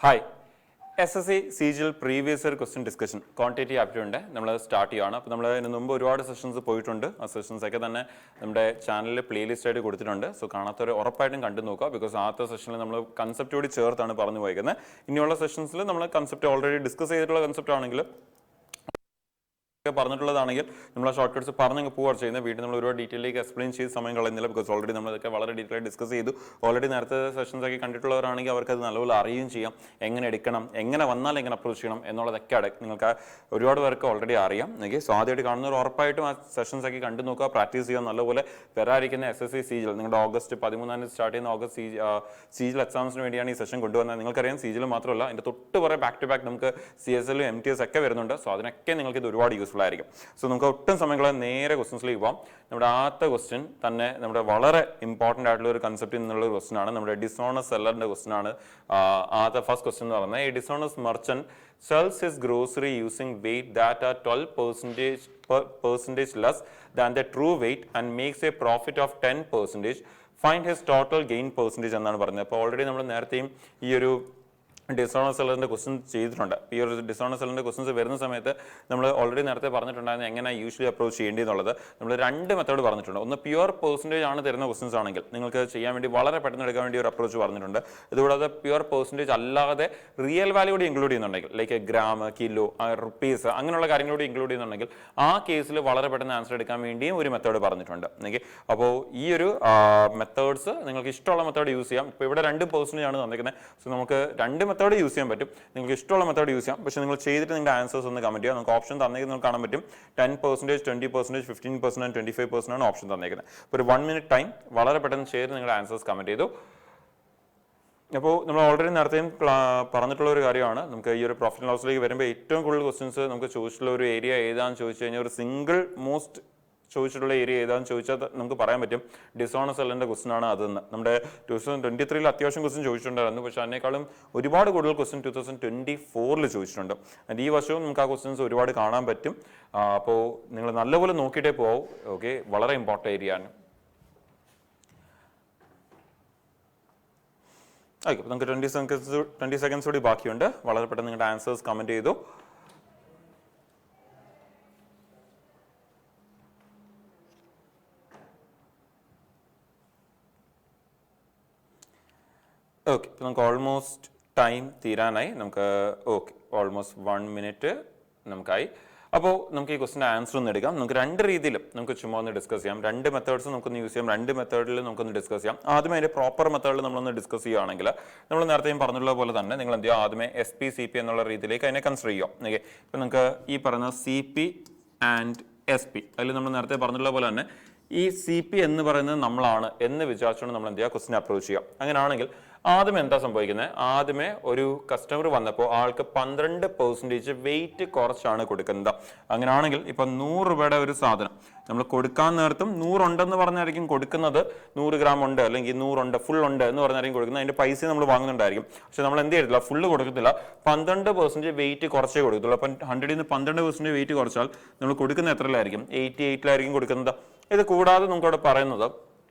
Hi SSC CGL previous year question discussion quantitative ആപ്റ്റിറ്റ്യൂഡിൻ്റെ നമ്മൾ start ചെയ്യുകയാണ്. അപ്പോൾ നമ്മൾ ഇതിന് മുമ്പ് ഒരുപാട് സെഷൻസ് പോയിട്ടുണ്ട്. ആ സെഷൻസൊക്കെ തന്നെ നമ്മുടെ ചാനലിൽ പ്ലേലിസ്റ്റ് ആയിട്ട് കൊടുത്തിട്ടുണ്ട്. സോ കാണാത്തവർ ഉറപ്പായിട്ടും കണ്ടു നോക്കുക. ബിക്കോസ് ആദ്യത്തെ സെഷനിൽ നമ്മൾ കൺസെപ്റ്റോട് ചേർത്താണ് പറഞ്ഞു പോയിരിക്കുന്നത്. ഇനിയുള്ള സെഷൻസിൽ നമ്മൾ കൺസെപ്റ്റ് ഓൾറെഡി ഡിസ്കസ് ചെയ്തിട്ടുള്ള കൺസെപ്റ്റ് ആണെങ്കിൽ പറഞ്ഞിട്ടുള്ളതാണെങ്കിൽ നമ്മൾ ആ ഷോർട്ട് കട്ട്സ് പറഞ്ഞങ്ങ് പോവുകയാണ് ചെയ്യുന്നത്. വീട്ടിൽ നമ്മൾ ഒരുപാട് ഡീറ്റെയിലേക്ക് എക്സ്പ്ലെയിൻ ചെയ്ത് സമയം കളയുന്നില്ല. ബിക്കോസ് ഓൾറെഡി നമ്മളതൊക്കെ വളരെ ഡീറ്റെയിൽ ഡിസ്കസ് ചെയ്തു. ഓൾറെഡി നേരത്തെ സെഷൻസ് ഒക്കെ കണ്ടിട്ടുള്ളവരാണെങ്കിൽ അവർക്ക് അത് നല്ലപോലെ അറിയുകയും ചെയ്യാം. എങ്ങനെ എടുക്കണം, എങ്ങനെ വന്നാൽ എങ്ങനെ അപ്രോച്ച് ചെയ്യണം എന്നുള്ളതൊക്കെ നിങ്ങൾക്ക് ഒരുപാട് പേർക്ക് ഓൾറെഡി അറിയാം. എനിക്ക് സോ ആദ്യമായിട്ട് കാണുന്നവർ ഉറപ്പായിട്ടും ആ സെഷൻസ് ഒക്കെ കണ്ടു നോക്കുക, പ്രാക്ടീസ് ചെയ്യാൻ നല്ലപോലെ. വരാതിരിക്കുന്ന SSC CGL നിങ്ങളുടെ ഓഗസ്റ്റ് 13 സ്റ്റാർട്ട് ചെയ്യുന്ന ഓഗസ്റ്റ് CGL എക്സാംസിന് വേണ്ടിയാണ് ഈ സെഷൻ കൊണ്ടുവന്നത്. നിങ്ങൾക്കറിയാം CGL മാത്രമല്ല അതിൻ്റെ തൊട്ട് കുറേ ബാക്ക് ടു ബാക്ക് നമുക്ക് CSL MTS ഒക്കെ വരുന്നുണ്ട്. സോ അതിനൊക്കെ നിങ്ങൾക്ക് ഇത് ഒരുപാട് യൂസ്ഫുൾ ആയിരിക്കും. സോ നമുക്ക് ഒട്ടും സമയങ്ങളെ നേരെ ക്വസ്റ്റൻസിലേക്ക് പോകാം. നമ്മുടെ ആദ്യത്തെ ക്വസ്റ്റ്യൻ തന്നെ നമ്മുടെ വളരെ ഇമ്പോർട്ടൻ്റ് ആയിട്ടുള്ള ഒരു കൺസെപ്റ്റിൽ നിന്നുള്ള ഒരു ക്വസ്റ്റൻ ആണ്. നമ്മുടെ ഡിസോണസ് സെല്ലറിന്റെ ക്വസ്റ്റൻ ആണ് ആദ്യത്തെ ഫസ്റ്റ് ക്വസ്റ്റൻ എന്ന് പറയുന്നത്. ഈ ഡിസോണസ് merchant sells his grocery using weight that are 12% less than the true weight and makes a profit of 10%. Find his total gain percentage എന്നാണ് പറഞ്ഞത്. അപ്പോൾ ഓൾറെഡി നമ്മൾ നേരത്തെയും ഈ ഒരു ഡിസോണസ് സെല്ലറിന്റെ ക്വസ്റ്റൻ ചെയ്തിട്ടുണ്ട്. ഈ ഒരു ഡിസോണസ് സെല്ലറിന്റെ ക്വസ്റ്റൻസ് വരുന്ന സമയത്ത് നമ്മൾ ഓൾറെഡി നേരത്തെ പറഞ്ഞിട്ടുണ്ടായിരുന്നു എങ്ങനെ യൂഷ്വലി അപ്രോച്ച് ചെയ്യേണ്ടതെന്നുള്ളത്. നമ്മൾ രണ്ട് മെത്തേഡ് പറഞ്ഞിട്ടുണ്ട്. ഒന്ന് പ്യുവർ പെർസെൻറ്റേജ് ആണ് തരുന്ന ക്വസ്റ്റൻസ് ആണെങ്കിൽ നിങ്ങൾക്ക് ചെയ്യാൻ വേണ്ടി വളരെ പെട്ടെന്ന് എടുക്കാൻ വേണ്ടി ഒരു അപ്രോച്ച് പറഞ്ഞിട്ടുണ്ട്. ഇതുകൂടാതെ പ്യുവർ പെർസെൻറ്റേജ് അല്ലാതെ റിയൽ വാല്യൂ കൂടി ഇൻക്ലൂഡ് ചെയ്യുന്നുണ്ടെങ്കിൽ ലൈക്ക് ഗ്രാം, കിലോ, റുപ്പീസ് അങ്ങനെയുള്ള കാര്യങ്ങളൂടെ ഇൻക്ലൂഡ് ചെയ്യുന്നുണ്ടെങ്കിൽ ആ കേസിൽ വളരെ പെട്ടെന്ന് ആൻസർ എടുക്കാൻ വേണ്ടിയും ഒരു മെത്തേഡ് പറഞ്ഞിട്ടുണ്ട്. ഓക്കെ, അപ്പോൾ ഈ ഒരു മെത്തേഡ്സ് നിങ്ങൾക്ക് ഇഷ്ടമുള്ള മെത്തേഡ് യൂസ് ചെയ്യാം. ഇപ്പോൾ ഇവിടെ 2% ആണ് തന്നിരിക്കുന്നത്. സോ നമുക്ക് രണ്ട് മെത്തേഡ് യൂസ് ചെയ്യാൻ പറ്റും. നിങ്ങൾക്ക് ഇഷ്ടമുള്ള മെത്തേഡ് യൂസ് ചെയ്യാം. പക്ഷേ നിങ്ങൾ ചെയ്തിട്ട് നിങ്ങളുടെ ആൻസേഴ്സ് ഒന്ന് കമന്റ് ചെയ്യുക. നമുക്ക് ഓപ്ഷൻ തന്നേക്കുന്നത് നിങ്ങൾക്ക് കാണാൻ പറ്റും. 10%, 20%, 15% ആൻഡ് 25% ആണ് ഓപ്ഷൻ തന്നേക്കുന്നത്. അപ്പോൾ ഒരു 1 minute ടൈം വളരെ പെട്ടെന്ന് ചെയ്ത് നിങ്ങളുടെ ആൻസേഴ്സ് കമന്റ് ചെയ്തു. അപ്പോൾ നമ്മൾ ഓൾറെഡി നേരത്തെയും പറഞ്ഞിട്ടുള്ള ഒരു കാര്യമാണ്. നമുക്ക് ഈ ഒരു പ്രോഫിറ്റ് ആൻഡ് ലോസിലേക്ക് വരുമ്പോൾ ഏറ്റവും കൂടുതൽ ക്വസ്റ്റൻസ് നമുക്ക് ചോദിച്ചിട്ടുള്ള ഒരു ഏരിയ ഏതാണെന്ന് ചോദിച്ചു കഴിഞ്ഞാൽ ഒരു സിംഗിൾ മോസ്റ്റ് ചോദിച്ചിട്ടുള്ള ഏരിയ ഏതാണെന്ന് ചോദിച്ചാൽ നമുക്ക് പറയാൻ പറ്റും ഡിസോണസ് സെല്ലറിന്റെ ക്വസ്റ്റൻ ആണ് അതെന്ന്. നമ്മുടെ 2023 അത്യാവശ്യം ക്വസ്റ്റൻ ചോദിച്ചിട്ടുണ്ടായിരുന്നു. പക്ഷേ അതിനേക്കാളും ഒരുപാട് കൂടുതൽ ക്വസ്റ്റൻ 2024 ചോദിച്ചിട്ടുണ്ട്. ആൻഡ് ഈ വർഷവും നമുക്ക് ആ ക്വസ്റ്റൻസ് ഒരുപാട് കാണാൻ പറ്റും. അപ്പോൾ നിങ്ങൾ നല്ലപോലെ നോക്കിയിട്ടേ പോവും. ഓക്കെ, വളരെ ഇമ്പോർട്ടൻ്റ് ഏരിയ ആണ്. ഓക്കെ, അപ്പോൾ നമുക്ക് 20 സെക്കൻഡ്സ് കൂടി ബാക്കിയുണ്ട്. വളരെ പെട്ടെന്ന് നിങ്ങളുടെ ആൻസേഴ്സ് കമന്റ് ചെയ്തു. ഓക്കെ, ഇപ്പോൾ നമുക്ക് ഓൾമോസ്റ്റ് ടൈം തീരാനായി. നമുക്ക് ഓക്കെ ഓൾമോസ്റ്റ് 1 minute നമുക്കായി. അപ്പോൾ നമുക്ക് ഈ ക്വസ്റ്റിൻ്റെ ആൻസർ ഒന്ന് എടുക്കാം. നമുക്ക് രണ്ട് രീതിയിലും നമുക്ക് ചുമ്മാ ഒന്ന് ഡിസ്കസ് ചെയ്യാം. രണ്ട് മെത്തേഡ്സ് നമുക്കൊന്ന് യൂസ് ചെയ്യാം. രണ്ട് മെത്തേഡിൽ നമുക്കൊന്ന് ഡിസ്കസ് ചെയ്യാം. ആദ്യമേ അതിൻ്റെ പ്രോപ്പർ മെത്തേഡിൽ നമ്മളൊന്ന് ഡിസ്കസ് ചെയ്യുകയാണെങ്കിൽ നമ്മൾ നേരത്തെയും പറഞ്ഞിട്ടുള്ള പോലെ തന്നെ നിങ്ങൾ എന്ത് ചെയ്യുക, ആദ്യമേ SP CP എന്നുള്ള രീതിയിലേക്ക് അതിനെ കൺസിഡർ ചെയ്യാം. ഓക്കെ, ഇപ്പം നിങ്ങൾക്ക് ഈ പറയുന്ന CP ആൻഡ് SP അതിൽ നമ്മൾ നേരത്തെ പറഞ്ഞിട്ടുള്ള പോലെ തന്നെ ഈ CP എന്ന് പറയുന്നത് നമ്മളാണ് എന്ന് വിചാരിച്ചുകൊണ്ട് നമ്മൾ എന്ത് ചെയ്യുക, ക്വസ്റ്റിനെ അപ്രോച്ച് ചെയ്യാം. അങ്ങനെയാണെങ്കിൽ ആദ്യം എന്താ സംഭവിക്കുന്നത്, ആദ്യമേ ഒരു കസ്റ്റമർ വന്നപ്പോൾ ആൾക്ക് 12% വെയിറ്റ് കുറച്ചാണ് കൊടുക്കുന്നത്. അങ്ങനെയാണെങ്കിൽ ഇപ്പം 100 രൂപയുടെ ഒരു സാധനം നമ്മൾ കൊടുക്കാൻ നേരത്തും 100 ഉണ്ടെന്ന് പറഞ്ഞായിരിക്കും കൊടുക്കുന്നത്. 100 ഗ്രാം ഉണ്ട് അല്ലെങ്കിൽ 100 ഉണ്ട് ഫുൾ ഉണ്ട് എന്ന് പറഞ്ഞായിരിക്കും കൊടുക്കുന്നത്. അതിന്റെ പൈസ നമ്മൾ വാങ്ങുന്നുണ്ടായിരിക്കും. പക്ഷെ നമ്മൾ എന്ത് ചെയ്തിട്ടില്ല, ഫുള്ള് കൊടുക്കത്തില്ല. 12% വെയിറ്റ് കുറച്ചേ കൊടുക്കത്തുള്ളൂ. അപ്പം 100ൽ നിന്ന് 12% വെയിറ്റ് കുറച്ചാൽ നമ്മൾ കൊടുക്കുന്ന എത്രയിലായിരിക്കും, 88ലായിരിക്കും കൊടുക്കുന്നത്. ഇത് കൂടാതെ നമുക്കവിടെ പറയുന്നത്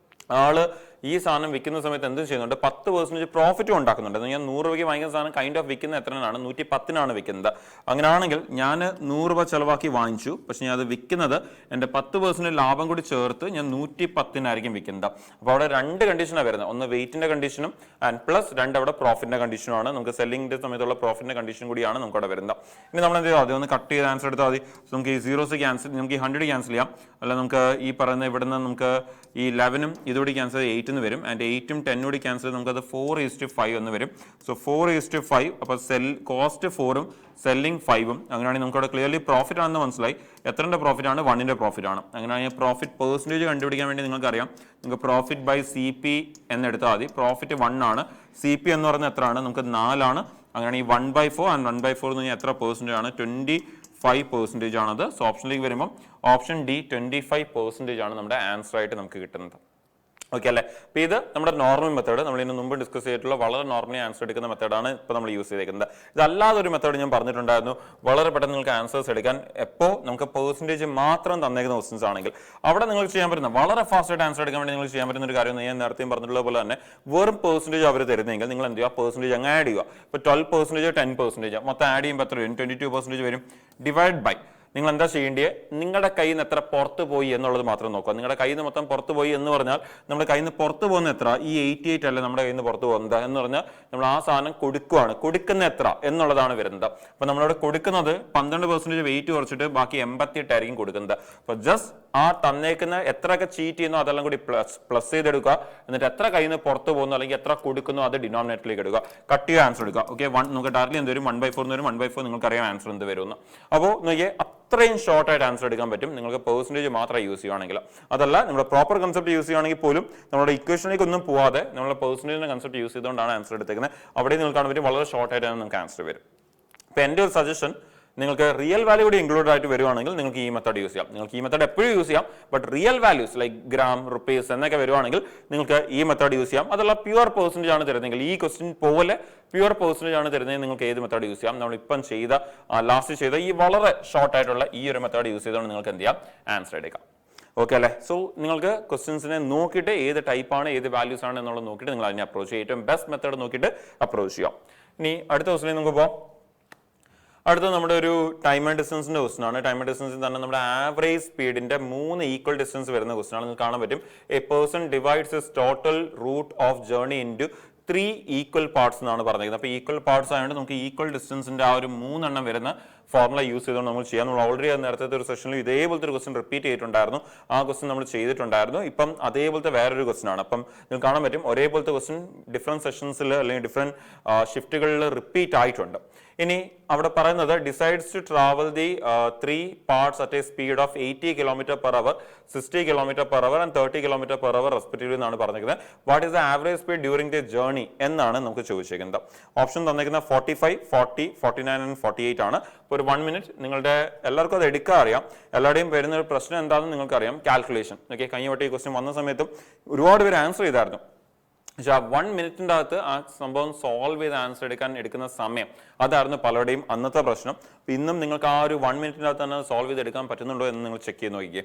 ആള് ഈ സാധനം വിൽക്കുന്ന സമയത്ത് എന്തും ചെയ്യുന്നുണ്ട്, 10% പ്രോഫിറ്റും ഉണ്ടാക്കുന്നുണ്ട്. ഞാൻ 100 രൂപയ്ക്ക് വാങ്ങിക്കുന്ന സാധനം കൈൻഡ് ഓഫ് വിൽക്കുന്ന എത്രയാണ്, 110 വിൽക്കുന്നത്. അങ്ങനെയാണെങ്കിൽ ഞാൻ 100 രൂപ ചിലവാക്കി വാങ്ങിച്ചു, പക്ഷെ ഞാൻ അത് വിൽക്കുന്നത് എൻ്റെ 10% ലാഭം കൂടി ചേർത്ത് ഞാൻ 110 വിൽക്കുന്നത്. അപ്പോൾ അവിടെ രണ്ട് കണ്ടീഷനാണ് വരുന്നത്. ഒന്ന് വെയിറ്റിന്റെ കണ്ടീഷനും ആൻഡ് പ്ലസ് രണ്ട് അവിടെ പ്രോഫിറ്റിന്റെ കണ്ടീഷനുമാണ്. നമുക്ക് സെല്ലിംഗിന്റെ സമയത്തുള്ള പ്രോഫിറ്റിന്റെ കണ്ടീഷൻ കൂടിയാണ് നമുക്ക് അവിടെ വരുന്നത്. ഇനി നമ്മൾ എന്ത് ചെയ്യുക, അതൊന്ന് കട്ട് ചെയ്ത് ആൻസർ എടുത്താൽ മതി. നമുക്ക് ഈ 0 ക്യാൻസൽ, നമുക്ക് ഈ 100 ക്യാൻസൽ ചെയ്യാം. അല്ല നമുക്ക് ഈ പറയുന്ന ഇവിടുന്ന് നമുക്ക് ഈ 11ഉം ഇതുകൂടി ക്യാൻസൽ 8 എന്ന് വരും. ആൻഡ് 8ഉം 10ഉം കൂടി ക്യാൻസൽ ചെയ്ത് നമുക്കത് 4:5 എന്ന് വരും. സോ 4:5. അപ്പോൾ കോസ്റ്റ് 4ഉം സെല്ലിംഗ് 5ഉം. അങ്ങനെയാണെങ്കിൽ നമുക്ക് അവിടെ ക്ലിയർലി പ്രോഫിറ്റ് ആണെന്ന് മനസ്സിലായി. എത്രൻ്റെ പ്രോഫിറ്റ് ആണ്, 1ന്റെ പ്രോഫിറ്റ് ആണ്. അങ്ങനെയാണെങ്കിൽ പ്രോഫിറ്റ് പെർസെൻറ്റേജ് കണ്ടുപിടിക്കാൻ വേണ്ടി നിങ്ങൾക്കറിയാം, നിങ്ങൾക്ക് പ്രോഫിറ്റ് ബൈ CP എന്നെടുത്താൽ മതി. പ്രോഫിറ്റ് 1 ആണ്, CP എന്ന് പറയുന്നത് എത്രയാണ്, നമുക്ക് 4 ആണ്. അങ്ങനെയാണെങ്കിൽ 1/4 ആൻഡ് 1/4 എന്ന് പറഞ്ഞാൽ എത്ര പെർസെൻറ്റേജ് ആണ്, 25% ആണത്. സോ ഓപ്ഷനിലേക്ക് വരുമ്പോൾ ഓപ്ഷൻ D 25% ആണ് നമ്മുടെ ആൻസർ ആയിട്ട് നമുക്ക് കിട്ടുന്നത്. ഓക്കെ അല്ലേ? അപ്പോൾ ഇത് നമ്മുടെ നോർമൽ മെത്തേഡ്, നമ്മൾ ഇതിന് മുമ്പ് ഡിസ്കസ് ചെയ്തിട്ടുള്ള വളരെ നോർമലി ആൻസർ എടുക്കുന്ന മെത്തേഡാണ് ഇപ്പോൾ നമ്മൾ യൂസ് ചെയ്തേക്കുന്നത്. ഇതല്ലാതെ ഒരു മെത്തേഡ് ഞാൻ പറഞ്ഞിട്ടുണ്ടായിരുന്നു, വളരെ പെട്ടെന്ന് നിങ്ങൾക്ക് ആൻസേഴ്സ് എടുക്കാൻ. എപ്പോൾ നമുക്ക് പെർസെൻറ്റേജ് മാത്രം തന്നേക്കുന്ന ക്വസ്റ്റൻസ് ആണെങ്കിൽ അവിടെ നിങ്ങൾക്ക് ചെയ്യാൻ പറ്റുന്ന വളരെ ഫാസ്റ്റായിട്ട് ആൻസർ എടുക്കാൻ വേണ്ടി നിങ്ങൾ ചെയ്യാൻ പറ്റുന്ന ഒരു കാര്യം ഞാൻ നേരത്തെയും പറഞ്ഞിട്ടുള്ള പോലെ തന്നെ വെറും പെർസെൻറ്റേജ് അവർ തരുന്നെങ്കിൽ നിങ്ങൾ എന്ത് ചെയ്യുക, പെർസെൻറ്റേജ് അങ്ങ് ആഡ് ചെയ്യുക. ഇപ്പോൾ 12%, 10% മൊത്തം ആഡ് ചെയ്യുമ്പോൾ എത്ര വരും? 22% വരും. ഡിവൈഡ് ബൈ നിങ്ങൾ എന്താ ചെയ്യേണ്ടത്, നിങ്ങളുടെ കയ്യിൽ നിന്ന് എത്ര പുറത്ത് പോയി എന്നുള്ളത് മാത്രം നോക്കുക. നിങ്ങളുടെ കയ്യിൽ നിന്ന് മൊത്തം പുറത്ത് പോയി എന്ന് പറഞ്ഞാൽ നമ്മുടെ കയ്യിൽ നിന്ന് പുറത്ത് പോകുന്ന എത്ര, ഈ 88 അല്ല നമ്മുടെ കയ്യിൽ നിന്ന് പുറത്ത് പോകുന്നത് എന്ന് പറഞ്ഞാൽ നമ്മൾ ആ സാധനം കൊടുക്കുകയാണ്, കൊടുക്കുന്ന എത്ര എന്നുള്ളതാണ് വരുന്നത്. അപ്പൊ നമ്മളിവിടെ കൊടുക്കുന്നത് 12% വെയിറ്റ് കുറച്ചിട്ട് ബാക്കി 88 ആയിരിക്കും കൊടുക്കുന്നത്. അപ്പൊ ജസ്റ്റ് ആ തന്നേക്കുന്ന എത്രയൊക്കെ ചീറ്റ് ചെയ്യുന്നു അതെല്ലാം കൂടി പ്ലസ് ചെയ്തെടുക്കുക. എന്നിട്ട് എത്ര കയ്യിൽ നിന്ന് പുറത്ത് പോകുന്നു അല്ലെങ്കിൽ എത്ര കൊടുക്കുന്നു അത് ഡിനോമിനേറ്ററിലേക്ക് എടുക്കുക. കട്ട് ചെയ്യുക, ആൻസർ എടുക്കുക. ഓക്കെ, നമുക്ക് ഡയറക്റ്റ്ലി എന്ത് വരും? 1/4 എന്ന് വരും. 1/4 നിങ്ങൾക്ക് അറിയാം ആൻസർ എന്ത് വരുമെന്ന്. അപ്പോൾ നോക്കിയേ, അത്രയും ഷോർട്ട് ആയിട്ട് ആൻസർ എടുക്കാൻ പറ്റും നിങ്ങൾക്ക് പെർസെൻറ്റേജ് മാത്രം യൂസ് ചെയ്യുകയാണെങ്കിൽ. അതല്ല നമ്മുടെ പ്രോപ്പർ കൺസെപ്റ്റ് യൂസ് ചെയ്യുകയാണെങ്കിൽ പോലും നമ്മുടെ ഇക്വേഷനിലേക്ക് ഒന്നും പോവാതെ നമ്മുടെ പെർസെൻറ്റേജിന്റെ കൺസെപ്റ്റ് യൂസ് ചെയ്തുകൊണ്ടാണ് ആൻസർ എടുത്തേക്കുന്നത്. അവിടെ നിങ്ങൾക്ക് കാണാൻ പറ്റും വളരെ ഷോർട്ട് ആയിട്ടാണ് നിങ്ങൾക്ക് ആൻസർ വരും. അപ്പോൾ എൻ്റെ ഒരു സജഷൻ, നിങ്ങൾക്ക് റിയൽ വാല്യൂ കൂടി ഇൻക്ലൂഡ് ആയിട്ട് വരുവാണെങ്കിൽ നിങ്ങൾക്ക് ഈ മെത്തേഡ് യൂസ് ചെയ്യാം. നിങ്ങൾക്ക് ഈ മെത്തേഡ് എപ്പോഴും യൂസ് ചെയ്യാം. But real values like gram, rupees എന്നൊക്കെ വരുവാണെങ്കിൽ നിങ്ങൾക്ക് ഈ മെത്തേഡ് യൂസ് ചെയ്യാം. അതല്ല പ്യുവർ പെർസെൻറ്റേജ് ആണ് തരുന്നതെങ്കിൽ, ഈ ക്വസ്റ്റ്യൻ പോലെ പ്യുവർ പെർസെൻറ്റേജ് ആണ് തരുന്നത്, നിങ്ങൾക്ക് ഏത് മെത്തേഡ് യൂസ് ചെയ്യാം. നമ്മൾ ഇപ്പം ലാസ്റ്റ് ചെയ്ത ഈ വളരെ ഷോർട്ട് ആയിട്ടുള്ള ഈ ഒരു മെത്തേഡ് യൂസ് ചെയ്തുകൊണ്ട് നിങ്ങൾക്ക് എന്ത് ചെയ്യാം, ആൻസർ എടുക്കാം. ഓക്കെ അല്ലേ? സോ നിങ്ങൾക്ക് ക്വസ്റ്റ്യൻസിനെ നോക്കിയിട്ട് ഏത് ടൈപ്പാണ്, ഏത് വാല്യൂസ് ആണ് എന്നുള്ളത് നോക്കിയിട്ട് നിങ്ങൾ അതിനെ അപ്രോച്ച് ചെയ്യുക. ഏറ്റവും ബെസ്റ്റ് മെത്തേഡ് നോക്കിയിട്ട് അപ്രോച്ച് ചെയ്യാം. ഇനി അടുത്ത ക്വസ്റ്റ്യനിൽ നമുക്ക് പോകാം. അടുത്ത നമ്മുടെ ഒരു ടൈം ആൻഡ് ഡിസ്റ്റൻസിന്റെ ക്വസ്റ്റൻ ആണ്. ടൈം ആൻഡ് ഡിസ്റ്റൻസിൽ തന്നെ നമ്മുടെ ആവറേജ് സ്പീഡിന്റെ 3 ഈക്വൽ ഡിസ്റ്റൻസ് വരുന്ന ക്വസ്റ്റൻ ആണ്. നിങ്ങൾക്ക് കാണാൻ പറ്റും, a person divides his total route of journey into 3 equal parts എന്നാണ് പറഞ്ഞിരിക്കുന്നത്. അപ്പോൾ ഈക്വൽ പാർട്സ് ആയതുകൊണ്ട് നമുക്ക് ഈക്വൽ ഡിസ്റ്റൻസിന്റെ ആ ഒരു 3 എണ്ണം വരുന്ന ഫോർമുല യൂസ് ചെയ്തുകൊണ്ട് നമ്മൾ ചെയ്യാം. നമ്മൾ ഓൾറെഡി നേരത്തെ ഒരു സെഷനിൽ ഇതേപോലത്തെ ഒരു ക്വസ്റ്റൻ റിപ്പീറ്റ് ചെയ്തിട്ടുണ്ടായിരുന്നു. ആ ക്വസ്റ്റൻ നമ്മൾ ചെയ്തിട്ടുണ്ടായിരുന്നു. ഇപ്പം അതേപോലത്തെ വേറൊരു ക്വസ്റ്റൻ ആണ്. അപ്പം നിങ്ങൾക്ക് കാണാൻ പറ്റും ഒരേപോലത്തെ ക്വസ്റ്റൻ ഡിഫറെന്റ് സെഷൻസിൽ അല്ലെങ്കിൽ ഡിഫറെന്റ് ഷിഫ്റ്റുകളിൽ റിപ്പീറ്റ് ആയിട്ടുണ്ട്. ഇനി അവിടെ പറയുന്നത് decides to travel the 3 parts at a speed of 80 km/h, 60 km/h and 30 km/h respectively എന്നാണ് പറഞ്ഞിരിക്കുന്നത്. What is the average speed during the journey എന്നാണ് നമുക്ക് ചോദിച്ചിരിക്കുന്നത്. ഓപ്ഷൻ തന്നിരിക്കുന്നത് 45, 40, 49 ആൻഡ് 48 ആണ്. ഒരു 1 മിനിറ്റ് നിങ്ങളുടെ എല്ലാവർക്കും അത് എടുക്കാൻ അറിയാം. എല്ലാവരുടെയും വരുന്ന ഒരു പ്രശ്നം എന്താണെന്ന് നിങ്ങൾക്കറിയാം, കാൽക്കുലേഷൻ. ഓക്കെ, കഴിഞ്ഞ വട്ടം ഈ ക്വസ്റ്റ്യൻ വന്ന സമയത്തും ഒരുപാട് പേര് ആൻസർ ചെയ്തായിരുന്നു. പക്ഷെ ആ 1 മിനിറ്റിൻ്റെ അകത്ത് ആ സംഭവം സോൾവ് ചെയ്ത് ആൻസർ എടുക്കുന്ന സമയം അതായിരുന്നു പലരുടെയും അന്നത്തെ പ്രശ്നം. ഇന്നും നിങ്ങൾക്ക് ആ ഒരു 1 മിനിറ്റിൻ്റെ അകത്ത് തന്നെ സോൾവ് ചെയ്ത് എടുക്കാൻ പറ്റുന്നുണ്ടോ എന്ന് നിങ്ങൾ ചെക്ക് ചെയ്ത് നോക്കിയേ.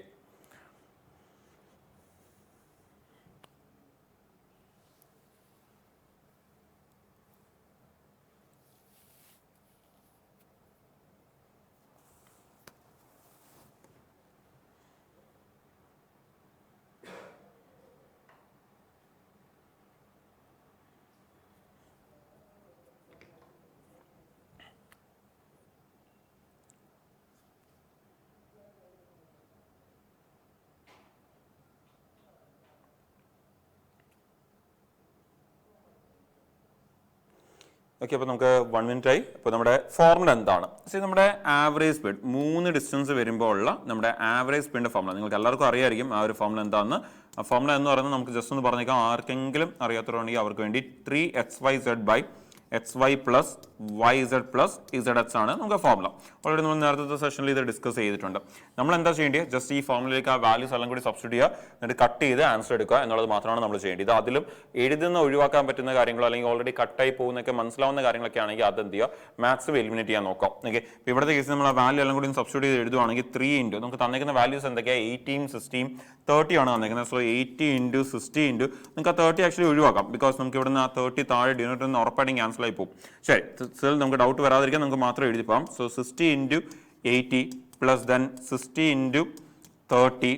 ഓക്കെ, അപ്പോൾ നമുക്ക് 1 മിനിറ്റ് ആയി. അപ്പോൾ നമ്മുടെ ഫോർമുല എന്താണ്? നമ്മുടെ ആവറേജ് സ്പീഡ് 3 ഡിസ്റ്റൻസ് വരുമ്പോൾ ഉള്ള നമ്മുടെ ആവറേജ് സ്പീഡിന്റെ ഫോർമുല നിങ്ങൾക്ക് എല്ലാവർക്കും അറിയായിരിക്കും. ആ ഒരു ഫോർമുല എന്താണെന്ന്. ആ ഫോർമുല എന്ന് പറയുന്നത് നമുക്ക് ജസ്റ്റ് ഒന്ന് പറഞ്ഞേക്കാം, ആർക്കെങ്കിലും അറിയാത്തവരുണ്ടെങ്കിൽ അവർക്ക് വേണ്ടി 3xyz by xy plus yz plus zx ആണ് നമുക്ക് ഫോർമുല. ഓൾറെഡി നമ്മൾ നേരത്തെ സെഷനിൽ ഇത് ഡിസ്കസ് ചെയ്തിട്ടുണ്ട്. നമ്മൾ എന്താ ചെയ്യേണ്ടത്, ജസ്റ്റ് ഈ ഫോർമുലയിലേക്ക് ആ വാല്യൂസ് എല്ലാം കൂടി സബ്സ്റ്റിറ്റ്യൂട്ട് ചെയ്യുക, എന്നിട്ട് കട്ട് ചെയ്ത് ആൻസർ എടുക്കുക എന്നുള്ളത് മാത്രമാണ് നമ്മൾ ചെയ്യേണ്ടത്. അതിലും എഴുതുന്ന ഒഴിവാക്കാൻ പറ്റുന്ന കാര്യങ്ങളോ അല്ലെങ്കിൽ ഓൾറെഡി കട്ടായി പോകുന്നൊക്കെ മനസ്സിലാവുന്ന കാര്യങ്ങളൊക്കെ ആണെങ്കിൽ അത് എന്ത് ചെയ്യുക, മാക്സിമം എലിമിനേറ്റ് ചെയ്യാൻ നോക്കാം. ഓക്കെ, ഇവിടുത്തെ കേസിൽ നമ്മൾ ആ വാല്യൂ എല്ലാം കൂടി സബ്സ്റ്റിറ്റ്യൂട്ട് ചെയ്ത് എഴുതുവാണെങ്കിൽ 3 ഇൻറ്റു നമുക്ക് തന്നിരിക്കുന്ന വാല്യൂസ് എന്തൊക്കെയാണ്, 18, 16, 30 ആണ് തന്നിരിക്കുന്നത്. സോ 80 ഇൻറ്റു 60 ഇൻറ്റു നിങ്ങൾക്ക് ആ 30 ആക്ച്വലി ഒഴിവാക്കാം. ബിക്കോസ് നമുക്ക് ഇവിടുന്ന് ആ 30 താഴെ ഡിനോട്ട് നിന്ന് ഉറപ്പായിട്ടും ക്യാൻസൽ ആയി പോകും. ശരി, നമുക്ക് ഡൗട്ട് വരാതിരിക്കാൻ നമുക്ക് മാത്രം എഴുതി പോകാം. So 60 into 80 plus then 60 into 30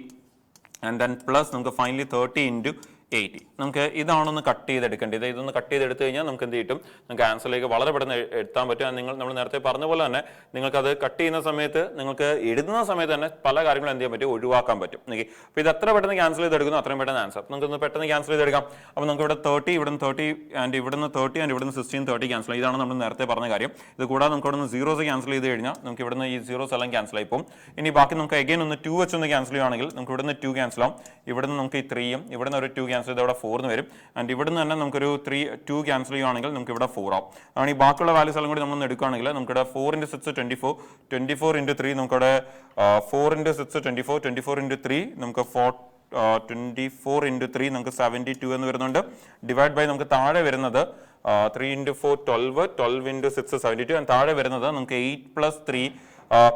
and then plus നമുക്ക് ഫൈനലി 30 ഇൻറ്റു 80. നമുക്ക് ഇതാണൊന്ന് കട്ട് ചെയ്തെടുക്കേണ്ടത്. ഇതൊന്ന് കട്ട് ചെയ്തെടുത്ത് കഴിഞ്ഞാൽ നമുക്ക് എന്ത് കിട്ടും, നമുക്ക് ആൻസറിലേക്ക് വളരെ പെട്ടെന്ന് എത്താൻ പറ്റും. നമ്മൾ നേരത്തെ പറഞ്ഞ പോലെ തന്നെ നിങ്ങൾക്കത് കട്ട് ചെയ്യുന്ന സമയത്ത് നിങ്ങൾക്ക് എഴുതുന്ന സമയത്ത് തന്നെ പല കാര്യങ്ങളും എന്ത് ചെയ്യാൻ പറ്റും, ഒഴിവാക്കാൻ പറ്റും. ഓക്കെ, അപ്പോൾ ഇത് എത്ര പെട്ടെന്ന് ക്യാൻസൽ ചെയ്തെടുക്കുന്നു അത്രയും പെട്ടെന്ന് ആൻസർ നമുക്കൊന്ന് പെട്ടെന്ന് ക്യാൻസൽ ചെയ്തെടുക്കാം. അപ്പോൾ നമുക്ക് ഇവിടെ 30, ഇവിടുന്ന് 30 ആൻഡ് ഇവിടുന്ന് 30 ആൻഡ് ഇവിടുന്ന് 16, 30 ക്യാൻസൽ. ഇതാണ് നമ്മൾ നേരത്തെ പറഞ്ഞ കാര്യം. ഇത് കൂടാതെ നമുക്ക് ഇവിടുന്ന് സീറോസ് ക്യാൻസൽ ചെയ്ത് കഴിഞ്ഞാൽ നമുക്ക് ഇവിടുന്ന് ഈ സീറോസ് എല്ലാം ക്യാൻസൽ ആയി പോകും. ഇനി ബാക്കി നമുക്ക് അഗൈൻ ഒന്ന് 2 വെച്ചൊന്ന് ക്യാൻസൽ ചെയ്യുകയാണെങ്കിൽ നമുക്ക് ഇവിടുന്ന് 2 ക്യാൻസൽ ആവും. ഇവിടുന്ന് നമുക്ക് ഈ 3യും ഇവിടുന്ന് ഒരു 2 ക്യാൻസൽ ചെയ്ത് ഇവിടെ 4 എന്ന് വരും. ആൻഡ് ഇവിടുന്ന് തന്നെ നമുക്കൊരു 2 ക്യാൻസൽ ചെയ്യുകയാണെങ്കിൽ നമുക്ക് ഇവിടെ 4 ആവും. ആണ് ഈ ബാക്കിയുള്ള വാല്യൂസ് എല്ലാം കൂടി നമ്മൾ എടുക്കുകയാണെങ്കിൽ നമുക്കിവിടെ 4 × 6 24, 24 × 3 നമുക്കിവിടെ 4 × 6 24, 24 × 3 നമുക്ക് 24 into 3 നമുക്ക് 72 എന്ന് വരുന്നുണ്ട്. ഡിവൈഡ് ബൈ നമുക്ക് താഴെ വരുന്നത് 3 into 4 12, 12 into 6 72, ആൻഡ് താഴെ വരുന്നത് നമുക്ക് 8 plus 3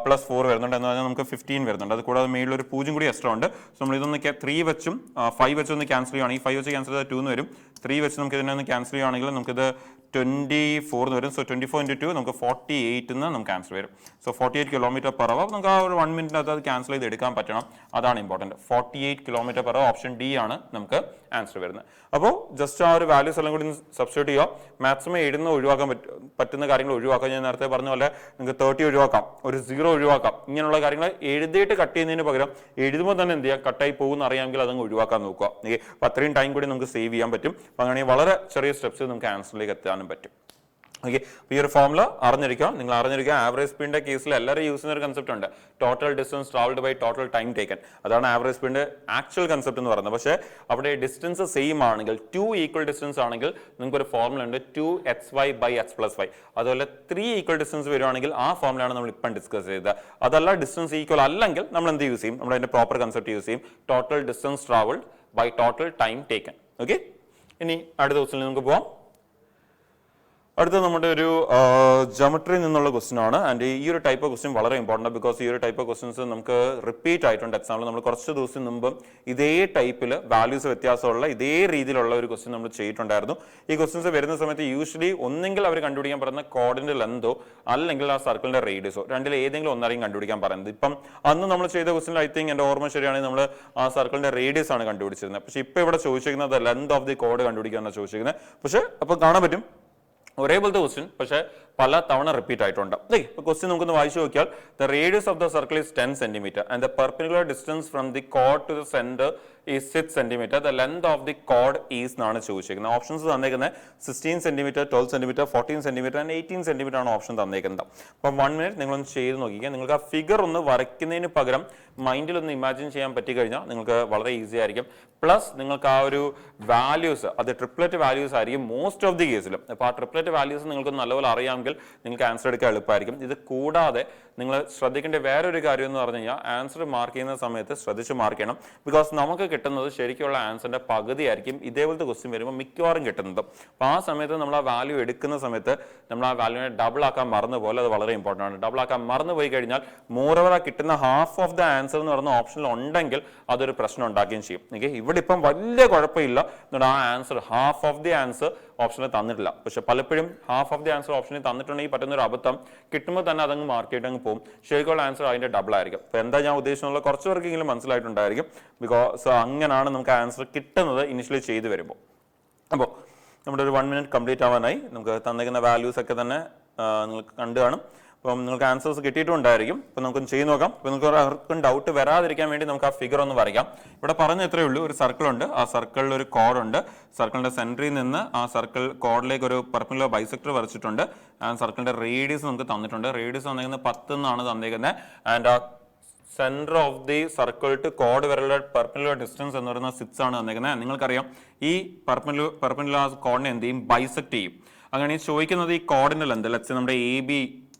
plus 4 വരുന്നുണ്ട് എന്ന് പറഞ്ഞാൽ നമുക്ക് 15 വരുന്നുണ്ട്. അത് കൂടാതെ മേളിൽ ഒരു 0 കൂടി എക്സ്ട്രാ ഉണ്ട്. സോ നമ്മൾ ഇതൊന്ന് 3 വെച്ചും 5 വെച്ചും ഒന്ന് ക്യാൻസൽ ചെയ്യുകയാണെങ്കിൽ 5 വെച്ച് ക്യാൻസൽ ചെയ്താൽ 2 എന്ന് വരും. 3 വെച്ച് നമുക്ക് ഇതിനെ ഒന്ന് ക്യാൻസൽ ചെയ്യുകയാണെങ്കിൽ നമുക്കിത് 24 എന്ന് വരും. സോ 24 into 2 നമുക്ക് 48 എന്ന് നമുക്ക് ആൻസർ വരും. So 48 km/h. നമുക്ക് ആ ഒരു 1 മിനിറ്റിനകത്ത് അത് ക്യാൻസൽ ചെയ്ത് എടുക്കാൻ പറ്റണം. അതാണ് ഇമ്പോർട്ടൻറ്റ്. 48 km/h ഓപ്ഷൻ ഡി ആണ് നമുക്ക് ആൻസർ വരുന്നത്. അപ്പോൾ ജസ്റ്റ് ആ ഒരു വാല്യൂസ് എല്ലാം കൂടി സബ്സ്റ്റിറ്റ്യൂട്ട് ചെയ്യുക. മാക്സിമം എഴുതുന്ന ഒഴിവാക്കാൻ പറ്റുന്ന കാര്യങ്ങൾ ഒഴിവാക്കാം. ഞാൻ നേരത്തെ പറഞ്ഞ പോലെ നിങ്ങൾക്ക് 30 ഒഴിവാക്കാം, ഒരു 0 ഒഴിവാക്കാം. ഇങ്ങനെയുള്ള കാര്യങ്ങൾ എഴുതിയിട്ട് കട്ട് ചെയ്യുന്നതിന് പകരം എഴുതുമ്പോൾ തന്നെ എന്ത് ചെയ്യുക, കട്ടായി പോകുന്ന അറിയാമെങ്കിൽ അതങ്ങ് ഒഴിവാക്കാൻ നോക്കുക. അപ്പോൾ അത്രയും ടൈം കൂടി നമുക്ക് സേവ് ചെയ്യാൻ പറ്റും. അപ്പോൾ അങ്ങനെയാണെങ്കിൽ വളരെ ചെറിയ സ്റ്റെപ്സ് നമുക്ക് ആൻസറിലേക്ക് എത്താനും പറ്റും. ഓക്കെ, ഈ ഒരു ഫോമുല അറിഞ്ഞിരിക്കുക. നിങ്ങൾ അറിഞ്ഞിരിക്കുക ആവറേജ് സ്പീഡിന്റെ കേസിൽ എല്ലാവരും യൂസ് ചെയ്യുന്ന ഒരു കൺസെപ്റ്റ് ഉണ്ട്, total distance travelled by total time taken. അതാണ് ആവറേജ് സ്പീഡിന്റെ ആക്ച്വൽ കൺസെപ്റ്റ് എന്ന് പറയുന്നത്. പക്ഷേ അവിടെ ഡിസ്റ്റൻസ് സെയിം ആണെങ്കിൽ, 2 ഈക്വൽ ഡിസ്റ്റൻസ് ആണെങ്കിൽ നിങ്ങൾക്ക് ഒരു ഫോർമുല ഉണ്ട്, 2xy by x plus y. അതുപോലെ 3 ഈക്വൽ ഡിസ്റ്റൻസ് വരുവാണെങ്കിൽ ആ ഫോർമുലയാണ് നമ്മൾ ഇപ്പം ഡിസ്കസ് ചെയ്തത്. അതല്ല ഡിസ്റ്റൻസ് ഈക്വൽ അല്ലെങ്കിൽ നമ്മൾ എന്ത് യൂസ് ചെയ്യും, നമ്മൾ അതിന്റെ പ്രോപ്പർ കൺസെപ്റ്റ് യൂസ് ചെയ്യും, total distance travelled by total time taken. Okay, ഇനി അടുത്ത ദിവസത്തിൽ നമുക്ക് പോവാം. അടുത്ത നമ്മുടെ ഒരു ജോമെട്രിയിൽ നിന്നുള്ള ക്വസ്റ്റ്യൻ ആണ്. ആൻഡ് ഈ ഒരു ടൈപ്പ് ഓഫ് ക്വസ്റ്റ്യൻ വളരെ ഇമ്പോർട്ടൻ്റ്, ബിക്കോസ് ഈ ഒരു ടൈപ്പ് ഓഫ് ക്വസ്റ്റ്യൻസ് നമുക്ക് റിപ്പീറ്റ് ആയിട്ടുണ്ട് എക്സാമ്പിൾ. നമ്മൾ കുറച്ച് ദിവസം മുമ്പ് ഇതേ ടൈപ്പിൽ വാല്യൂസ് വ്യത്യാസമുള്ള ഇതേ രീതിയിലുള്ള ഒരു ക്വസ്റ്റ്യൻ നമ്മൾ ചെയ്തിട്ടുണ്ടായിരുന്നു. ഈ ക്വസ്റ്റ്യൻസ് വരുന്ന സമയത്ത് യൂഷ്വലി ഒന്നെങ്കിൽ അവർ കണ്ടുപിടിക്കാൻ പറയുന്ന കോഡിന്റെ ലെന്തോ അല്ലെങ്കിൽ ആ സർക്കിളിന്റെ റേഡിയസോ, രണ്ടിൽ ഏതെങ്കിലും ഒന്നായിരിക്കും കണ്ടുപിടിക്കാൻ പറയുന്നത്. ഇപ്പം അന്ന് നമ്മൾ ചെയ്ത ക്വസ്റ്റ്യൻ ഐ തിങ്ക് എൻ്റെ ഓർമ്മ ശരിയാണെങ്കിൽ നമ്മൾ ആ സർക്കിളിന്റെ റേഡിയസ് ആണ് കണ്ടുപിടിച്ചിരുന്നത്. പക്ഷേ ഇപ്പോൾ ഇവിടെ ചോദിച്ചിരിക്കുന്നത് ലെന്ത് ഓഫ് ദി കോഡ് കണ്ടുപിടിക്കാനാണ് ചോദിച്ചിരിക്കുന്നത്. പക്ഷേ അപ്പോൾ കാണാൻ പറ്റും ഒരേപോലത്തെ ക്വസ്റ്റ്യൻ പക്ഷേ പല തവണ റിപ്പീറ്റ് ആയിട്ടുണ്ട്. ക്വസ്റ്റ്യൻ നമുക്കൊന്ന് വായിച്ചു നോക്കിയാൽ, the radius of the circle is 10 cm and the perpendicular distance from the കോഡ് to the centre is 6 cm. The length of the കോഡ് ഈസ് എന്നാണ് ചോദിച്ചിരിക്കുന്നത്. ഓപ്ഷൻസ് തന്നേക്കുന്നത് 16 cm, 12 cm, 14 cm and 18 cm ആണ് ഓപ്ഷൻ തന്നേക്കുന്നത്. അപ്പം 1 മിനിറ്റ് നിങ്ങളൊന്ന് ചെയ്ത് നോക്കിക്കുക. നിങ്ങൾക്ക് ആ ഫിഗർ ഒന്ന് വരയ്ക്കുന്നതിന് പകരം മൈൻഡിൽ ഒന്ന് ഇമാജിൻ ചെയ്യാൻ പറ്റിക്കഴിഞ്ഞാൽ നിങ്ങൾക്ക് വളരെ ഈസി ആയിരിക്കും. പ്ലസ് നിങ്ങൾക്ക് ആ ഒരു വാല്യൂസ്, അത് ട്രിപ്ലറ്റ് വാല്യൂസ് ആയിരിക്കും മോസ്റ്റ് ഓഫ് ദി കേസിലും. അപ്പോൾ ആ ട്രിപ്ലറ്റ് വാല്യൂസ് നിങ്ങൾക്ക് നല്ലപോലെ അറിയാമെങ്കിൽ നിങ്ങൾക്ക് ആൻസർ എടുക്കാൻ എളുപ്പമായിരിക്കും. ഇത് കൂടാതെ നിങ്ങൾ ശ്രദ്ധിക്കേണ്ട വേറൊരു കാര്യം എന്ന് പറഞ്ഞു കഴിഞ്ഞാൽ, ആൻസർ മാർക്ക് ചെയ്യുന്ന സമയത്ത് ശ്രദ്ധിച്ച് മാർക്ക് ചെയ്യണം. ബിക്കോസ് നമുക്ക് കിട്ടുന്നത് ശരിക്കുള്ള ആൻസറിന്റെ പകുതി ആയിരിക്കും ഇതേപോലത്തെ ക്വസ്റ്റ്യൻ വരുമ്പോൾ മിക്കവാറും കിട്ടുന്നത്. അപ്പോൾ ആ സമയത്ത് നമ്മൾ ആ വാല്യൂ എടുക്കുന്ന സമയത്ത് നമ്മൾ ആ വാല്യൂവിനെ ഡബിൾ ആക്കാൻ മറന്നു പോലെ, അത് വളരെ ഇമ്പോർട്ടൻ്റ് ആണ്. ഡബിൾ ആക്കാൻ മറന്നു പോയി കഴിഞ്ഞാൽ മോറോവർ ആ കിട്ടുന്ന ഹാഫ് ഓഫ് ദ ആൻസർ എന്ന് പറയുന്ന ഓപ്ഷനിൽ ഉണ്ടെങ്കിൽ അതൊരു പ്രശ്നം ഉണ്ടാക്കുകയും ചെയ്യും. ഇവിടെ ഇപ്പം വലിയ കുഴപ്പമില്ല, എന്നിട്ട് ആ answer half of the answer ഓപ്ഷനിൽ തന്നിട്ടില്ല. പക്ഷെ പലപ്പോഴും ഹാഫ് ഓഫ് ദി ആൻസർ ഓപ്ഷനിൽ തന്നിട്ടുണ്ടെങ്കിൽ പറ്റുന്ന ഒരു അബദ്ധം, കിട്ടുമ്പോൾ തന്നെ അതങ്ങ് മാർക്ക് ചെയ്തിട്ട് അങ്ങ് പോകും. ശരിക്കുള്ള ആൻസർ അതിന്റെ ഡബിൾ ആയിരിക്കും. അപ്പോൾ എന്താ ഞാൻ ഉദ്ദേശിച്ചുള്ള കുറച്ച് പേർക്കെങ്കിലും മനസ്സിലായിട്ടുണ്ടായിരിക്കും. ബിക്കോസ് അങ്ങനെയാണ് നമുക്ക് ആൻസർ കിട്ടുന്നത് ഇനിഷ്യലി ചെയ്ത് വരുമ്പോൾ. അപ്പോൾ നമ്മുടെ ഒരു 1 മിനിറ്റ് കംപ്ലീറ്റ് ആവാനായി. നമുക്ക് തന്നിരിക്കുന്ന വാല്യൂസ് ഒക്കെ തന്നെ നിങ്ങൾക്ക് കണ്ടു കാണും. അപ്പം നിങ്ങൾക്ക് ആൻസേഴ്സ് കിട്ടിയിട്ടുണ്ടായിരിക്കും. അപ്പോൾ നമുക്കൊന്ന് ചെയ്ത് നോക്കാം. അപ്പോൾ നിങ്ങൾക്ക് ആർക്കും ഡൗട്ട് വരാതിരിക്കാൻ വേണ്ടി നമുക്ക് ആ ഫിഗർ ഒന്ന് വരയ്ക്കാം. ഇവിടെ പറഞ്ഞ എത്രയേ ഉള്ളൂ, ഒരു സർക്കിൾ ഉണ്ട്, ആ സർക്കിളിൽ ഒരു കോഡ് ഉണ്ട്. സർക്കിളിന്റെ സെൻറ്ററിൽ നിന്ന് ആ സർക്കിൾ കോഡിലേക്ക് ഒരു പെർപെൻഡിക്കുലർ ബൈസെക്ടർ വരച്ചിട്ടുണ്ട്. ആ സർക്കിളിന്റെ റേഡിയസ് നമുക്ക് തന്നിട്ടുണ്ട്. റേഡിയസ് തന്നിരിക്കുന്നത് 10 എന്നാണ് തന്നിരിക്കുന്നത്. ആൻഡ് ആ centre of the circle to കോഡ് വരെയുള്ള പെർപെൻഡിക്കുലർ ഡിസ്റ്റൻസ് എന്ന് പറയുന്നത് 6 ആണ് തന്നിരിക്കുന്നത്. നിങ്ങൾക്കറിയാം ഈ പെർപെൻഡിക്കുലർ കോഡിനെ എന്ത് ചെയ്യും, ബൈസെക്ട് ചെയ്യും. അങ്ങനെ ചോദിക്കുന്നത് ഈ കോഡിന്റെ ലെന്ത്, ലെറ്റ്സ് നമ്മുടെ AB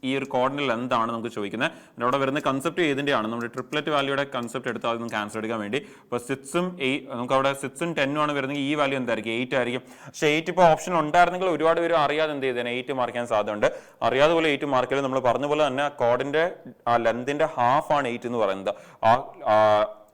ഈ ഒരു കോഡിന്റെ ലെന്ത് ആണ് നമുക്ക് ചോദിക്കുന്നത്. അവിടെ വരുന്ന കൺസെപ്റ്റ് ഏതിന്റെയാണ്, നമ്മുടെ ട്രിപ്ലറ്റ് വാല്യൂടെ കൺസെപ്റ്റ് എടുത്താൽ നമുക്ക് ആൻസർ എടുക്കാൻ വേണ്ടി. ഇപ്പോൾ 6ഉം 8 നമുക്ക് അവിടെ 6ഉം 10ഉം ആണ് വരുന്നത്. ഈ വാല്യൂ എന്തായിരിക്കും, 8 ആയിരിക്കും. പക്ഷേ 8 ഇപ്പോൾ ഓപ്ഷൻ ഉണ്ടായിരുന്നെങ്കിൽ ഒരുപാട് പേര് അറിയാതെ എന്ത് ചെയ്തേനെ 8 മാർക്ക് ചെയ്യാൻ സാധ്യതയുണ്ട്. അറിയാതെ പോലെ 8 മാർക്ക് ചെയ്ത് നമ്മൾ പറഞ്ഞ പോലെ തന്നെ കോഡിന്റെ ആ ലെന്തിന്റെ ഹാഫ് ആണ് 8 എന്ന് പറയുന്നത്. ആ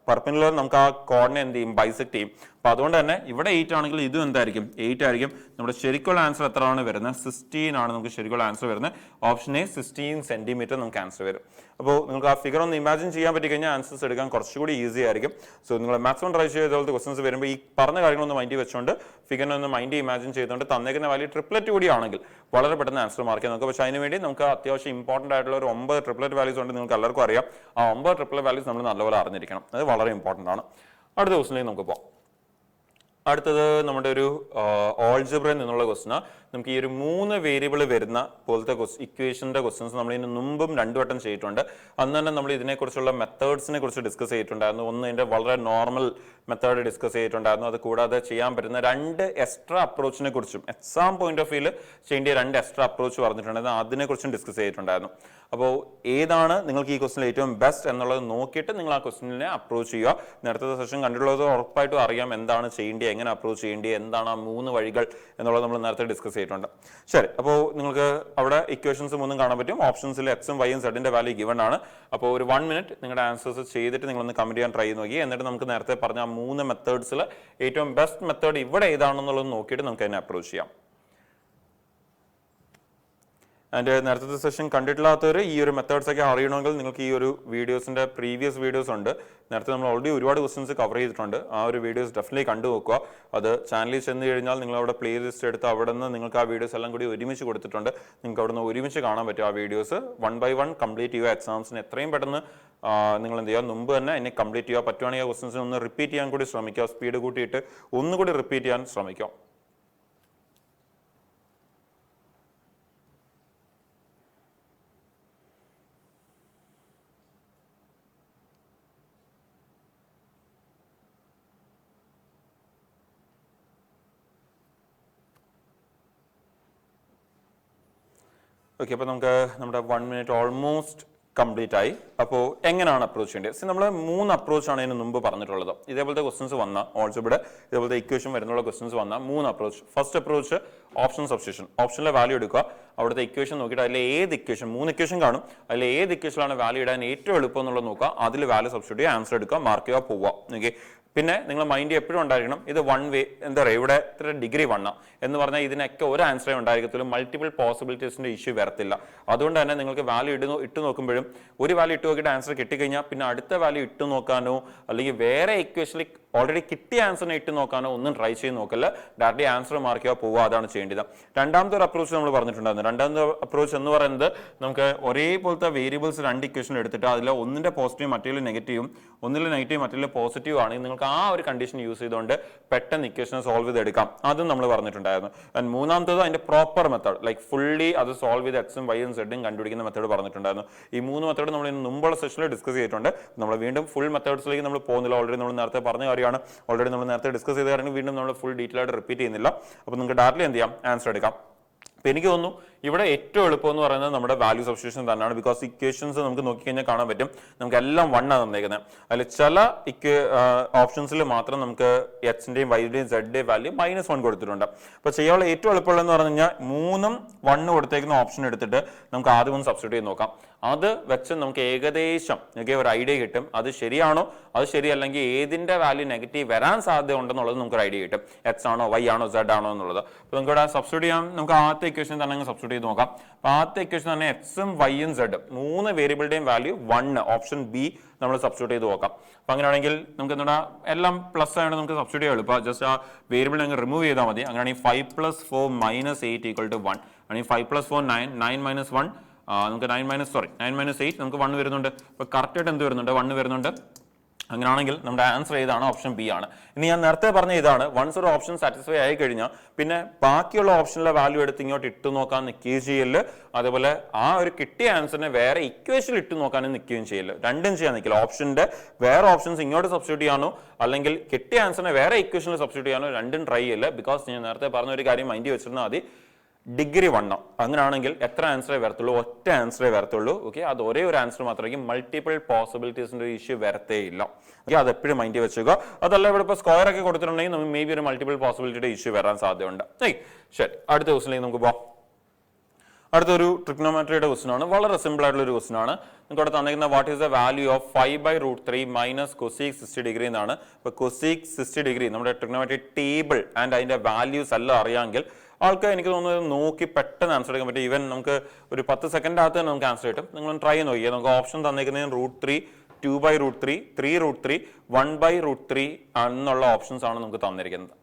പെർപെൻഡിക്കുലർ നമുക്ക് ആ കോഡിനെ എന്ത് ചെയ്യും, ബൈസെക്ട് ചെയ്യും. അപ്പൊ അതുകൊണ്ട് തന്നെ ഇവിടെ 8 ആണെങ്കിൽ ഇതും എന്തായിരിക്കും, 8 ആയിരിക്കും. നമ്മുടെ ശരിക്കുള്ള ആൻസർ എത്രയാണ് വരുന്നത്, 16 ആണ് നമുക്ക് ശരിക്കുള്ള ആൻസർ വരുന്നത്. ഓപ്ഷൻ എ 16 സെന്റിമീറ്റർ നമുക്ക് ആൻസർ വരും. അപ്പോൾ നിങ്ങൾക്ക് ആ ഫിഗർ ഒന്ന് ഇമാജിൻ ചെയ്യാൻ പറ്റി കഴിഞ്ഞാൽ ആൻസേഴ്സ് എടുക്കാൻ കുറച്ചുകൂടി ഈസി ആയിരിക്കും. സോ നിങ്ങൾ മാക്സിമം ട്രൈ ചെയ്തപോലത്തെ ക്വസ്റ്റൻസ് വരുമ്പോൾ ഈ പറഞ്ഞ കാര്യങ്ങളൊന്ന് മൈൻഡിൽ വെച്ചുകൊണ്ട് ഫിഗറിനെ ഒന്ന് മൈൻഡിൽ ഇമാജിൻ ചെയ്തുകൊണ്ട് തന്നേക്കുന്ന വാല്യൂ ട്രിപ്ലറ്റ് കൂടി ആണെങ്കിൽ വളരെ പെട്ടെന്ന് ആൻസർ മാർക്ക് ചെയ്യാൻ നോക്കുക. പക്ഷേ അതിന് വേണ്ടി നമുക്ക് അത്യാവശ്യം ഇമ്പോർട്ടൻ്റ് ആയിട്ടുള്ള ഒരു 9 ട്രിപ്ലറ്റ് വാല്യൂസ് ഉണ്ട്. നിങ്ങൾക്ക് എല്ലാവർക്കും അറിയാം. ആ 9 ട്രിപ്ലറ്റ് വാല്യൂസ് നമ്മൾ നല്ലപോലെ അറിഞ്ഞിരിക്കണം. അത് വളരെ ഇമ്പോർട്ടൻ്റ് ആണ്. അടുത്ത ക്വസ്റ്റിലേക്ക് നമുക്ക് പോകാം. അടുത്തത് നമ്മുടെ ഒരു ഓൾജിബ്രയിൽ നിന്നുള്ള ക്വസ്റ്റ്യൻ. നമുക്ക് ഈ ഒരു 3 വേരിയബിൾ വരുന്ന പോലത്തെ ഇക്വേഷന്റെ ക്വസ്റ്റ്യൻസ് നമ്മൾ ഇതിന് മുമ്പും 2 വട്ടം ചെയ്തിട്ടുണ്ട്. അന്ന് തന്നെ നമ്മൾ ഇതിനെക്കുറിച്ചുള്ള മെത്തേഡ്സിനെ കുറിച്ച് ഡിസ്കസ് ചെയ്തിട്ടുണ്ടായിരുന്നു. ഒന്ന് ഇതിന്റെ വളരെ നോർമൽ മെത്തേഡ് ഡിസ്കസ് ചെയ്തിട്ടുണ്ടായിരുന്നു. അത് കൂടാതെ ചെയ്യാൻ പറ്റുന്ന 2 എക്സ്ട്രാ അപ്രോച്ചിനെ കുറിച്ചും എക്സാം പോയിന്റ് ഓഫ് വ്യൂല് ചെയ്യേണ്ട 2 എക്സ്ട്രാ അപ്രോച്ച് പറഞ്ഞിട്ടുണ്ടായിരുന്നു. അതിനെക്കുറിച്ചും ഡിസ്കസ് ചെയ്തിട്ടുണ്ടായിരുന്നു. അപ്പോൾ ഏതാണ് നിങ്ങൾക്ക് ഈ ക്വസ്റ്റിനിൽ ഏറ്റവും ബെസ്റ്റ് എന്നുള്ളത് നോക്കിയിട്ട് നിങ്ങൾ ആ ക്വസ്റ്റിനെ അപ്രോച്ച് ചെയ്യുക. നേരത്തെ സെഷൻ കണ്ടിട്ടുള്ളത് ഉറപ്പായിട്ടും അറിയാം എന്താണ് ചെയ്യേണ്ടത്, എങ്ങനെ അപ്രോച്ച് ചെയ്യേണ്ടത്, എന്താണ് ആ 3 വഴികൾ എന്നുള്ളത് നമ്മൾ നേരത്തെ ഡിസ്കസ് ചെയ്തിട്ടുണ്ട്. ശരി, അപ്പോൾ നിങ്ങൾക്ക് അവിടെ ഇക്വേഷൻസ് 3 കാണാൻ പറ്റും. ഓപ്ഷൻസിൽ എക്സും വൈയും സെഡിന്റെ വാല്യൂ ഗിവൺ ആണ്. അപ്പോൾ ഒരു 1 മിനിറ്റ് നിങ്ങളുടെ ആൻസേഴ്സ് ചെയ്തിട്ട് നിങ്ങളൊന്ന് കമന്റ് ചെയ്യാൻ ട്രൈ നോക്കി. എന്നിട്ട് നമുക്ക് നേരത്തെ പറഞ്ഞ 3 മെത്തേഡ്സിൽ ഏറ്റവും ബെസ്റ്റ് മെത്തേഡ് ഇവിടെ ഏതാണെന്നുള്ളത് നോക്കിയിട്ട് നമുക്ക് അതിനെ അപ്രോച്ച് ചെയ്യാം. ആൻഡ് നേരത്തെ സെഷൻ കണ്ടിട്ടില്ലാത്തവർ ഈ ഒരു മെത്തേഡ്സ് ഒക്കെ അറിയണമെങ്കിൽ നിങ്ങൾക്ക് ഈ ഒരു വീഡിയോസിന്റെ പ്രീവിയസ് വീഡിയോസ് ഉണ്ട്. നേരത്തെ നമ്മൾ ഓൾറെഡി ഒരുപാട് ക്വസ്റ്റൻസ് കവർ ചെയ്തിട്ടുണ്ട്. ആ ഒരു വീഡിയോസ് ഡെഫിനറ്റ്ലി കണ്ടു നോക്കുക. അത് ചാനലിൽ ചെന്ന് കഴിഞ്ഞാൽ നിങ്ങൾ അവിടെ പ്ലേ ലിസ്റ്റ് എടുത്ത് അവിടെ നിന്ന് നിങ്ങൾക്ക് ആ വീഡിയോസ് എല്ലാം കൂടി ഒരുമിച്ച് കൊടുത്തിട്ടുണ്ട്. നിങ്ങൾക്ക് അവിടെ നിന്ന് ഒരുമിച്ച് കാണാൻ പറ്റും ആ വീഡിയോസ്. 1 by 1 കംപ്ലീറ്റ് ചെയ്യുക. എക്സാംസിന് എത്രയും പെട്ടെന്ന് നിങ്ങൾ എന്ത് ചെയ്യുക, മുമ്പ് തന്നെ എന്നെ കംപ്ലീറ്റ് ചെയ്യുക. പറ്റുവാണെങ്കിൽ ആ ക്വസ്റ്റൻസിന് ഒന്ന് റിപ്പീറ്റ് ചെയ്യാൻ കൂടി ശ്രമിക്കുക. സ്പീഡ് കൂട്ടിയിട്ട് ഒന്നുകൂടി റിപ്പീറ്റ് ചെയ്യാൻ ശ്രമിക്കുക. ഓക്കെ, അപ്പോൾ നമുക്ക് നമ്മുടെ 1 മിനിറ്റ് ഓൾമോസ്റ്റ് കംപ്ലീറ്റ് ആയി. അപ്പോൾ എങ്ങനെയാണ് അപ്രോച്ച് ചെയ്യേണ്ടത്? നമ്മൾ 3 അപ്രോച്ചാണ് ഇതിന് മുമ്പ് പറഞ്ഞിട്ടുള്ളത്. ഇതേപോലത്തെ ക്വസ്റ്റൻസ് വന്ന ഓൾജിബ്ര ഇതേപോലത്തെ ഇക്വേഷൻ വരുന്നുള്ള ക്വസ്റ്റൻസ് വന്ന 3 approach. First approach option substitution. ഓപ്ഷനിലെ വാല്യൂ എടുക്കുക, അവിടുത്തെ ഇക്വേഷൻ നോക്കിയിട്ട് അതിൽ ഏത് ഇക്വേഷൻ 3 ഇക്വേഷൻ കാണും, അതിൽ ഏത് ഇക്വേഷനിലാണ് വാല്യൂ ഇടാൻ ഏറ്റവും എളുപ്പം എന്നുള്ളത് നോക്കുക. അതിൽ വാല്യൂ സബ്സ്റ്റിറ്റ്യൂട്ട് ചെയ്യുക, ആൻസർ എടുക്കുക, മാർക്ക് ചെയ്യുക, പോവുക. ഓക്കെ, പിന്നെ നിങ്ങൾ മൈൻഡ് എപ്പോഴും ഉണ്ടായിരിക്കണം ഇത് 1 വേ, എന്താ പറയുക, ഇവിടെ ഇത്ര ഡിഗ്രി 1 എന്ന് പറഞ്ഞാൽ ഇതിനൊക്കെ ഒരു ആൻസറേ ഉണ്ടായിരിക്കത്തുള്ളൂ. മൾട്ടിപ്പിൾ പോസിബിലിറ്റീസിന്റെ ഇഷ്യൂ വരത്തില്ല. അതുകൊണ്ട് തന്നെ നിങ്ങൾക്ക് വാല്യൂ ഇട്ട് നോക്കുമ്പോഴും ഒരു വാല്യൂ ഇട്ട് നോക്കിയിട്ട് ആൻസർ കിട്ടിക്കഴിഞ്ഞാൽ പിന്നെ അടുത്ത വാല്യൂ ഇട്ട് നോക്കാനോ അല്ലെങ്കിൽ വേറെ ഇക്വേഷനിൽ ഓൾറെഡി കിട്ടിയ ആൻസറിനെ ഇട്ട് നോക്കാനോ ഒന്നും ട്രൈ ചെയ്ത് നോക്കല്ല. ഡയറക്റ്റ്ലി ആൻസർ മാർക്ക് ചെയ്യുക, പോവുക, അതാണ് ചെയ്യേണ്ടത്. രണ്ടാമത്തെ ഒരു അപ്രോച്ച് നമ്മൾ പറഞ്ഞിട്ടുണ്ടായിരുന്നു. രണ്ടാമത്തെ അപ്രോച്ച് എന്ന് പറയുന്നത് നമുക്ക് ഒരേപോലത്തെ വേരിയബിൾസ് 2 ഇക്വേഷൻ എടുത്തിട്ട് അതിൽ ഒന്നിന്റെ പോസിറ്റീവും മറ്റേ നെഗറ്റീവും, ഒന്നിൽ നെഗറ്റീവ് മറ്റേ പോസിറ്റീവ് ആണെങ്കിൽ നിങ്ങൾക്ക് ആ ഒരു കണ്ടീഷൻ യൂസ് ചെയ്തുകൊണ്ട് പെട്ടെന്ന് ഇക്വേഷനെ സോൾവ് ചെയ്തെടുക്കാം. അതും നമ്മൾ പറഞ്ഞിട്ടുണ്ടായിരുന്നു. ആൻഡ് മൂന്നാമത്തത് അതിന്റെ പ്രോപ്പർ മെത്തേഡ്, ലൈക്ക് ഫുള്ളി അത് സോൾവ് ചെയ്ത് എക്സും വൈയും സെഡും കണ്ടുപിടിക്കുന്ന മെത്തേഡ് പറഞ്ഞിട്ടുണ്ടായിരുന്നു. ഈ 3 മെത്തേഡ് നമ്മൾ മുമ്പുള്ള സെഷനിൽ ഡിസ്കസ് ചെയ്തിട്ടുണ്ട്. നമ്മൾ വീണ്ടും ഫുൾ മെത്തേഡ്സിലേക്ക് നമ്മൾ പോകുന്നില്ല. ഓൾറെഡി നമ്മൾ നേരത്തെ പറഞ്ഞ കാര്യമാണ്, ഓൾറെഡി നമ്മൾ നേരത്തെ ഡിസ്കസ് ചെയ്ത കാര്യം വീണ്ടും നമ്മൾ ഫുൾ ഡീറ്റെയിൽ ആയിട്ട് റിപ്പീറ്റ് ചെയ്യുന്നില്ല. അപ്പോൾ നിങ്ങൾക്ക് ഡയറക്റ്റ്ലി എന്ത് ചെയ്യാം, ആൻസർ എടുക്കാം. അപ്പോൾ എനിക്ക് തോന്നുന്നു ഇവിടെ ഏറ്റവും എളുപ്പം എന്ന് പറയുന്നത് നമ്മുടെ വാല്യൂ സബ്സ്റ്റിറ്റ്യൂഷൻ തന്നെയാണ്. ബിക്കോസ് ഇക്വേഷൻസ് നമുക്ക് നോക്കിക്കഴിഞ്ഞാൽ കാണാൻ പറ്റും നമുക്ക് എല്ലാം 1 ആണ് തന്നേക്കുന്നത്. അതിൽ ചില ഓപ്ഷൻസിൽ മാത്രം നമുക്ക് എക്സിന്റെയും വൈയുടെയും സെഡിന്റെയും വാല്യൂ -1 കൊടുത്തിട്ടുണ്ട്. അപ്പോൾ ചെയ്യാനുള്ള ഏറ്റവും എളുപ്പമുള്ളതെന്ന് പറഞ്ഞു കഴിഞ്ഞാൽ 3ഉം 1 കൊടുത്തേക്കുന്ന ഓപ്ഷൻ എടുത്തിട്ട് നമുക്ക് ആദ്യം ഒന്ന് സബ്സ്റ്റിറ്റ്യൂട്ട് ചെയ്ത് നോക്കാം. അത് വെച്ച് നമുക്ക് ഏകദേശം ഒരു ഐഡിയ കിട്ടും അത് ശരിയാണോ, അത് ശരിയല്ലെങ്കിൽ ഏതിന്റെ വാല്യൂ നെഗറ്റീവ് വരാൻ സാധ്യത ഉണ്ടെന്നുള്ളത് നമുക്കൊരു ഐഡിയ കിട്ടും. എക്സ് ആണോ വൈ ആണോ സെഡ് ആണോ എന്നുള്ളത്. അപ്പോൾ നമുക്ക് ഇവിടെ സബ്സ്റ്റിറ്റ്യൂട്ട് ചെയ്യാം. നമുക്ക് ആദ്യത്തെ ഇക്വേഷൻ തന്നെ സബ്സ്റ്റിറ്റ്യൂട്ട് ചെയ്ത് നോക്കാം. അപ്പോൾ ആദ്യത്തെ ഇക്വേഷൻ തന്നെ എക്സും വൈയും സെഡും 3 വേരിയബിളിന്റെയും വാല്യൂ 1, ഓപ്ഷൻ ബി നമ്മൾ സബ്സ്റ്റിറ്റ്യൂട്ട് ചെയ്ത് നോക്കാം. അപ്പോൾ അങ്ങനെയാണെങ്കിൽ നമുക്ക് എന്താ എല്ലാം പ്ലസ് ആയതുകൊണ്ട് നമുക്ക് സബ്സ്റ്റിറ്റ്യൂട്ട് ചെയ്യാൻ എളുപ്പം. ജസ്റ്റ് ആ വേരിയബിൾ ഞങ്ങൾ റിമൂവ് ചെയ്താൽ മതി. അങ്ങനെയാണെങ്കിൽ 5 + 4 - 8 = 1. അല്ലെങ്കിൽ 5 + 4 9, 9 - 1 നമുക്ക് 9 - 8 നമുക്ക് 1 വരുന്നുണ്ട്. അപ്പോൾ കറക്റ്റായിട്ട് എന്ത് വരുന്നുണ്ട്, 1 വരുന്നുണ്ട്. അങ്ങനെയാണെങ്കിൽ നമ്മുടെ ആൻസർ ഏതാണ്, ഓപ്ഷൻ ബി ആണ്. ഇനി ഞാൻ നേരത്തെ പറഞ്ഞ ഇതാണ്, വൺസ് ഒരു ഓപ്ഷൻ സാറ്റിസ്ഫൈ ആയി കഴിഞ്ഞാൽ പിന്നെ ബാക്കിയുള്ള ഓപ്ഷനിലെ വാല്യൂ എടുത്ത് ഇങ്ങോട്ട് ഇട്ട് നോക്കാൻ നിൽക്കുകയും ചെയ്യല്. അതേപോലെ ആ ഒരു കിട്ടിയ ആൻസറിനെ വേറെ ഇക്വേഷനിൽ ഇട്ട് നോക്കാനും നിൽക്കുകയും ചെയ്യല്. രണ്ടും ചെയ്യാൻ നിൽക്കില്ല. ഓപ്ഷന്റെ വേറെ ഓപ്ഷൻസ് ഇങ്ങോട്ട് സബ്സ്റ്റിറ്റ്യൂട്ട് ചെയ്യാനോ അല്ലെങ്കിൽ കിട്ടിയ ആൻസറിനെ വേറെ ഇക്വേഷനിൽ സബ്സ്റ്റിറ്റ്യൂട്ട് ചെയ്യാനോ രണ്ടും ട്രൈ ചെയ്യില്ല. ബിക്കോസ് ഞാൻ നേരത്തെ പറഞ്ഞ ഒരു കാര്യം മൈൻഡ് വെച്ചിരുന്നാൽ മതി, ഡിഗ്രി 1. അങ്ങനെയാണെങ്കിൽ എത്ര ആൻസറേ വരത്തുള്ളൂ, ഒറ്റ ആൻസറേ വരത്തുള്ളൂ. ഓക്കെ, അത് ഒരേ ഒരു ആൻസർ മാത്രമായിരിക്കും. മൾട്ടിപ്പിൾ പോസിബിലിറ്റീസിന്റെ ഇഷ്യൂ വരത്തേ ഇല്ല. ഓക്കെ, അത് എപ്പോഴും മൈൻഡ് വെച്ചുക. അതല്ല ഇവിടെ ഇപ്പോൾ സ്ക്വയർ ഒക്കെ കൊടുത്തിട്ടുണ്ടെങ്കിൽ നമുക്ക് മേ ബി ഒരു മൾട്ടിപ്പിൾ പോസിബിലിറ്റിയുടെ ഇഷ്യൂ വരാൻ സാധ്യതയുണ്ട്. ശരി, അടുത്ത ക്വസ്റ്റിലേക്ക് നമുക്ക് പോകാം. അടുത്തൊരു ട്രിഗ്നോമെട്രിയുടെ ക്വസ്റ്റൻ ആണ്. വളരെ സിമ്പിൾ ആയിട്ടുള്ള ഒരു ക്വസ്റ്റൻ ആണ്. നിങ്ങൾക്ക് അവിടെ തന്നിരിക്കുന്ന what is the value of 5/√3 - cosec 60 degree എന്നാണ്. ഇപ്പോൾ cosec 60 ഡിഗ്രി നമ്മുടെ ട്രിഗ്നോമെട്രി ടേബിൾ ആൻഡ് അതിന്റെ വാല്യൂസ് എല്ലാം അറിയാമെങ്കിൽ ആൾക്ക് എനിക്ക് തോന്നുന്നത് നോക്കി പെട്ടെന്ന് ആൻസർ എടുക്കാൻ പറ്റും. ഈവൻ നമുക്ക് ഒരു 10 സെക്കൻഡിനകത്ത് തന്നെ നമുക്ക് ആൻസർ കിട്ടും. നിങ്ങൾ ട്രൈ ചെയ്ത് നോക്കിയാൽ നമുക്ക് ഓപ്ഷൻ തന്നിരിക്കുന്നത് √3, 2/√3, 3√3, 1/√3 എന്നുള്ള ഓപ്ഷൻസ് ആണ് നമുക്ക് തന്നിരിക്കുന്നത്.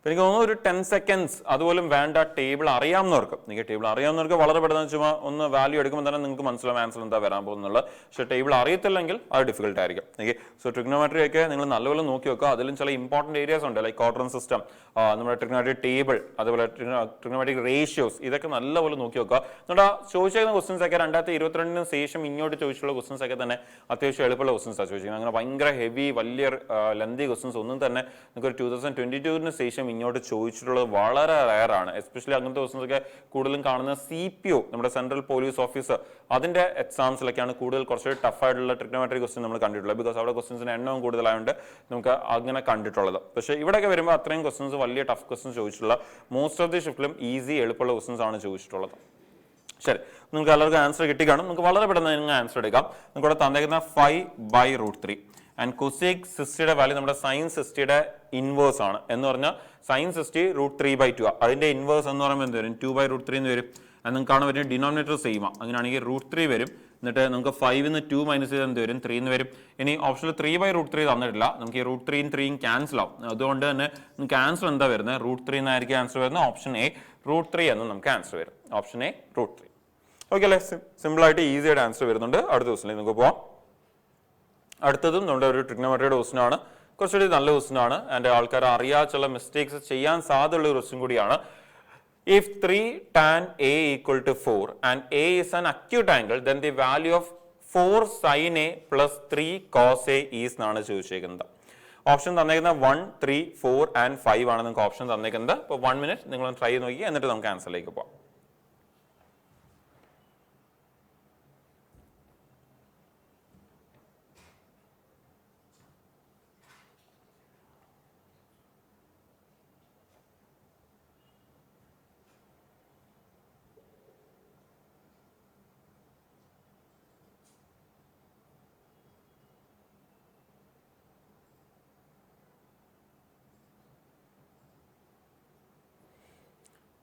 എനിക്ക് തോന്നുന്നു ഒരു 10 സെക്കൻഡ്സ് അതുപോലും വേണ്ട. ടേബിൾ അറിയാവുന്നവർക്ക്, നിങ്ങൾക്ക് ടേബിൾ അറിയാവുന്നവർക്ക് വളരെ പെട്ടെന്ന് ചുമ്മാ ഒന്ന് വാല്യൂ എടുക്കുമ്പോൾ തന്നെ നിങ്ങൾക്ക് മനസ്സിലാവും ആൻസർ എന്താ വരാൻ പോകുന്നുള്ളത്. പക്ഷേ ടേബിൾ അറിയത്തില്ലെങ്കിൽ അത് ഡിഫിക്കൽട്ട് ആയിരിക്കും. ഓക്കെ, സോ ട്രിഗ്നോമെട്രി ഒക്കെ നിങ്ങൾ നല്ലപോലെ നോക്കി വെക്കുക. അതിലും ചില ഇമ്പോർട്ടൻറ്റ് ഏരിയാസ് ഉണ്ട്, ലൈക്ക് ക്വാഡ്രന്റ് സിസ്റ്റം, നമ്മുടെ ട്രിഗ്നോമെട്രി ടേബിൾ, അതുപോലെ ട്രിഗ്നോമെട്രിക് റേഷ്യോസ്, ഇതൊക്കെ നല്ലപോലെ നോക്കി വെക്കുക. നമ്മുടെ ചോദിച്ചിരിക്കുന്ന ക്വസ്റ്റൻസ് ഒക്കെ 2022 ശേഷം ഇങ്ങോട്ട് ചോദിച്ചുള്ള ക്വസ്റ്റൻസ് ഒക്കെ തന്നെ അത്യാവശ്യം എളുപ്പമുള്ള ക്വസ്റ്റൻസാണ് ചോദിച്ചിരിക്കുന്നത്. അങ്ങനെ ഭയങ്കര ഹെവി വലിയ ലെന്തി ക്വസ്റ്റൻസ് ഒന്നും തന്നെ നിങ്ങൾക്ക് 2022 ശേഷം ഇങ്ങോട്ട് ചോദിച്ചിട്ടുള്ളത് വളരെ റയറാണ്. എസ്പെഷ്യലി അങ്ങനത്തെ ക്വസ്റ്റൻസ് ഒക്കെ കൂടുതലും കാണുന്ന CPO, നമ്മുടെ സെൻട്രൽ പോലീസ് ഓഫീസർ, അതിന്റെ എക്സാംസിലൊക്കെയാണ് കൂടുതൽ കുറച്ച് ടഫായിട്ടുള്ള ട്രിഗ്നോമെട്രി ക്വസ്റ്റൻ നമ്മൾ കണ്ടിട്ടുള്ളത്. ബിക്കോസ് അവിടെ ക്വസ്റ്റൻസിന് എണ്ണവും കൂടുതലായതുകൊണ്ട് നമുക്ക് അങ്ങനെ കണ്ടിട്ടുള്ളത്. പക്ഷേ ഇവിടെയൊക്കെ വരുമ്പോൾ അത്രയും ക്വസ്റ്റൻസ് വലിയ ടഫ് ക്വസ്റ്റൻസ് ചോദിച്ചിട്ടുള്ള മോസ്റ്റ് ഓഫ് ദി ഷിഫ്റ്റിലും ഈസി എളുപ്പമുള്ള ക്വസ്റ്റൻസ് ആണ് ചോദിച്ചിട്ടുള്ളത്. ശരി, നിങ്ങൾക്ക് എല്ലാവർക്കും ആൻസർ കിട്ടിക്കാണും. നമുക്ക് വളരെ പെട്ടെന്ന് നിങ്ങൾ ആൻസർ എടുക്കാം. നിങ്ങൾക്ക് ഇവിടെ തന്നേക്കുന്ന 5/√3 ആൻഡ് കൊസേക് 60യുടെ വാല്യൂ നമ്മുടെ സൈൻ 60യുടെ ഇൻവേഴ്സ് ആണ്. എന്ന് പറഞ്ഞാൽ സൈൻ 60 √3/2 അതിന്റെ ഇൻവേഴ്സ് എന്ന് പറയുമ്പോൾ എന്ത് വരും? 2/√3 എന്ന് വരും. അത് നിങ്ങൾക്ക് കാണാൻ പറ്റുന്ന ഡിനോമിനേറ്റർ സെയിം ആണ്. അങ്ങനെയാണെങ്കിൽ √3 വരും. എന്നിട്ട് നമുക്ക് 5 2 മൈനസ് ചെയ്ത് എന്ത് വരും? 3 എന്ന് വരും. ഇനി ഓപ്ഷനിൽ 3/√3 തന്നിട്ടില്ല. നമുക്ക് ഈ √3 3 ക്യാൻസൽ ആവും. അതുകൊണ്ട് തന്നെ നമുക്ക് ആൻസർ എന്താ വരുന്നത്? √3 എന്നായിരിക്കും ആൻസർ വരുന്നത്. ഓപ്ഷൻ എ √3 എന്ന് നമുക്ക് ആൻസർ വരും. Option A √3. ഓക്കെ അല്ലേ? സിമ്പിൾ ആയിട്ട് ഈസി ആയിട്ട് ആൻസർ വരുന്നുണ്ട്. അടുത്ത ക്വസ്റ്റിലേക്ക് നമുക്ക് പോവാം. അടുത്തതും നമ്മുടെ ഒരു ട്രിഗ്നോമെട്രിയുടെ ക്വസ്റ്റൻ ആണ്. കുറച്ചുകൂടി നല്ല ക്വസ്റ്റൻ ആണ്. ആൻഡ് ആൾക്കാർ അറിയാച്ചുള്ള മിസ്റ്റേക്സ് ചെയ്യാൻ സാധ്യതയുള്ള ഒരു ക്വസ്റ്റൻ കൂടിയാണ്. If 3 tan A equal to 4 and A is an acute angle, then the value of 4 sin A plus 3 cos A is എന്നാണ് ചോദിച്ചേക്കുന്നത്. ഓപ്ഷൻ തന്നേക്കുന്നത് 1, 3, 4 and 5 ആണ് നിങ്ങൾക്ക് ഓപ്ഷൻ തന്നേക്കുന്നത്. അപ്പോൾ 1 മിനിറ്റ് നിങ്ങൾ ട്രൈ ചെയ്ത് നോക്കി, എന്നിട്ട് നമുക്ക് ആൻസറിലേക്ക് പോകാം.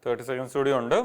തേർട്ടി സെക്കൻഡ്സ് കൂടി ഉണ്ട്.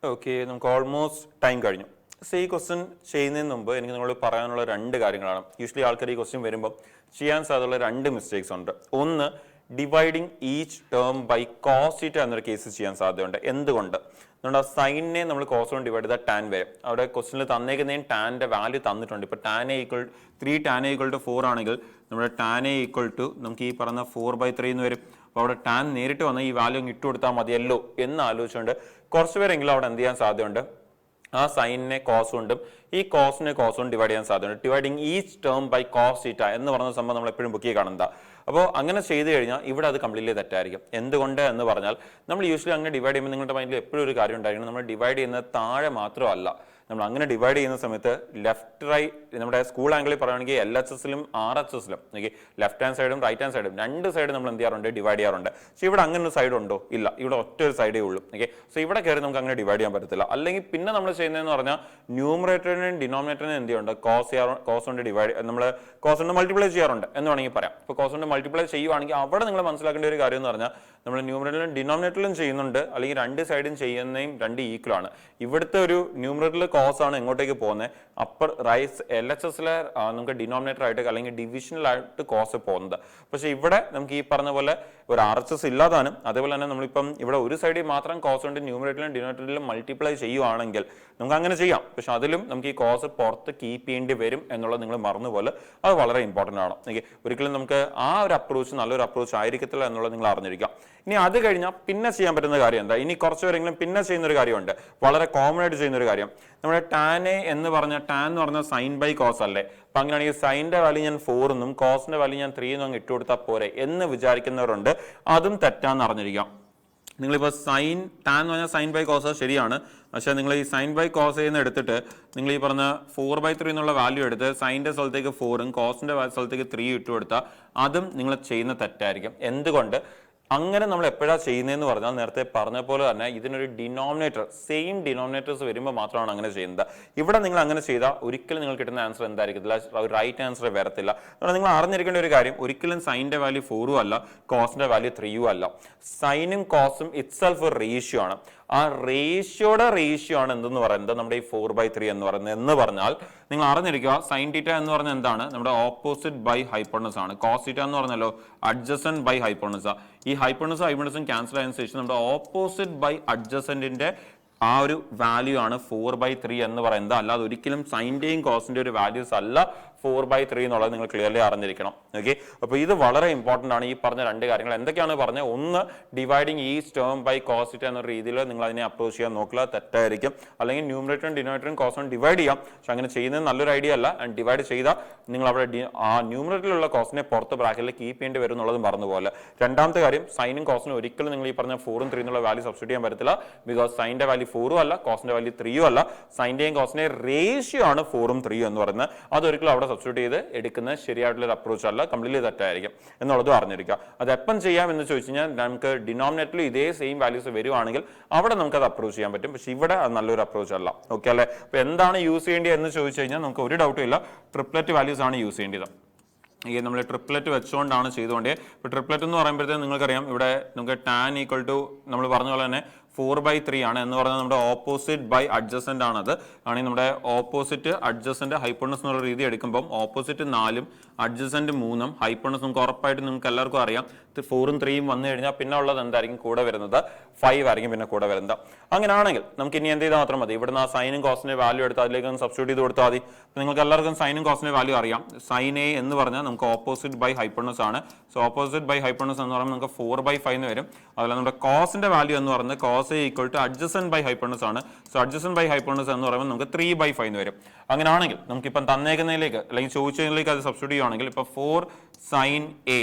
ഓക്കെ, നമുക്ക് ഓൾമോസ്റ്റ് ടൈം കഴിഞ്ഞു. സോ ഈ ക്വസ്റ്റ്യൻ ചെയ്യുന്നതിന് മുമ്പ് എനിക്ക് നിങ്ങളോട് പറയാനുള്ള 2 കാര്യങ്ങളാണ്. യൂഷ്വലി ആൾക്കാർ ഈ ക്വസ്റ്റ്യൻ വരുമ്പോൾ ചെയ്യാൻ സാധ്യതയുള്ള 2 മിസ്റ്റേക്സ് ഉണ്ട്. ഒന്ന്, dividing each term by cos theta എന്നൊരു കേസ് ചെയ്യാൻ സാധ്യതയുണ്ട്. എന്തുകൊണ്ട്? നമ്മുടെ സൈനിനെ നമ്മൾ കോസ് കൊണ്ട് ഡിവൈഡ് ചെയ്താൽ ടാൻ വരും. അവിടെ ക്വസ്റ്റ്യനിൽ തന്നേക്കുന്നതിന് ടാൻ്റെ വാല്യൂ തന്നിട്ടുണ്ട്. ഇപ്പോൾ tan A equal 3 tan A equal to 4 ആണെങ്കിൽ നമ്മുടെ ടാൻ എ ഈക്വൽ ടു നമുക്ക് ഈ പറഞ്ഞ 4/3 എന്ന് വരും. അപ്പോൾ അവിടെ ടാൻ നേരിട്ട് വന്ന് ഈ വാല്യൂ ഇട്ട് കൊടുത്താൽ മതിയല്ലോ എന്ന് ആലോചിച്ചുകൊണ്ട് കുറച്ച് പേരെങ്കിലും അവിടെ എന്ത് ചെയ്യാൻ സാധ്യതയുണ്ട്? ആ സൈനിനെ കോസ് കൊണ്ടും ഈ കോസിനെ കോസ് കൊണ്ട് ഡിവൈഡ് ചെയ്യാൻ സാധ്യതയുണ്ട്. Dividing each term by cos theta എന്ന് പറയുന്ന സംഭവം നമ്മൾ എപ്പോഴും ബുക്ക് കാണുന്നതാ. അപ്പോൾ അങ്ങനെ ചെയ്ത് കഴിഞ്ഞാൽ ഇവിടെ അത് കംപ്ലീറ്റ്ലി തെറ്റായിരിക്കും. എന്തുകൊണ്ട് എന്ന് പറഞ്ഞാൽ നമ്മൾ യൂഷ്വലി അങ്ങനെ ഡിവൈഡ് ചെയ്യുമ്പോൾ നിങ്ങളുടെ മൈൻഡിൽ എപ്പോഴും ഒരു കാര്യം ഉണ്ടായിരിക്കണം. നമ്മൾ ഡിവൈഡ് ചെയ്യുന്നത് താഴെ മാത്രമല്ല. നമ്മൾ അങ്ങനെ ഡിവൈഡ് ചെയ്യുന്ന സമയത്ത് ലെഫ്റ്റ് റൈറ്റ് നമ്മുടെ സ്കൂൾ ആംഗിളിൽ പറയുകയാണെങ്കിൽ LHSലും RHSലും ലെഫ്റ്റ് ഹാൻഡ് സൈഡും റൈറ്റ് ഹാൻഡ് സൈഡും 2 സൈഡ് നമ്മൾ എന്ത് ചെയ്യാറുണ്ട്? ഡിവൈഡ് ചെയ്യാറുണ്ട്. പക്ഷേ ഇവിടെ അങ്ങനെ ഒരു സൈഡ് ഉണ്ടോ? ഇല്ല, ഇവിടെ ഒറ്റ ഒരു സൈഡേ ഉള്ളൂ. സോ ഇവിടെ കയറി നമുക്ക് അങ്ങനെ ഡിവൈഡ് ചെയ്യാൻ പറ്റത്തില്ല. അല്ലെങ്കിൽ പിന്നെ നമ്മൾ ചെയ്യുന്നതെന്ന് പറഞ്ഞാൽ ന്യൂമറേറ്ററിനെയും ഡിനോമിനേറ്ററിനെയും എന്ത് ചെയ്യുന്നുണ്ട്? കോസ് കൊണ്ട് ഡിവൈഡ് നമ്മൾ കോസ് കൊണ്ട് മൾട്ടിപ്ലൈ ചെയ്യാറുണ്ട് എന്ന് വേണമെങ്കിൽ പറയാം. ഇപ്പോൾ കോസ് കൊണ്ട് മൾട്ടിപ്ലൈ ചെയ്യുവാണെങ്കിൽ അവിടെ നിങ്ങൾ മനസ്സിലാക്കേണ്ട ഒരു കാര്യം എന്ന് പറഞ്ഞാൽ നമ്മൾ ന്യൂമറേറ്ററിലും ഡിനോമിനേറ്ററിലും ചെയ്യുന്നുണ്ട്, അല്ലെങ്കിൽ 2 സൈഡും ചെയ്യുന്നതും 2 ഈക്വൽ ആണ്. ഇവിടുത്തെ ഒരു ന്യൂമറേറ്ററിൽ കോസ് ആണ് എങ്ങോട്ടേക്ക് പോകുന്നത്? അപ്പർ റൈറ്റ് LHSലെ നമുക്ക് ഡിനോമിനേറ്റർ ആയിട്ട് അല്ലെങ്കിൽ ഡിവിഷണലായിട്ട് കോസ് പോകുന്നത്. പക്ഷെ ഇവിടെ നമുക്ക് ഈ പറഞ്ഞ പോലെ ഒരു RHS ഇല്ലാതാനും അതേപോലെ തന്നെ നമ്മളിപ്പം ഇവിടെ ഒരു സൈഡിൽ മാത്രം കോസ് കൊണ്ട് ന്യൂമറേറ്ററിലും ഡിനോമിനേറ്ററിലും മൾട്ടിപ്ലൈ ചെയ്യുവാണെങ്കിൽ നമുക്ക് അങ്ങനെ ചെയ്യാം. പക്ഷെ അതിലും നമുക്ക് ഈ കോസ് പുറത്ത് കീപ്പ് ചെയ്യേണ്ടി വരും എന്നുള്ളത് നിങ്ങൾ മറന്നുപോലെ അത് വളരെ ഇമ്പോർട്ടൻ്റ് ആണ്. ഒരിക്കലും നമുക്ക് ആ ഒരു അപ്രോച്ച് നല്ലൊരു അപ്രോച്ച് ആയിരിക്കത്തില്ല എന്നുള്ളത് നിങ്ങൾ അറിഞ്ഞിരിക്കാം. ഇനി അത് കഴിഞ്ഞാൽ പിന്നെ ചെയ്യാൻ പറ്റുന്ന കാര്യം എന്താ? ഇനി കുറച്ച് പേരെങ്കിലും പിന്നെ ചെയ്യുന്നൊരു കാര്യമുണ്ട്, വളരെ കോമൺ ആയിട്ട് ചെയ്യുന്നൊരു കാര്യം. നമ്മുടെ ടാൻ എ എന്ന് പറഞ്ഞ ടാൻ എന്ന് പറഞ്ഞാൽ സൈൻ ബൈ കോസ് അല്ലേ? അപ്പൊ അങ്ങനെയാണെങ്കിൽ സൈൻ്റെ വാല്യൂ ഞാൻ 4 എന്നും കോസിന്റെ വാല്യൂ ഞാൻ 3 എന്നും ഇട്ട് കൊടുത്താൽ പോരെ എന്ന് വിചാരിക്കുന്നവരുണ്ട്. അതും തെറ്റാന്ന് അറിഞ്ഞിരിക്കാം. നിങ്ങളിപ്പോൾ സൈൻ ടാൻ എന്ന് പറഞ്ഞാൽ സൈൻ ബൈ കോസ് ശരിയാണ്. പക്ഷേ നിങ്ങൾ ഈ സൈൻ ബൈ കോസ് എന്ന് എടുത്തിട്ട് നിങ്ങൾ ഈ പറഞ്ഞ 4/3 എന്നുള്ള വാല്യൂ എടുത്ത് സൈൻ്റെ സ്ഥലത്തേക്ക് 4ഉം കോസിന്റെ സ്ഥലത്തേക്ക് 3 ഇട്ട് കൊടുത്താൽ അതും നിങ്ങൾ ചെയ്യുന്ന തെറ്റായിരിക്കും. എന്തുകൊണ്ട്? അങ്ങനെ നമ്മൾ എപ്പോഴാണ് ചെയ്യുന്നതെന്ന് പറഞ്ഞാൽ നേരത്തെ പറഞ്ഞ പോലെ തന്നെ ഇതിനൊരു ഡിനോമിനേറ്റർ സെയിം ഡിനോമിനേറ്റേഴ്സ് വരുമ്പോൾ മാത്രമാണ് അങ്ങനെ ചെയ്യുന്നത്. ഇവിടെ നിങ്ങൾ അങ്ങനെ ചെയ്താൽ ഒരിക്കലും നിങ്ങൾ കിട്ടുന്ന ആൻസർ എന്തായിരിക്കത്തില്ല? റൈറ്റ് ആൻസർ വരത്തില്ല. അതുകൊണ്ട് നിങ്ങൾ അറിഞ്ഞിരിക്കേണ്ട ഒരു കാര്യം, ഒരിക്കലും സൈൻ്റെ വാല്യൂ 4ഉം അല്ല കോസിന്റെ വാല്യൂ 3ഉം അല്ല. സൈനും കോസും ഇറ്റ്സെൽഫ് ഒരു റേഷ്യോ ആണ്. ആ റേഷ്യോയുടെ റേഷ്യോ ആണ് എന്തെന്ന് പറയുന്നത് നമ്മുടെ ഈ 4/3 എന്ന് പറയുന്നത്. എന്ന് പറഞ്ഞാൽ നിങ്ങൾ അറിഞ്ഞിരിക്കുക, സൈൻ തീറ്റ എന്ന് പറഞ്ഞാൽ എന്താണ്? നമ്മുടെ ഓപ്പോസിറ്റ് ബൈ ഹൈപ്പോട്ടനസ് ആണ്. കോസ് തീറ്റ എന്ന് പറഞ്ഞല്ലോ അഡ്ജസന്റ് ബൈ ഹൈപ്പോട്ടനസ്. ഈ ഹൈപ്പോട്ടനസും ക്യാൻസൽ ആയതിനു ശേഷം നമ്മുടെ ഓപ്പോസിറ്റ് ബൈ അഡ്ജസന്റിന്റെ ആ ഒരു വാല്യൂ ആണ് 4/3 എന്ന് പറയുന്നത്. അല്ലാതെ ഒരിക്കലും സൈൻ്റെയും കോസിന്റെ ഒരു വാല്യൂസ് അല്ല 4/3 എന്നുള്ളത് നിങ്ങൾ ക്ലിയർലി അറിഞ്ഞിരിക്കണം. ഓക്കെ, അപ്പോൾ ഇത് വളരെ ഇമ്പോർട്ടൻ്റ് ആണ്. ഈ പറഞ്ഞ രണ്ട് കാര്യങ്ങൾ എന്തൊക്കെയാണ് പറഞ്ഞത്? ഒന്ന്, ഡിവൈഡിങ് ഈ ടേം ബൈ കോസിറ്റ് എന്ന രീതിയിൽ നിങ്ങൾ അതിനെ അപ്രോച്ച് ചെയ്യാൻ നോക്കുക, തെറ്റായിരിക്കും. അല്ലെങ്കിൽ ന്യൂമറേറ്ററും ഡിനോമിനേറ്ററും കോസും ഡിവൈഡ് ചെയ്യാം, പക്ഷെ അങ്ങനെ ചെയ്യുന്നത് നല്ലൊരു ഐഡിയ അല്ല. ആൻഡ് ഡിവൈഡ് ചെയ്താൽ നിങ്ങൾ അവിടെ ആ ന്യൂമറേറ്ററിലുള്ള കോസിനെ പുറത്ത് ബ്രാക്കറ്റിൽ കീപ്പ് ചെയ്യേണ്ടി വരും എന്നുള്ളതും മറന്നുപോലെ. രണ്ടാമത്തെ കാര്യം, സൈനും കോസിനും ഒരിക്കലും നിങ്ങൾ ഈ പറഞ്ഞ 4ഉം 3 എന്നുള്ള വാല്യൂ സബ്സ്റ്റിറ്റ്യൂട്ട് ചെയ്യാൻ പറ്റത്തില്ല. ബിക്കോസ് സൈൻ്റെ വാല്യൂ 4ഉം അല്ല, കോസിന്റെ വാല്യൂ 3ഉം അല്ല. സൈൻ്റെയും കോസിന്റെ റേഷ്യോ ആണ് 4ഉം 3ഉം എന്ന് പറയുന്നത്. അതൊരിക്കലും അവിടെ സബ്സ്റ്റിറ്റ്യൂട്ട് ചെയ്ത് എടുക്കുന്ന ശരിയായിട്ടുള്ള ഒരു അപ്രോച്ച് അല്ല, കംപ്ലീറ്റ്ലി തെറ്റായിരിക്കും എന്നുള്ളതും അറിഞ്ഞിരിക്കുക. അത് എപ്പം ചെയ്യാം എന്ന് ചോദിച്ചു കഴിഞ്ഞാൽ, നമുക്ക് ഡിനോമിനേറ്ററിൽ ഇതേ സെയിം വാല്യൂസ് വരുവാണെങ്കിൽ അവിടെ നമുക്ക് അത് അപ്രോച്ച് ചെയ്യാൻ പറ്റും. പക്ഷെ ഇവിടെ അത് നല്ലൊരു അപ്രോച്ച് അല്ല. ഓക്കെ അല്ലേ? അപ്പോൾ എന്താണ് യൂസ് ചെയ്യേണ്ടത് എന്ന് ചോദിച്ചു കഴിഞ്ഞാൽ നമുക്ക് ഒരു ഡൗട്ടും ഇല്ല, ട്രിപ്ലറ്റ് വാല്യൂസ് ആണ് യൂസ് ചെയ്യേണ്ടത്. ഈ നമ്മൾ ട്രിപ്ലറ്റ് വെച്ചുകൊണ്ടാണ് ചെയ്തുകൊണ്ടേ. ഇപ്പോൾ ട്രിപ്ലറ്റ് എന്ന് പറയുമ്പോഴത്തേക്കും നിങ്ങൾക്കറിയാം, ഇവിടെ നമുക്ക് ടാൻ ഈക്വൽ ടു നമ്മൾ പറഞ്ഞ പോലെ തന്നെ 4/3 ആണ് എന്ന് പറഞ്ഞാൽ നമ്മുടെ ഓപ്പോസിറ്റ് ബൈ അഡ്ജസന്റ് ആണത്. ആണെങ്കിൽ നമ്മുടെ ഓപ്പോസിറ്റ് അഡ്ജസന്റ് ഹൈപ്പോണസ് എന്നുള്ള രീതി എടുക്കുമ്പോൾ ഓപ്പോസിറ്റ് 4ഉം അഡ്ജസന്റ് 3ഉം ഹൈപ്പോണസ് നമുക്ക് ഉറപ്പായിട്ട് നിങ്ങൾക്ക് എല്ലാവർക്കും അറിയാം 4ഉം 3ഉം വന്നു കഴിഞ്ഞാൽ പിന്നെ ഉള്ളത് എന്തായിരിക്കും കൂടെ വരുന്നത്? 5 ആയിരിക്കും പിന്നെ കൂടെ വരുന്നത്. അങ്ങനെയാണെങ്കിൽ നമുക്ക് ഇനി എന്ത് ചെയ്താൽ മാത്രം മതി, ഇവിടുന്ന് ആ സൈനും കോസിന്റെ വാല്യൂ എടുത്ത് അതിലേക്ക് ഒന്ന് സബ്സ്റ്റിറ്റ്യൂട്ട് ചെയ്ത് കൊടുത്താൽ മതി. നിങ്ങൾക്ക് എല്ലാവർക്കും സൈനും കോസിന്റെ വാല്യൂ അറിയാം. സൈൻ എ എന്ന് പറഞ്ഞാൽ നമുക്ക് ഓപ്പോസിറ്റ് ബൈ ഹൈപ്പോണസ് ആണ്. സോ ഓപ്പോസിറ്റ് ബൈ ഹൈപ്പോണസ് എന്ന് പറയുമ്പോൾ നമുക്ക് 4/5 എന്ന് വരും. അതുപോലെ നമ്മുടെ കോസിന്റെ വാല്യൂ എന്ന് പറയുന്നത് cos equal to adjacent by hypotenuse ആണ്. സോ അഡ്ജസന്റ് ബൈ ഹൈപ്പോണസ് എന്ന് പറയുമ്പോൾ നമുക്ക് 3/5 എന്ന് വരും. അങ്ങനെയാണെങ്കിൽ നമുക്കിപ്പം തന്നേക്കുന്നതിലേക്ക് അല്ലെങ്കിൽ ചോദിച്ചതിലേക്ക് അത് സബ്സ്റ്റിറ്റ്യൂട്ട് ചെയ്യുകയാണെങ്കിൽ ഇപ്പോൾ 4 സൈൻ എ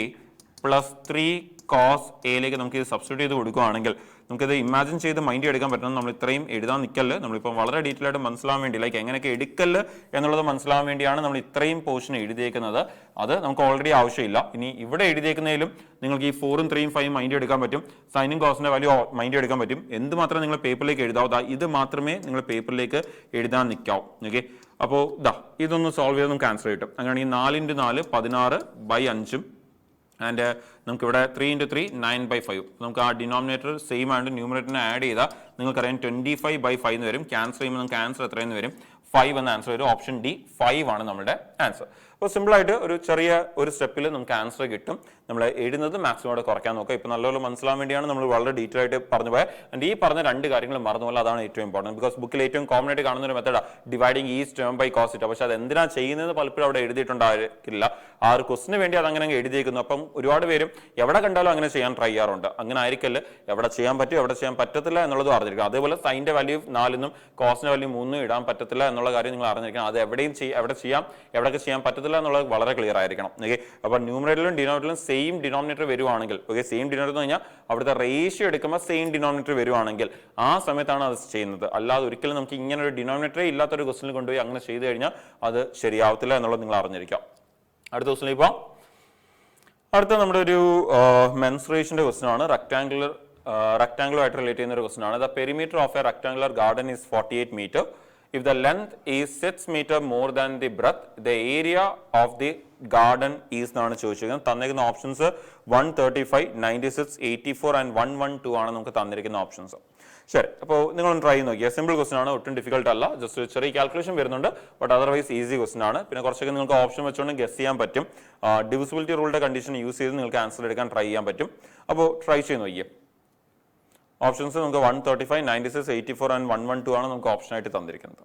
പ്ലസ് 3 കോസ് എയിലേക്ക് നമുക്ക് ഇത് സബ്സ്റ്റിറ്റ്യൂട്ട് ചെയ്ത് കൊടുക്കുകയാണെങ്കിൽ നമുക്കിത് ഇമാജിൻ ചെയ്ത് മൈൻഡ് എടുക്കാൻ പറ്റുന്നത്. നമ്മൾ ഇത്രയും എഴുതാൻ നിൽക്കല്ല്, നമ്മളിപ്പോൾ വളരെ ഡീറ്റെയിൽ ആയിട്ട് മനസ്സിലാവാൻ വേണ്ടി, ലൈക്ക് എങ്ങനെയൊക്കെ എടുക്കല്ല് എന്നുള്ളത് മനസ്സിലാവാൻ വേണ്ടിയാണ് നമ്മൾ ഇത്രയും പോർഷൻ എഴുതിയേക്കുന്നത്. അത് നമുക്ക് ഓൾറെഡി ആവശ്യമില്ല. ഇനി ഇവിടെ എഴുതിയേക്കുന്നതിലും നിങ്ങൾക്ക് ഈ 4ഉം 3ഉം 5ഉം മൈൻഡ് എടുക്കാൻ പറ്റും, സൈനും കോസിന്റെ വാല്യൂ മൈൻഡ് എടുക്കാൻ പറ്റും. എന്ത് മാത്രമേ നിങ്ങൾ പേപ്പറിലേക്ക് എഴുതാവൂ, ഇത് മാത്രമേ നിങ്ങൾ പേപ്പറിലേക്ക് എഴുതാൻ നിൽക്കാവൂ. ഓക്കെ, അപ്പോൾ ഇതൊന്ന് സോൾവ് ചെയ്ത് നമുക്ക് ആൻസർ കിട്ടും. അങ്ങനെയാണെങ്കിൽ 4 × 4 16/5 ആൻഡ് നമുക്കിവിടെ 3 × 3 9/5. നമുക്ക് ആ ഡിനോമിനേറ്റർ സെയിം ആയിട്ട് ന്യൂമറേറ്ററിനെ ആഡ് ചെയ്താൽ നിങ്ങൾക്കറിയാം 25/5 എന്ന് വരും. ക്യാൻസൽ ചെയ്യുമ്പോൾ നമുക്ക് ആൻസർ എത്രയെന്ന് വരും? 5 എന്ന ആൻസർ വരും. ഓപ്ഷൻ ഡി 5 ആണ് നമ്മുടെ ആൻസർ. അപ്പോൾ സിമ്പിളായിട്ട് ഒരു ചെറിയ ഒരു സ്റ്റെപ്പിൽ നമുക്ക് ആൻസർ കിട്ടും. നമ്മൾ എഴുതുന്നത് മാക്സിമം അവിടെ കുറയ്ക്കാൻ നോക്കുക. ഇപ്പോൾ നല്ലപോലെ മനസ്സിലാൻ വേണ്ടിയാണ് നമ്മൾ വളരെ ഡീറ്റെയിൽ ആയിട്ട് പറഞ്ഞു പോയത്. ആൻഡ് ഈ പറഞ്ഞ രണ്ട് കാര്യങ്ങൾ മറന്നുപോലെ, അതാണ് ഏറ്റവും ഇമ്പോർട്ടൻറ്റ്. ബിക്കോസ് ബുക്കിൽ ഏറ്റവും കോമൺ ആയിട്ട് കാണുന്ന ഒരു മെത്തേഡാണ് ഡിവൈഡിങ് ഈസ് ടേം ബൈ കോസിറ്റ്. പക്ഷേ അത് എന്തിനാണ് ചെയ്യുന്നത് പലപ്പോഴും അവിടെ എഴുതിയിട്ടുണ്ടായിരിക്കില്ല. ആ ഒരു ക്വസ്റ്റിന് വേണ്ടി അത് അങ്ങനെ എഴുതിയിരിക്കുന്നു. അപ്പം ഒരുപാട് പേരും എവിടെ കണ്ടാലും അങ്ങനെ ചെയ്യാൻ ട്രൈ ചെയ്യാറുണ്ട്. അങ്ങനെ ആയിരിക്കല്ല, എവിടെ ചെയ്യാൻ പറ്റും എവിടെ ചെയ്യാൻ പറ്റത്തില്ല എന്നുള്ളത് അറിഞ്ഞിരിക്കും. അതേപോലെ സൈൻ്റെ വാല്യൂ 4 കോസിൻ്റെ വാല്യൂ 3 ഇടാൻ പറ്റത്തില്ല എന്നുള്ള കാര്യം നിങ്ങൾ അറിഞ്ഞിരിക്കണം. അത് എവിടെയും എവിടെ ചെയ്യാം എവിടെയൊക്കെ ചെയ്യാൻ പറ്റത്തില്ല എന്നുള്ളത് വളരെ ക്ലിയർ ആയിരിക്കണം. ഓക്കെ, അപ്പോൾ ന്യൂമറേറ്ററിലും ഡിനോമിനേറ്ററിലും സെയിം ഡിനോമിനേറ്റർ വരുവാണെങ്കിൽ, ഓക്കെ, സെയിം ഡിനോമിനേറ്റർ എന്ന് കഴിഞ്ഞാൽ അവിടുത്തെ റേഷ്യോ എടുക്കുമ്പോൾ സെയിം ഡിനോമിനേറ്റർ വരുവാണെങ്കിൽ ആ സമയത്താണ് അത് ചെയ്യുന്നത്. അല്ലാതെ ഒരിക്കലും നമുക്ക് ഇങ്ങനെ ഒരു ഡിനോമിനേറ്ററേ ഇല്ലാത്തൊരു ക്വസ്റ്റിനിൽ കൊണ്ടുപോയി അങ്ങനെ ചെയ്ത് കഴിഞ്ഞാൽ അത് ശരിയാവത്തില്ല എന്നുള്ളത് നിങ്ങൾ അറിഞ്ഞിരിക്കാം. അടുത്ത ക്വസ്റ്റിനിൽ ഇപ്പോൾ അടുത്ത നമ്മുടെ ഒരു മെൻസ്ട്രേഷന്റെ ക്വസ്റ്റൻ ആണ്. റെക്ടാംഗുലറായിട്ട് റിലേറ്റ് ചെയ്യുന്ന ഒരു ക്വസ്റ്റൻ ആണ്. The perimeter of A rectangular garden is 48 meter. If the length is 6 meter more than the breadth, the area of the garden is എന്നാണ് ചോദിച്ചിരിക്കുന്നത്. തന്നിരിക്കുന്ന ഓപ്ഷൻസ് 135, 96, 84 ആൻഡ് 112 ആണ് നമുക്ക് തന്നിരിക്കുന്ന ഓപ്ഷൻസ്. ശരി, അപ്പോൾ നിങ്ങളൊന്ന് ട്രൈ ചെയ്ത് നോക്കിയാൽ സിമ്പിൾ ക്വസ്റ്റൻ ആണ്, ഒട്ടും ഡിഫിക്കൽട്ട് അല്ല. ജസ്റ്റ് ചെറിയ കാൽക്കുലേഷൻ വരുന്നുണ്ട്, ബട്ട് അതർവൈസ് ഈസി ക്വസ്റ്റൻ ആണ്. പിന്നെ കുറച്ചൊക്കെ നിങ്ങൾക്ക് ഓപ്ഷൻ വെച്ചുകൊണ്ട് ഗസ് ചെയ്യാൻ പറ്റും. ഡിവിസിബിലിറ്റി റൂളിന്റെ കണ്ടീഷൻ യൂസ് ചെയ്ത് നിങ്ങൾക്ക് ആൻസർ എടുക്കാൻ ട്രൈ ചെയ്യാൻ പറ്റും. അപ്പോൾ ട്രൈ ചെയ്ത് നോക്കിയേ. ഓപ്ഷൻസ് നമുക്ക് 135, 96, 84 ആൻഡ് 112 ആണ് നമുക്ക് ഓപ്ഷനായിട്ട് തന്നിരിക്കുന്നത്.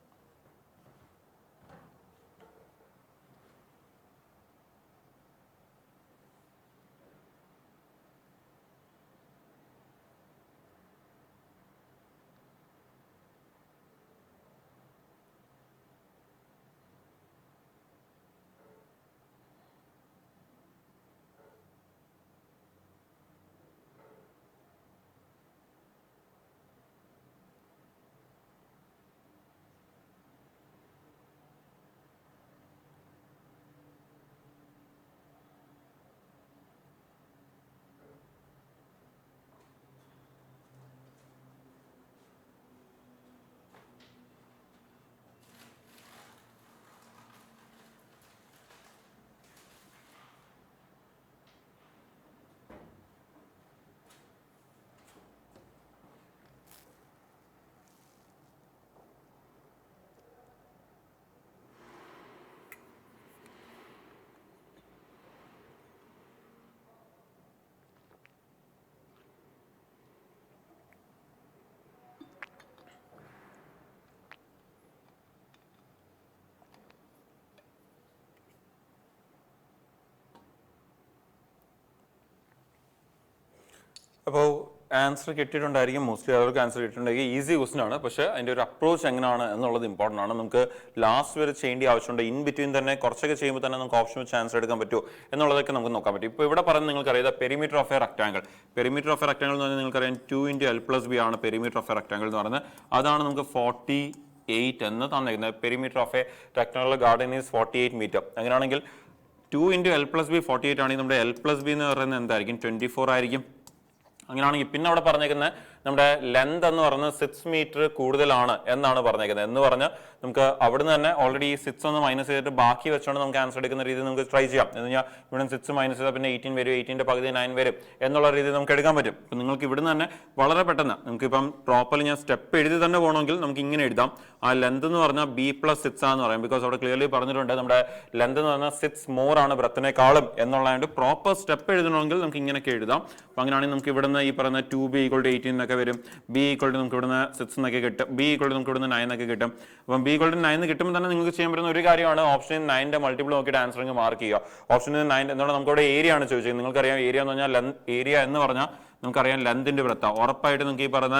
അപ്പോൾ ആൻസർ കിട്ടിയിട്ടുണ്ടായിരിക്കും, മോസ്റ്റ്ലി അവർക്ക് ആൻസർ കിട്ടിയിട്ടുണ്ടെങ്കിൽ ഈസി ക്വസ്റ്റൻ ആണ്. പക്ഷേ അതിൻ്റെ ഒരു അപ്രോച്ച് എങ്ങനെയാണ് എന്നുള്ളത് ഇമ്പോർട്ടൻ്റ് ആണ്. നമുക്ക് ലാസ്റ്റ് വരെ ചെയ്യേണ്ട ആവശ്യമുണ്ട്. ഇൻ ബിറ്റ്വീൻ തന്നെ കുറച്ചൊക്കെ ചെയ്യുമ്പോൾ തന്നെ നമുക്ക് ഓപ്ഷൻ വെച്ച് ആൻസർ എടുക്കാൻ പറ്റുമോ എന്നുള്ളതൊക്കെ നമുക്ക് നോക്കാൻ പറ്റും. ഇപ്പോൾ ഇവിടെ പറയുന്നത് നിങ്ങൾക്കറിയാം perimeter of a rectangle. Perimeter of a rectangle എന്ന് പറഞ്ഞാൽ നിങ്ങൾക്കറിയാം 2 × L+B ആണ് പെരിമീറ്റർ ഓഫ് എ റെക്ടാങ്കിൾ എന്ന് പറയുന്നത്. അതാണ് നമുക്ക് 48 എന്ന് തന്നിരിക്കുന്നത്. Perimeter of a rectangle garden is 48 metre. അങ്ങനെയാണെങ്കിൽ 2 × L+B 48 ആണെങ്കിൽ നമ്മുടെ L+B എന്ന് പറയുന്നത് എന്തായിരിക്കും? 24 ആയിരിക്കും. അങ്ങനെയാണെങ്കിൽ പിന്നെ അവിടെ പറഞ്ഞേക്കുന്നത് നമ്മുടെ ലെന്ത് എന്ന് പറയുന്നത് 6 മീറ്റർ കൂടുതലാണ് എന്നാണ് പറഞ്ഞേക്കുന്നത്. എന്ന് പറഞ്ഞാൽ നമുക്ക് അവിടുന്ന് തന്നെ ഓൾറെഡി 6 ഒന്ന് മൈനസ് ചെയ്തിട്ട് ബാക്കി വെച്ചുകൊണ്ട് നമുക്ക് ആൻസർ എടുക്കുന്ന രീതി നമുക്ക് ട്രൈ ചെയ്യാം. എന്ന് പറഞ്ഞാൽ ഇവിടെ 6 മൈനസ് ചെയ്താൽ പിന്നെ 18 വരും, 18ന്റെ പകുതി 9 വരും എന്നുള്ള രീതി നമുക്ക് എടുക്കാൻ പറ്റും. അപ്പം നിങ്ങൾക്ക് ഇവിടുന്ന് തന്നെ വളരെ പെട്ടെന്ന് നമുക്കിപ്പം പ്രോപ്പർലി ഞാൻ സ്റ്റെപ്പ് എഴുതി തന്നെ പോകണമെങ്കിൽ നമുക്ക് ഇങ്ങനെ എഴുതാം. ആ ലെന്ത് എന്ന് പറഞ്ഞാൽ B+6 ആണെന്ന് പറയാം. ബിക്കോസ് അവിടെ ക്ലിയർലി പറഞ്ഞിട്ടുണ്ട് നമ്മുടെ ലെന്ത് എന്ന് പറഞ്ഞാൽ 6 മോർ ആണ് ബ്രെത്തിനേക്കാളും എന്നുള്ളതുകൊണ്ട് പ്രോപ്പർ സ്റ്റെപ്പ് എഴുതണമെങ്കിൽ നമുക്ക് ഇങ്ങനെയൊക്കെ എഴുതാം. അപ്പം അങ്ങനെയാണെങ്കിൽ നമുക്ക് ഇവിടുന്ന് ഈ പറയുന്ന 2B = 18 എന്നൊക്കെ വരും. B = നമുക്ക് ഇവിടുന്ന് 6 എന്നൊക്കെ കിട്ടും. B = നമുക്ക് ഇവിടുന്ന് 9 എന്നൊക്കെ കിട്ടും. അപ്പം B = 9 കിട്ടുമ്പോൾ തന്നെ നിങ്ങൾക്ക് ചെയ്യാൻ പറ്റുന്ന ഒരു കാര്യമാണ് ഓപ്ഷൻ 9ന്റെ മൾട്ടിപ്പിൾ നോക്കിയിട്ട് ആൻസറിങ് മാർക്ക് ചെയ്യുക. ഓപ്ഷൻ 9 എന്നുള്ള നമുക്ക് അവിടെ ഏരിയ ആണ് ചോദിച്ചത്. നിങ്ങൾക്കറിയാം ഏരിയ എന്ന് പറഞ്ഞാൽ ഏരിയ എന്ന് പറഞ്ഞാൽ നമുക്കറിയാം ലെന്തിന്റെ ബ്രെത്ത്. ഉറപ്പായിട്ട് നിങ്ങൾക്ക് ഈ പറയുന്ന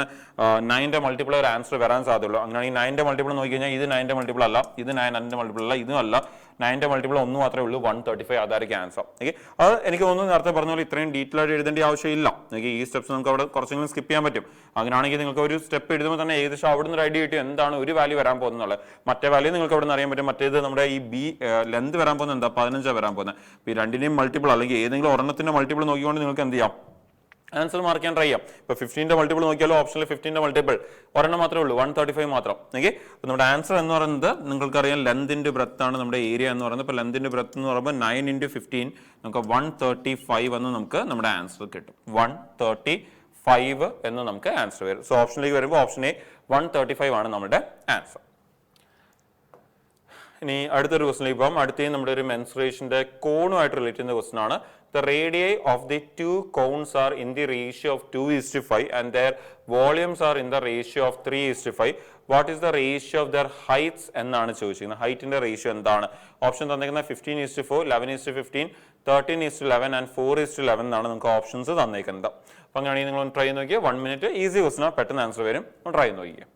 9ന്റെ മൾട്ടിപ്പിൾ ഒരു ആൻസർ വരാൻ സാധ്യതയുള്ളൂ. അങ്ങനെയാണെങ്കിൽ 9ന്റെ മൾട്ടിപ്പിൾ നോക്കി കഴിഞ്ഞാൽ ഇത് 9ന്റെ മൾട്ടിപ്പിൾ അല്ല, ഇത് 9ന്റെ മൾട്ടിപ്പിൾ അല്ല, ഇതും അല്ല. 9ന്റെ മൾട്ടിപ്പിൾ ഒന്ന് മാത്രമേ ഉള്ളൂ, 135. അതായിരിക്കും ആൻസർ. ഓക്കെ, അത് എനിക്ക് തോന്നുന്നു നേരത്തെ പറഞ്ഞ പോലെ ഇത്രയും ഡീറ്റെയിൽ ആയിട്ട് എഴുതേണ്ട ആവശ്യമില്ല. നിങ്ങൾക്ക് ഈ സ്റ്റെപ്സ് നമുക്ക് അവിടെ കുറച്ചെങ്കിലും സ്കിപ്പ് ചെയ്യാൻ പറ്റും. അങ്ങനെയാണെങ്കിൽ നിങ്ങൾക്ക് ഒരു സ്റ്റെപ്പ് എഴുതുമ്പോൾ തന്നെ ഏകദേശം അവിടെ നിന്ന് ഒരു ഐഡിയ കിട്ടും എന്താണ് ഒരു വാല്യൂ വരാൻ പോകുന്നത്. മറ്റേ വാല്യൂ നിങ്ങൾക്ക് അവിടെ നിന്ന് അറിയാൻ പറ്റും. മറ്റേത് നമ്മുടെ ഈ ലെന്ത് വരാൻ പോകുന്നത് എന്താ? 15 വരാൻ പോകുന്നത്. ഈ രണ്ടിന്റെയും മൾട്ടിപ്പിൾ അല്ലെങ്കിൽ ഏതെങ്കിലും ഒരെണ്ണത്തിന്റെ മൾട്ടിപ്പിൾ നോക്കിക്കൊണ്ട് നിങ്ങൾക്ക് എന്ത് ചെയ്യാം? ആൻസർ മാർക്ക് ചെയ്യാൻ ട്രൈ ചെയ്യാം. ഇപ്പോൾ 15ന്റെ മൾട്ടിപ്പിൾ നോക്കിയാലോ ഓപ്ഷനിൽ 15ന്റെ മൾട്ടിപ്പിൾ ഒരെണ്ണം മാത്രമേ ഉള്ളൂ, 135 മാത്രം. ഓക്കെ, അപ്പോൾ നമ്മുടെ ആൻസർ എന്ന് പറയുന്നത് നിങ്ങൾക്കറിയാം ലെന്തിന്റെ ബ്രെത്ത് ആണ് നമ്മുടെ ഏരിയ എന്ന് പറയുന്നത്. ഇപ്പോൾ ലെന്തിന്റെ ബ്രെത്ത് എന്ന് പറയുമ്പോൾ 9 × 15 നമുക്ക് 135 എന്ന് നമുക്ക് നമ്മുടെ ആൻസർ കിട്ടും. 135 എന്ന് നമുക്ക് ആൻസർ വരും. സോ ഓപ്ഷനിലേക്ക് വരുമ്പോൾ ഓപ്ഷൻ എ 135 ആണ് നമ്മുടെ ആൻസർ. ഇനി അടുത്തൊരു ക്വസ്റ്റിലേക്ക് പോകാം. അടുത്ത നമ്മുടെ ഒരു മെൻസുറേഷന്റെ കോണുമായിട്ട് റിലേറ്റ് ചെയ്യുന്ന ക്വസ്റ്റൻ ആണ്. The radii of the two cones are in the ratio of 2:5 and their volumes are in the ratio of 3:5. What is the ratio of their heights എന്നാണ് ചോദിച്ചിരിക്കുന്നത്. ഹൈറ്റിന്റെ റേഷ്യോ എന്താണ്? ഓപ്ഷൻ തന്നിരിക്കുന്നത് 15:4, 11:15, 13:11 ആൻഡ് 4:11 എന്നാണ് നമുക്ക് options തന്നിരിക്കുന്നത്. അപ്പം അങ്ങനെയാണെങ്കിൽ നിങ്ങൾ ട്രൈ നോക്കിയാൽ 1 മിനിറ്റ് ഈസി ക്വസ്റ്റൻ ആണ്, പെട്ടെന്ന് ആൻസർ വരും. ട്രൈ നോക്കിയാൽ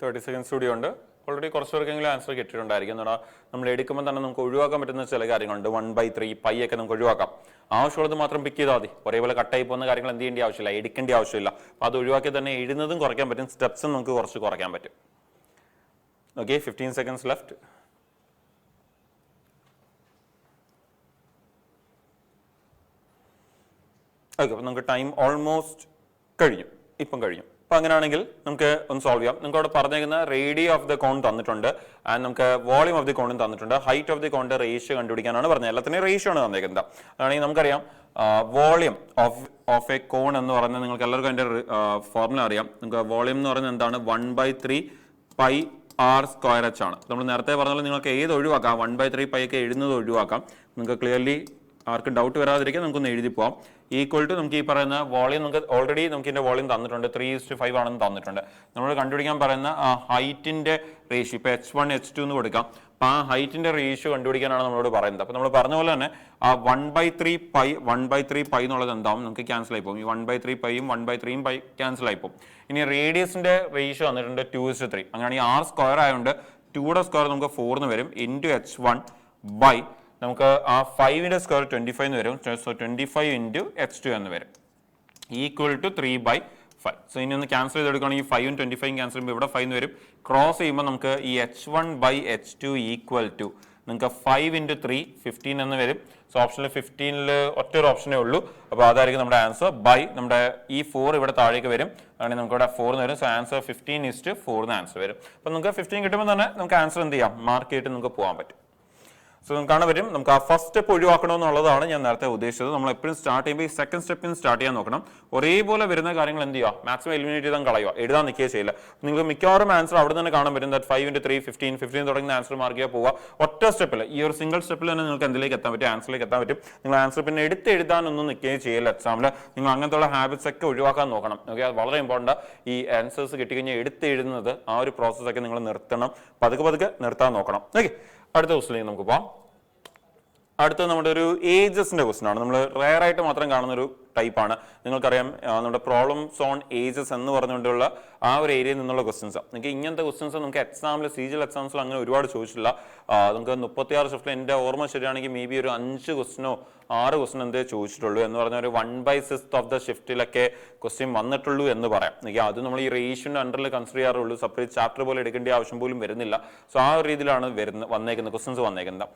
30 സെക്കൻഡ്സ് കൂടി ഉണ്ട്. ഓൾറെഡി കുറച്ച് പേർക്കെങ്കിലും ആൻസർ കിട്ടിയിട്ടുണ്ടായിരിക്കും. എന്നാൽ നമ്മൾ എടുക്കുമ്പോൾ തന്നെ നമുക്ക് ഒഴിവാക്കാൻ പറ്റുന്ന ചില കാര്യങ്ങളുണ്ട്. 1/3 പൈ ഒക്കെ നമുക്ക് ഒഴിവാക്കാം. ആവശ്യമുള്ളത് മാത്രം പിക്ക് ചെയ്താൽ മതി. ഒരേപോലെ കട്ടായി പോകുന്ന കാര്യങ്ങൾ എന്ത് ചെയ്യേണ്ട ആവശ്യമില്ല, എടുക്കേണ്ട ആവശ്യമില്ല. അപ്പോൾ അത് ഒഴിവാക്കി തന്നെ എഴുതുന്നതും കുറയ്ക്കാൻ പറ്റും, സ്റ്റെപ്സും നമുക്ക് കുറച്ച് കുറയ്ക്കാൻ പറ്റും. Okay, 15 seconds left. ഓക്കെ, അപ്പോൾ നമുക്ക് ടൈം ഓൾമോസ്റ്റ് കഴിഞ്ഞു, ഇപ്പം കഴിഞ്ഞു. അപ്പോൾ അങ്ങനെയാണെങ്കിൽ നമുക്ക് ഒന്ന് സോൾവ് ചെയ്യാം. നിങ്ങൾക്ക് അവിടെ പറഞ്ഞിരിക്കുന്ന റേഡിയ ഓഫ് ദ കോൺ തന്നിട്ടുണ്ട്, ആൻഡ് നമുക്ക് വോളിയം ഓഫ് ദി കോണും തന്നിട്ടുണ്ട്. ഹൈറ്റ് ഓഫ് ദി കോണിന്റെ റേഷ്യോ കണ്ടുപിടിക്കാനാണ് പറഞ്ഞത്. എല്ലാത്തിനെയും റേഷ്യോ ആണ് തന്നിരിക്കുന്നത്. അതാണെങ്കിൽ നമുക്കറിയാം വോളിയം ഓഫ് എ കോൺ എന്ന് പറയുന്നത് നിങ്ങൾക്ക് എല്ലാവർക്കും അതിന്റെ ഫോർമുല അറിയാം. നമുക്ക് വോളിയം എന്ന് പറയുന്നത് എന്താണ്? 1/3 പൈ r²h ആണ്. നമ്മൾ നേരത്തെ പറഞ്ഞ പോലെ നിങ്ങൾക്ക് ഏത് ഒഴിവാക്കാം, 1/3 പൈ ഒക്കെ എഴുതുന്നത് ഒഴിവാക്കാം. നിങ്ങൾക്ക് ക്ലിയർലി ആർക്കും ഡൗട്ട് വരാതിരിക്കാൻ നമുക്കൊന്ന് എഴുതി പോവാം. ഈക്വൽ ടു നമുക്ക് ഈ പറയുന്ന വോളിയം നമുക്ക് ഓൾറെഡി നമുക്ക് ഇതിന്റെ വോളിയം തന്നിട്ടുണ്ട്, 3:5 ആണെന്ന് തന്നിട്ടുണ്ട്. നമ്മൾ കണ്ടുപിടിക്കാൻ പറയുന്ന ഹൈറ്റിന്റെ റേഷ്യോ ഇപ്പോൾ h1 h2 എന്ന് കൊടുക്കാം. അപ്പോൾ ആ ഹൈറ്റിന്റെ റേഷ്യോ കണ്ടുപിടിക്കാനാണ് നമ്മളോട് പറയുന്നത്. അപ്പോൾ നമ്മൾ പറഞ്ഞ പോലെ തന്നെ ആ 1/3 പൈ എന്നുള്ളത് എന്താവും? നമുക്ക് ക്യാൻസൽ ആയി പോകും. ഈ 1/3 പൈയും 1/3 പൈ ക്യാൻസൽ ആയി പോകും. ഇനി റേഡിയസിന്റെ റേഷ്യോ വന്നിട്ടുണ്ട് 2:3. അങ്ങനെയാണെങ്കിൽ r² ആയതുകൊണ്ട് 2യുടെ സ്ക്വയർ നമുക്ക് 4 എന്ന് വരും, ഇൻറ്റു h1 ബൈ നമുക്ക് ആ 5ന്റെ സ്ക്വയർ 25 എന്ന് വരും. സോ 25 ഇൻറ്റു h2 എന്ന് വരും, ഈക്വൽ ടു 3/5. സോ ഇനി ഒന്ന് ക്യാൻസൽ ചെയ്തെടുക്കുകയാണെങ്കിൽ 5ഉം 25ഉം ക്യാൻസൽ ചെയ്യുമ്പോൾ ഇവിടെ 5 എന്ന് വരും. ക്രോസ് ചെയ്യുമ്പോൾ നമുക്ക് ഈ h1/h2 ഈക്വൽ ടു നിങ്ങൾക്ക് 5 ഇൻറ്റു 3 15 എന്ന് വരും. സോ ഓപ്ഷനിൽ 15ൽ ഒറ്റൊരു ഓപ്ഷനേ ഉള്ളൂ. അപ്പോൾ അതായിരിക്കും നമ്മുടെ ആൻസർ. ബൈ നമ്മുടെ ഈ 4 ഇവിടെ താഴേക്ക് വരും, അങ്ങനെ നമുക്ക് ഇവിടെ 4 എന്ന് വരും. സോ ആൻസർ 15:4 എന്ന് ആൻസർ വരും. അപ്പോൾ നമുക്ക് 15 കിട്ടുമ്പോൾ തന്നെ നമുക്ക് ആൻസർ എന്ത് ചെയ്യാം, മാർക്ക് ചെയ്തിട്ട് നമുക്ക് പോകാൻ പറ്റും. സോ നമുക്ക് കാണാൻ പറ്റും നമുക്ക് ആ ഫസ്റ്റ് സ്റ്റെപ്പ് ഒഴിവാക്കണമെന്നുള്ളതാണ് ഞാൻ നേരത്തെ ഉദ്ദേശിച്ചത്. നമ്മൾ എപ്പോഴും സ്റ്റാർട്ട് ചെയ്യുമ്പോൾ ഈ സെക്കൻഡ് സ്റ്റെപ്പിൽ നിന്ന് സ്റ്റാർട്ട് ചെയ്യാൻ നോക്കണം. ഒരേപോലെ വരുന്ന കാര്യങ്ങൾ എന്ത് ചെയ്യുക, മാക്സിമം എലിമിനേറ്റ് ചെയ്താൽ കളയുക, എഴുതാൻ നിൽക്കുകയോ ചെയ്യില്ല. നിങ്ങൾക്ക് മിക്കവാറും ആൻസർ അവിടെ തന്നെ കാണാൻ പറ്റും. ദാറ്റ് 5 × 3 15 തുടങ്ങുന്ന ആൻസർ മാർക്ക് ചെയ്യുക പോവുക. ഒറ്റ സ്റ്റെപ്പിൽ ഈ ഒരു സിംഗിൾ സ്റ്റെപ്പിൽ തന്നെ നിങ്ങൾക്ക് എന്തിലേക്ക് എത്താൻ പറ്റും, ആൻസറിലേക്ക് എത്താൻ പറ്റും. നിങ്ങൾ ആൻസർ പിന്നെ എടുത്ത് എഴുതാനൊന്നും നിൽക്കുകയോ ചെയ്യില്ല എക്സാമിൽ. നിങ്ങൾ അങ്ങനത്തെ ഹാബിറ്റ്സ് ഒക്കെ ഒഴിവാക്കാൻ നോക്കണം. ഓക്കെ, അത് വളരെ ഇമ്പോർട്ടൻ്റ്. ഈ ആൻസേഴ്സ് കിട്ടിക്കഴിഞ്ഞാൽ എടുത്ത് എഴുതുന്നത് ആ ഒരു പ്രോസസ്സൊക്കെ നിങ്ങൾ നിർത്തണം, പതുക്കെ നിർത്താൻ നോക്കണം. ഓക്കെ, അടുത്ത ക്വസ്റ്റിലേക്ക് നമുക്ക് പോകാം. അടുത്തത് നമ്മുടെ ഒരു ഏജസിന്റെ ക്വസ്റ്റൻ ആണ്. നമ്മൾ റെയർ ആയിട്ട് മാത്രം കാണുന്ന ഒരു ടൈപ്പാണ്. നിങ്ങൾക്കറിയാം നമ്മുടെ പ്രോബ്ലംസ് ഓൺ ഏജസ് എന്ന് പറഞ്ഞുകൊണ്ടുള്ള ആ ഒരു ഏരിയയിൽ നിന്നുള്ള ക്വസ്റ്റൻസ്. നിങ്ങൾക്ക് ഇങ്ങനത്തെ ക്വസ്റ്റൻസ് നമുക്ക് എക്സാമിൽ CGL എക്സാംസിൽ അങ്ങനെ ഒരുപാട് ചോദിച്ചില്ല. നമുക്ക് 36 ഷിഫ്റ്റിൽ എൻ്റെ ഓർമ്മ ശരിയാണെങ്കിൽ മേ ബി ഒരു 5 ക്വസ്റ്റനോ 6 ക്വസ്റ്റൻ എന്തേ ചോദിച്ചിട്ടുള്ളൂ എന്ന് പറഞ്ഞാൽ ഒരു 1/6 ഓഫ് ദ ഷിഫ്റ്റിലൊക്കെ ക്വസ്റ്റ്യൻ വന്നിട്ടുള്ളൂ എന്ന് പറയാം. അത് നമ്മൾ ഈ റേഷ്യോന്റെ അണ്ടറിൽ കൺസിഡർ ചെയ്യാറുള്ളൂ. സെപ്പറേറ്റ് ചാപ്റ്റർ പോലെ എടുക്കേണ്ട ആവശ്യം പോലും വരുന്നില്ല. സോ ആ ഒരു രീതിയിലാണ് വന്നേക്കുന്നത് ക്വസ്റ്റൻസ് വന്നേക്കുന്നത്.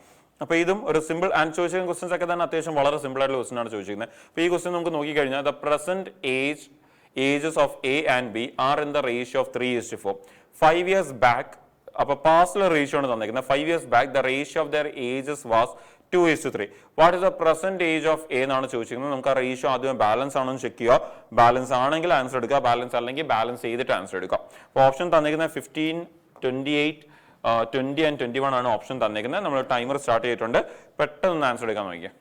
അപ്പോൾ ഇതും ഒരു സിമ്പിൾ ആൻഡ് ചോദിച്ചിരിക്കുന്ന ക്വസ്റ്റൻസ് ഒക്കെ തന്നെ അത്യാവശ്യം വളരെ സിമ്പിൾ ആയിട്ടുള്ള ക്വസ്റ്റൻ ആണ് ചോദിച്ചിരിക്കുന്നത്. അപ്പോൾ ഈ ക്വസ്റ്റൻ നമുക്ക് നോക്കിക്കഴിഞ്ഞാൽ the present ages of A and B are in the ratio of 3:4. 5 years back, അപ്പോൾ പാസ്റ്റിലെ റേഷ്യോ ആണ് തന്നിരിക്കുന്നത്. 5 years back the ratio of there ages was 2:3. What is the present age of A എന്നാണ് ചോദിച്ചിരിക്കുന്നത്. നമുക്ക് ആ ratio ആദ്യം balance ആണോ എന്ന് ചെക്ക് ചെയ്യുക. ബാലൻസ് ആണെങ്കിൽ ആൻസർ എടുക്കുക, ബാലൻസ് അല്ലെങ്കിൽ ബാലൻസ് ചെയ്തിട്ട് ആൻസർ എടുക്കുക. അപ്പോൾ ഓപ്ഷൻ തന്നിരിക്കുന്നത് 15, 28, 20 and 21 ആണ് ഓപ്ഷൻ തന്നിരിക്കുന്നത്. നമ്മൾ ടൈമർ സ്റ്റാർട്ട് ചെയ്തിട്ടുണ്ട്. പെട്ടെന്ന് ആൻസർ എടുക്കാൻ നോക്കിയാൽ.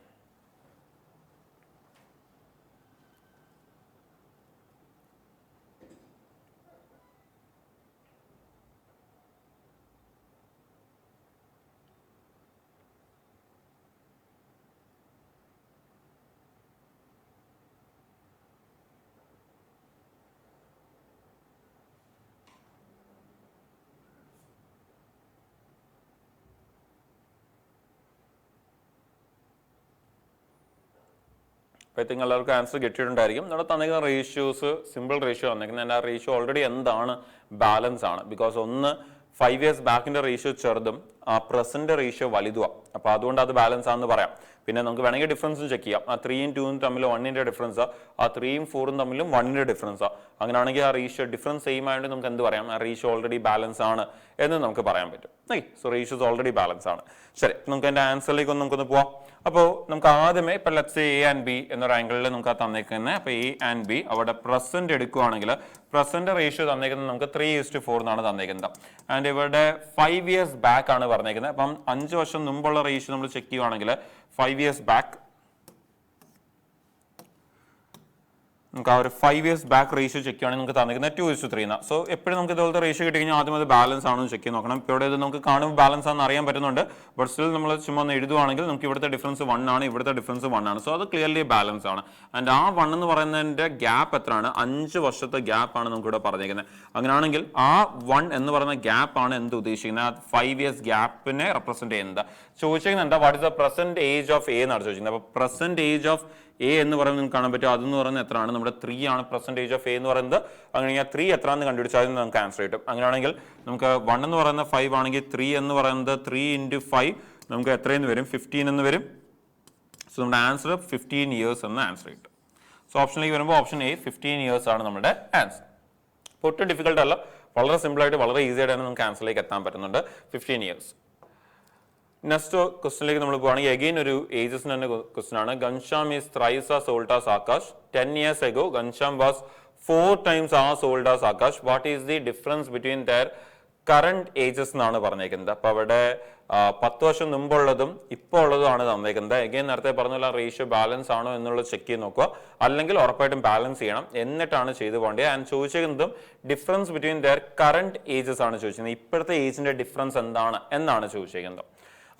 I think എല്ലാവർക്കും ആൻസർ കിട്ടിയിട്ടുണ്ടായിരിക്കും. നമ്മുടെ തന്നിരിക്കുന്ന റേഷ്യോസ് സിമ്പിൾ റേഷ്യോ വന്നിരിക്കുന്നത്. ആ റേഷ്യോ ഓൾറെഡി എന്താണ്, ബാലൻസ് ആണ്. ബിക്കോസ് ഒന്ന് 5 years ബാക്കിന്റെ റേഷ്യോ ചെറുതും ആ പ്രസന്റ് റേഷ്യോ വലുതുമാണ്. അപ്പോൾ അതുകൊണ്ട് അത് ബാലൻസ് ആണെന്ന് പറയാം. പിന്നെ നമുക്ക് വേണമെങ്കിൽ ഡിഫറൻസും ചെക്ക് ചെയ്യാം. ആ 3ഉം 2ഉം തമ്മിൽ 1ന്റെ ഡിഫറൻസാ, ആ 3ഉം 4ഉം തമ്മിലും 1ന്റെ ഡിഫറൻസാ. അങ്ങനെയാണെങ്കിൽ ആ റേഷ്യോ ഡിഫറൻസ് സെയിം ആയതുകൊണ്ട് നമുക്ക് എന്ത് പറയാം, ആ റേഷ്യോ ഓൾറെഡി ബാലൻസ് ആണ് എന്ന് നമുക്ക് പറയാൻ പറ്റും. സോ റേഷ്യോസ് ഓൾറെഡി ബാലൻസ് ആണ്. ശരി, നമുക്ക് എൻ്റെ ആൻസറിലേക്ക് നമുക്കൊന്ന് പോവാം. അപ്പോൾ നമുക്ക് ആദ്യമേ ഇപ്പം ലെറ്റ്സ് A and B എന്നൊരു ആംഗിളിൽ നമുക്ക് ആ തന്നേക്കുന്നത്. അപ്പോൾ A and B അവിടെ പ്രസന്റ് എടുക്കുകയാണെങ്കിൽ പ്രസന്റ് റേഷ്യോ തന്നേക്കുന്നത് നമുക്ക് 3:4 എന്നാണ് തന്നേക്കുന്നത്. ആൻഡ് ഇവിടെ 5 years ബാക്ക് ആണ് പറഞ്ഞേക്കുന്നത്. അപ്പം 5 വർഷം മുമ്പുള്ള റേഷ്യോ നമ്മൾ ചെക്ക് ചെയ്യുവാണെങ്കിൽ 5 years ബാക്ക് നമുക്ക് ആ ഒരു 5 years ബാക്ക് റേഷ്യോ ചെക്ക് ചെയ്യുകയാണെങ്കിൽ നമുക്ക് തന്നിരിക്കുന്നത് 2:3 എന്നാണ്. സോ എപ്പോഴും നമുക്ക് ഇതുപോലത്തെ റേഷ്യോ കിട്ടി കഴിഞ്ഞാൽ ആദ്യം അത് ബാലൻസ് ആണോ ചെക്ക് ചെയ്ത് നോക്കണം. ഇപ്പോൾ ഇവിടെ ഇത് നമുക്ക് കാണുമ്പോൾ ബാലൻസ് ആണെന്ന് അറിയാൻ പറ്റുന്നുണ്ട്. ബട്ട് സ്റ്റിൽ നമ്മൾ ചുമ്മാ ഒന്ന് എഴുതുവാണെങ്കിൽ നമുക്ക് ഇവിടുത്തെ ഡിഫറൻസ് 1 ആണ്, ഇവിടുത്തെ ഡിഫറൻസ് 1 ആണ്. സോ അത് ക്ലിയർലി ബാലൻസ് ആണ്. ആൻഡ് ആ 1 എന്ന് പറയുന്നതിന്റെ ഗ്യാപ്പ് എത്രയാണ്, 5 വർഷത്തെ ഗ്യാപ്പ് ആണ് നമുക്ക് ഇവിടെ പറഞ്ഞിരിക്കുന്നത്. അങ്ങനെയാണെങ്കിൽ ആ 1 എന്ന് പറയുന്ന ഗ്യാപ്പ് ആണ് എന്ത് ഉദ്ദേശിക്കുന്നത്, 5 years ഗ്യാപ്പിനെ റെപ്രസെന്റ് ചെയ്യുന്നത്. ചോദിച്ചിരിക്കുന്നത് എന്താ, what is the present age of A എന്നാണ് ചോദിക്കുന്നത്. അപ്പോൾ പ്രസന്റ് ഏജ് ഓഫ് A എന്ന് പറയുന്നത് നിങ്ങൾക്ക് കാണാൻ പറ്റും. അതെന്ന് പറയുന്നത് എത്രയാണ്, നമ്മുടെ 3 ആണ് പെർസെൻറ്റേജ് ഓഫ് A എന്ന് പറയുന്നത്. അങ്ങനെയാണെങ്കിൽ 3 എത്രയാണെന്ന് കണ്ടുപിടിച്ചാൽ നമുക്ക് ആൻസർ കിട്ടും. അങ്ങനെയാണെങ്കിൽ നമുക്ക് 1 എന്ന് പറയുന്നത് 5 ആണെങ്കിൽ 3 എന്ന് പറയുന്നത് 3 × 5 നമുക്ക് എത്രയെന്ന് വരും, 15 എന്ന് വരും. സോ നമ്മുടെ ആൻസർ 15 years എന്ന ആൻസർ കിട്ടും. സോ ഓപ്ഷനിലേക്ക് വരുമ്പോൾ ഓപ്ഷൻ A 15 years ആണ് നമ്മുടെ ആൻസർ. ഒട്ടും ഡിഫിക്കൽട്ട് അല്ല, വളരെ സിമ്പിളായിട്ട് വളരെ ഈസി ആയിട്ട് നമുക്ക് ആൻസറിലേക്ക് എത്താൻ പറ്റുന്നുണ്ട്. 15 years. നെക്സ്റ്റ് ക്വസ്റ്റിനിലേക്ക് നമ്മൾ പോവുകയാണെങ്കിൽ അഗെയിൻ ഒരു ഏജസിന് തന്നെ ക്വസ്റ്റൻ ആണ്. Ghanshyam is thrice as old as Akash. 10 years ago Ghanshyam was 4 times as old as Akash. What is the difference between their current ages എന്നാണ് പറഞ്ഞേക്കുന്നത്. അപ്പോൾ അവിടെ 10 വർഷം മുമ്പുള്ളതും ഇപ്പോൾ ഉള്ളതുമാണ് തന്നേക്കുന്നത്. അഗെയിൻ നേരത്തെ പറഞ്ഞ റേഷ്യോ ബാലൻസ് ആണോ എന്നുള്ളത് ചെക്ക് ചെയ്ത് നോക്കുക. അല്ലെങ്കിൽ ഉറപ്പായിട്ടും ബാലൻസ് ചെയ്യണം, എന്നിട്ടാണ് ചെയ്തു പോകേണ്ടത്. ആൻഡ് ചോദിച്ചിരിക്കുന്നതും difference between their current ages ആണ് ചോദിച്ചിരിക്കുന്നത്. ഇപ്പോഴത്തെ ഏജിന്റെ ഡിഫറൻസ് എന്താണ് എന്നാണ് ചോദിച്ചിരിക്കുന്നത്.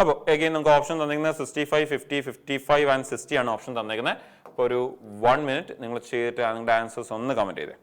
അപ്പോൾ അഗെയിൻ നമുക്ക് ഓപ്ഷൻ തന്നിരിക്കുന്നത് 65, 50, 55 ആൻഡ് 60 ആണ് ഓപ്ഷൻ തന്നിരിക്കുന്നത്. അപ്പോൾ ഒരു 1 minute നിങ്ങൾ ചെയ്തിട്ട് നിങ്ങളുടെ ആൻസേഴ്സ് ഒന്ന് കമന്റ് ചെയ്തേ.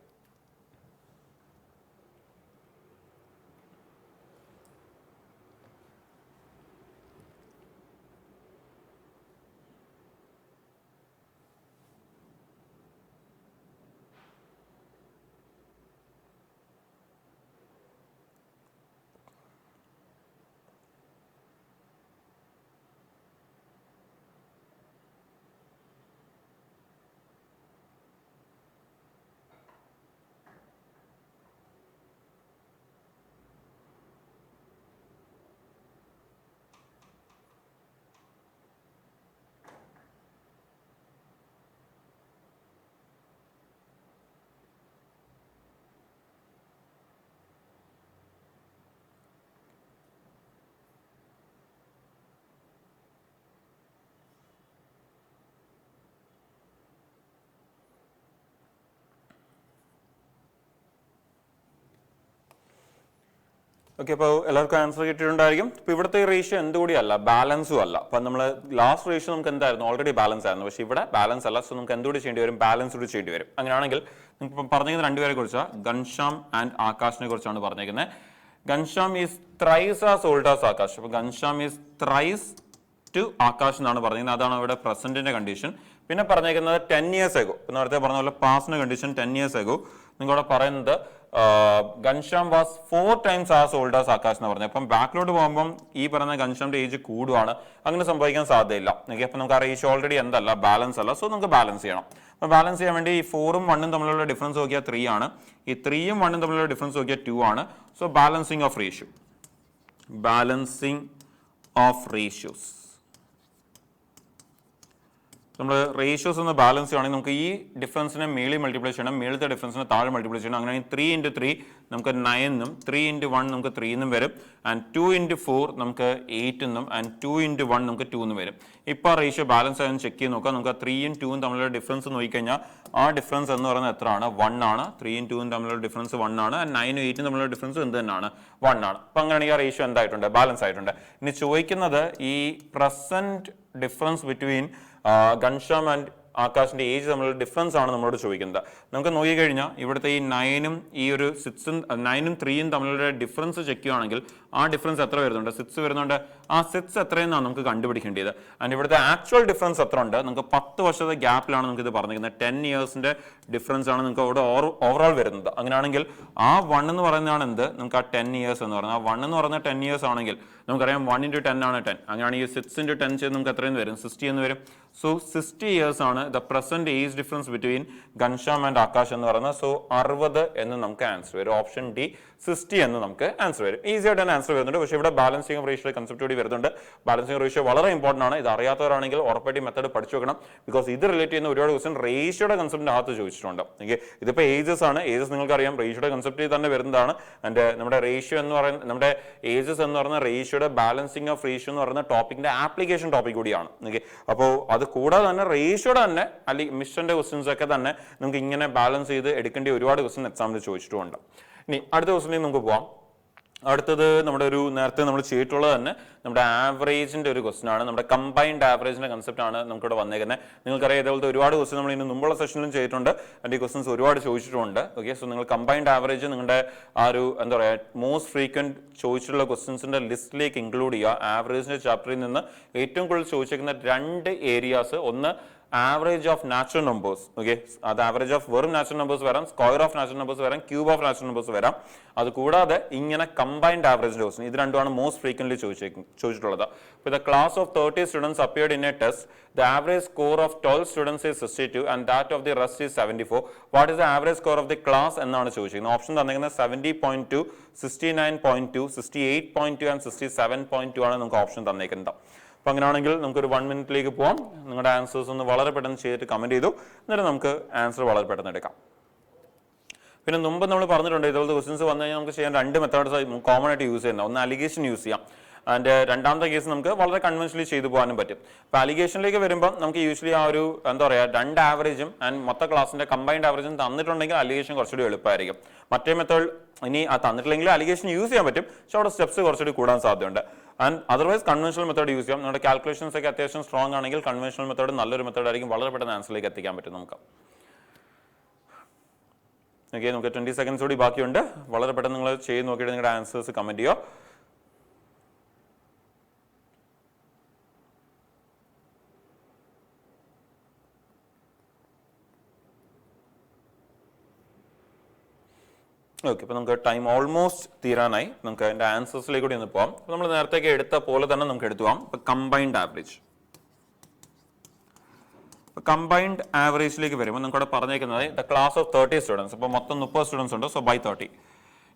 ഓക്കെ, അപ്പോൾ എല്ലാവർക്കും ആൻസർ കിട്ടിയിട്ടുണ്ടായിരിക്കും. ഇപ്പോൾ ഇവിടുത്തെ റേഷ്യോ എന്തുകൂടിയല്ല, ബാലൻസും അല്ല. അപ്പം നമ്മൾ ലാസ്റ്റ് റേഷ്യോ നമുക്ക് എന്തായിരുന്നു, ഓൾറെഡി ബാലൻസ് ആയിരുന്നു. പക്ഷേ ഇവിടെ ബാലൻസ് അല്ല. സോ നമുക്ക് എന്തുകൂടി ചെയ്യേണ്ടി വരും, ബാലൻസ് കൂടി ചെയ്യേണ്ടി വരും. അങ്ങനെയാണെങ്കിൽ നിങ്ങൾക്ക് പറഞ്ഞിരിക്കുന്ന രണ്ടുപേരെ കുറിച്ചാണ്, ഗൻശ്യാം ആൻഡ് ആകാശിനെ കുറിച്ചാണ് പറഞ്ഞിരിക്കുന്നത്. Ghanshyam is thrice as old as Akash. അപ്പോൾ Ghanshyam is thrice to Akash എന്നാണ് പറഞ്ഞിരിക്കുന്നത്. അതാണ് ഇവിടെ പ്രസന്റിന്റെ കണ്ടീഷൻ. പിന്നെ പറഞ്ഞിരിക്കുന്നത് 10 years ago. നേരത്തെ പറഞ്ഞ പോലെ പാസ്റ്റിന്റെ കണ്ടീഷൻ 10 years ago. നിങ്ങളിവിടെ പറയുന്നത് Ghanshyam was 4 times as old as Akash എന്ന് പറഞ്ഞു. അപ്പം ബാക്കിലോട്ട് പോകുമ്പം ഈ പറയുന്ന ഗൻശ്യാമിന്റെ ഏജ് കൂടുവാണ്. അങ്ങനെ സംഭവിക്കാൻ സാധ്യതയില്ല. ഓക്കെ, അപ്പം നമുക്ക് ആ റേഷ്യോ ഓൾറെഡി എന്തല്ല, ബാലൻസ് അല്ല. സോ നമുക്ക് ബാലൻസ് ചെയ്യണം. അപ്പോൾ ബാലൻസ് ചെയ്യാൻ വേണ്ടി ഈ 4ഉം 1ഉം തമ്മിലുള്ള ഡിഫറൻസ് നോക്കിയാൽ 3 ആണ്. ഈ 3ഉം 1ഉം തമ്മിലുള്ള ഡിഫറൻസ് നോക്കിയാൽ 2 ആണ്. So balancing of ratio, balancing of ratios. നമ്മൾ റേഷ്യോസ് ഒന്ന് ബാലൻസ് ചെയ്യുകയാണെങ്കിൽ നമുക്ക് ഈ ഡിഫറൻസിനെ മേളിൽ മൾട്ടിപ്ലൈ ചെയ്യണം, മേളത്തെ ഡിഫറൻസിനെ താഴെ മൾട്ടിപ്ലൈ ചെയ്യണം. അങ്ങനെയാണെങ്കിൽ 3 into 3 നമുക്ക് 9 എന്നും 3 into 1 നമുക്ക് 3 എന്നും വരും. ആൻഡ് 2 into 4 നമുക്ക് 8 എന്നും ആൻഡ് 2 into 1 നമുക്ക് 2 എന്നും വരും. ഇപ്പോൾ ആ റേഷ്യോ ബാലൻസ് ആയെന്ന് ചെക്ക് ചെയ്ത് നോക്കാം. നമുക്ക് 3ഉം 2ഉം തമ്മിലുള്ള ഡിഫറൻസ് നോക്കിക്കഴിഞ്ഞാൽ ആ ഡിഫറൻസ് എന്ന് പറയുന്നത് എത്രയാണ്, 1 ആണ്. 3ഉം 2ഉം തമ്മിലുള്ള ഡിഫറൻസ് 1 ആണ്. ആൻഡ് 9ഉം 8ഉം തമ്മിലുള്ള ഡിഫറൻസ് എന്ത് തന്നെയാണ്, 1 ആണ്. അപ്പം അങ്ങനെയാണെങ്കിൽ ആ റേഷ്യോ എന്തായിട്ടുണ്ട്, ബാലൻസ് ആയിട്ടുണ്ട്. ഇനി ചോദിക്കുന്നത് ഈ present difference between Ghanshyam and ആകാശിന്റെ ഏജ് തമ്മിലുള്ള ഡിഫറൻസ് ആണ് നമ്മളോട് ചോദിക്കുന്നത്. നമുക്ക് നോക്കിക്കഴിഞ്ഞാൽ ഇവിടുത്തെ ഈ 9ഉം ഈ ഒരു 6ഉം 9ഉം 3ഉം തമ്മിലുള്ള ഡിഫറൻസ് ചെക്ക് ചെയ്യുകയാണെങ്കിൽ ആ ഡിഫറൻസ് എത്ര വരുന്നുണ്ട്, 6 വരുന്നുണ്ട്. ആ 6 എത്രയെന്നാണ് നമുക്ക് കണ്ടുപിടിക്കേണ്ടത്. ആൻഡ് ഇവിടുത്തെ ആക്ച്വൽ ഡിഫറൻസ് എത്ര ഉണ്ട്, നമുക്ക് 10 വർഷത്തെ ഗ്യാപ്പിലാണ് നമുക്ക് ഇത് പറഞ്ഞിരിക്കുന്നത്. 10 yearsന്റെ ഡിഫറൻസ് ആണ് നിങ്ങൾക്ക് അവിടെ ഓവറോൾ വരുന്നത്. അങ്ങനെയാണെങ്കിൽ ആ 1 എന്ന് പറയുന്നതാണ് എന്ത്, നമുക്ക് ആ 10 years എന്ന് പറയുന്നത്. ആ 1 എന്ന് പറയുന്നത് 10 years ആണെങ്കിൽ നമുക്കറിയാം 1 into 10 ആണ് 10. അങ്ങനെയാണെങ്കിൽ 6 into 10 ചെയ്ത് നമുക്ക് എത്രയെന്ന് വരും, 60 എന്ന് വരും. സോ 60 years ആണ് the present age difference between Ghanshyam and Akash എന്ന് പറയുന്നത്. സോ 60 എന്ന് നമുക്ക് ആൻസർ വരും. ഓപ്ഷൻ ഡി 60 എന്ന് നമുക്ക് ആൻസർ വരും. ഈസി ആയിട്ട് തന്നെ ആൻസർ വരുന്നുണ്ട്. പക്ഷേ ഇവിടെ ബാലൻസിങ് റേഷ്യോ കൺസെപ്റ്റ് കൂടി വരുന്നുണ്ട്. ബാലൻസിങ് റേഷ്യോ വളരെ ഇമ്പോർട്ടൻ്റ് ആണ്. ഇത് അറിയാത്തവരാണെങ്കിൽ ഉറപ്പായിട്ട് മെത്തേഡ് പഠിച്ചു വെക്കണം. ബിക്കോസ് ഇത് റിലേറ്റ് ചെയ്യുന്ന ഒരുപാട് ക്വസ്റ്റൻ റേഷ്യോയുടെ കൺസെപ്റ്റിന്റെ അകത്ത് ചോദിച്ചിട്ടുണ്ട്. ഓക്കെ, ഇതിപ്പോൾ ഏജസ് ആണ്. ഏജസ് നിങ്ങൾക്ക് അറിയാം റേഷ്യോയുടെ കൺസെപ്റ്റിൽ തന്നെ വരുന്നതാണ്. ആൻഡ് നമ്മുടെ റേഷ്യോ എന്ന് പറയുന്നത്, നമ്മുടെ ഏജസ് എന്ന് പറയുന്ന റേഷ്യോയുടെ ബാലൻസിങ് ഓഫ് റേഷ്യോ എന്ന് പറയുന്ന ടോപ്പിക്കിന്റെ ആപ്ലിക്കേഷൻ ടോപ്പിക് കൂടിയാണ്. ഓക്കെ, അപ്പോൾ അത് കൂടാതെ തന്നെ റേഷ്യോയുടെ തന്നെ അല്ലെങ്കിൽ മിഷന്റെ ക്വസ്റ്റൻസ് ഒക്കെ തന്നെ നമുക്ക് ഇങ്ങനെ ബാലൻസ് ചെയ്ത് എടുക്കേണ്ട ഒരുപാട് ക്വസ്റ്റൻ എക്സാമിൽ ചോദിച്ചിട്ടുമുണ്ട്. ഇനി അടുത്ത ക്വസ്റ്റനിലേക്ക് നമുക്ക് പോവാം. അടുത്തത് നമ്മുടെ ഒരു നേരത്തെ നമ്മൾ ചെയ്തിട്ടുള്ളത് തന്നെ നമ്മുടെ ആവറേജിന്റെ ഒരു ക്വസ്റ്റൻ ആണ്. നമ്മുടെ കമ്പൈൻഡ് ആവറേജിന്റെ കൺസെപ്റ്റ് ആണ് നമുക്കിവിടെ വന്നേക്കുന്നത്. നിങ്ങൾക്കറിയാം ഇതേപോലത്തെ ഒരുപാട് ക്വസ്റ്റൻ നമ്മൾ ഇന്ന് മുമ്പുള്ള സെഷനിലും ചെയ്തിട്ടുണ്ട്. അതിന്റെ ക്വസ്റ്റൻസ് ഒരുപാട് ചോദിച്ചിട്ടുണ്ട്. ഓക്കെ, സോ നിങ്ങൾ കമ്പൈൻഡ് ആവറേജ് നിങ്ങളുടെ ആ ഒരു എന്താ പറയുക മോസ്റ്റ് ഫ്രീക്വന്റ് ചോദിച്ചിട്ടുള്ള ക്വസ്റ്റൻസിന്റെ ലിസ്റ്റിലേക്ക് ഇൻക്ലൂഡ് ചെയ്യുക. ആവറേജിന്റെ ചാപ്റ്ററിൽ നിന്ന് ഏറ്റവും കൂടുതൽ ചോദിച്ചിരിക്കുന്ന 2 ഏരിയാസ്, ഒന്ന് average of natural numbers. Okay, അത് ആവറേജ് ഓഫ് വെറും നാച്ചുറൽ നമ്പേഴ്സ് വരാം, സ്ക്വയർ ഓഫ് നാച്ചുറൽ നമ്പേഴ്സ് വരാം, ക്യൂബ് ഓഫ് നാച്ചുറൽ നമ്പേഴ്സ് വരാം. അത് കൂടാതെ ഇങ്ങനെ കമ്പൈൻഡ് ആവറേജിന്റെ ക്വസ്റ്റൻ, ഇത് രണ്ടുമാണ് മോസ്റ്റ് ഫ്രീക്വന്റ്ലി ചോദിച്ചിട്ടുള്ളത്. The class of 30 students appeared in a test. The average score of 12 students is 62 and that of the rest is 74. What is the average score of the class എന്നാണ് ചോദിച്ചിരിക്കുന്നത്. Option തന്നിരിക്കുന്നത് 70.2, 69.2, 68.2 and 67.2 ആണ് നമുക്ക് option തന്നിരിക്കുന്നത്. അപ്പം അങ്ങനെയാണെങ്കിൽ നമുക്കൊരു 1 minute പോകാം. നിങ്ങളുടെ ആൻസേഴ്സ് ഒന്ന് വളരെ പെട്ടെന്ന് ചെയ്തിട്ട് കമന്റ് ചെയ്തു, എന്നിട്ട് നമുക്ക് ആൻസർ വളരെ പെട്ടെന്ന് എടുക്കാം. പിന്നെ മുമ്പ് നമ്മൾ പറഞ്ഞിട്ടുണ്ട് ഇതുപോലത്തെ ക്വസ്റ്റൻസ് വന്നു കഴിഞ്ഞാൽ നമുക്ക് ചെയ്യാൻ 2 മെത്തേഡ്സ് കോമൺ ആയിട്ട് യൂസ് ചെയ്യുന്നത്. ഒന്ന് അലിഗേഷൻ യൂസ് ചെയ്യാം. ആൻഡ് രണ്ടാമത്തെ കേസ് നമുക്ക് വളരെ കൺവെൻഷനലി ചെയ്തു പോകാനും പറ്റും. അപ്പോൾ അലിഗേഷനിലേക്ക് വരുമ്പോൾ നമുക്ക് യൂഷ്വലി ആ ഒരു എന്താ പറയുക 2 ആവറേജും ആൻഡ് മൊത്തം ക്ലാസിന്റെ കമ്പൈൻഡ് ആവറേജും തന്നിട്ടുണ്ടെങ്കിൽ അലിഗേഷൻ കുറച്ചുകൂടി എളുപ്പമായിരിക്കും. മറ്റേ മെത്തേഡ് ഇനി ആ തന്നിട്ടില്ലെങ്കിൽ അലിഗേഷൻ യൂസ് ചെയ്യാൻ പറ്റും, പക്ഷെ അവിടെ സ്റ്റെപ്സ് കുറച്ചുകൂടി കൂടാൻ സാധ്യതയുണ്ട്. And otherwise conventional method use ചെയ്യാം. നമ്മുടെ കാൽക്കുലേഷൻസ് ഒക്കെ അത്യാവശ്യം സ്ട്രോങ് ആണെങ്കിൽ കൺവെൻഷണൽ മെത്തേഡ് നല്ലൊരു മെത്തേഡ് ആയിരിക്കും. വളരെ പെട്ടെന്ന് ആൻസറിലേക്ക് എത്തിക്കാൻ പറ്റും നമുക്ക്. ഓക്കെ, നമുക്ക് 20 seconds കൂടി ബാക്കിയുണ്ട്. വളരെ പെട്ടെന്ന് നിങ്ങൾ ചെയ്ത് നോക്കിയിട്ട് നിങ്ങളുടെ ആൻസേഴ്സ് കമന്റ് ചെയ്യുക. ഓക്കെ, അപ്പോൾ നമുക്ക് ടൈം ഓൾമോസ്റ്റ് തീരാനായി. നമുക്ക് അതിൻ്റെ ആൻസേഴ്സിലേക്ക് കൂടി ഒന്ന് പോകാം. അപ്പോൾ നമ്മൾ നേരത്തേക്ക് എടുത്ത പോലെ തന്നെ നമുക്ക് എടുത്തു പോകാം. ഇപ്പോൾ കമ്പൈൻഡ് ആവറേജ്, കമ്പൈൻഡ് ആവറേജിലേക്ക് വരുമ്പോൾ നമുക്കവിടെ പറഞ്ഞേക്കുന്നത് ദ ക്ലാസ് ഓഫ് 30 students. അപ്പോൾ മൊത്തം 30 students ഉണ്ട്. So by 30.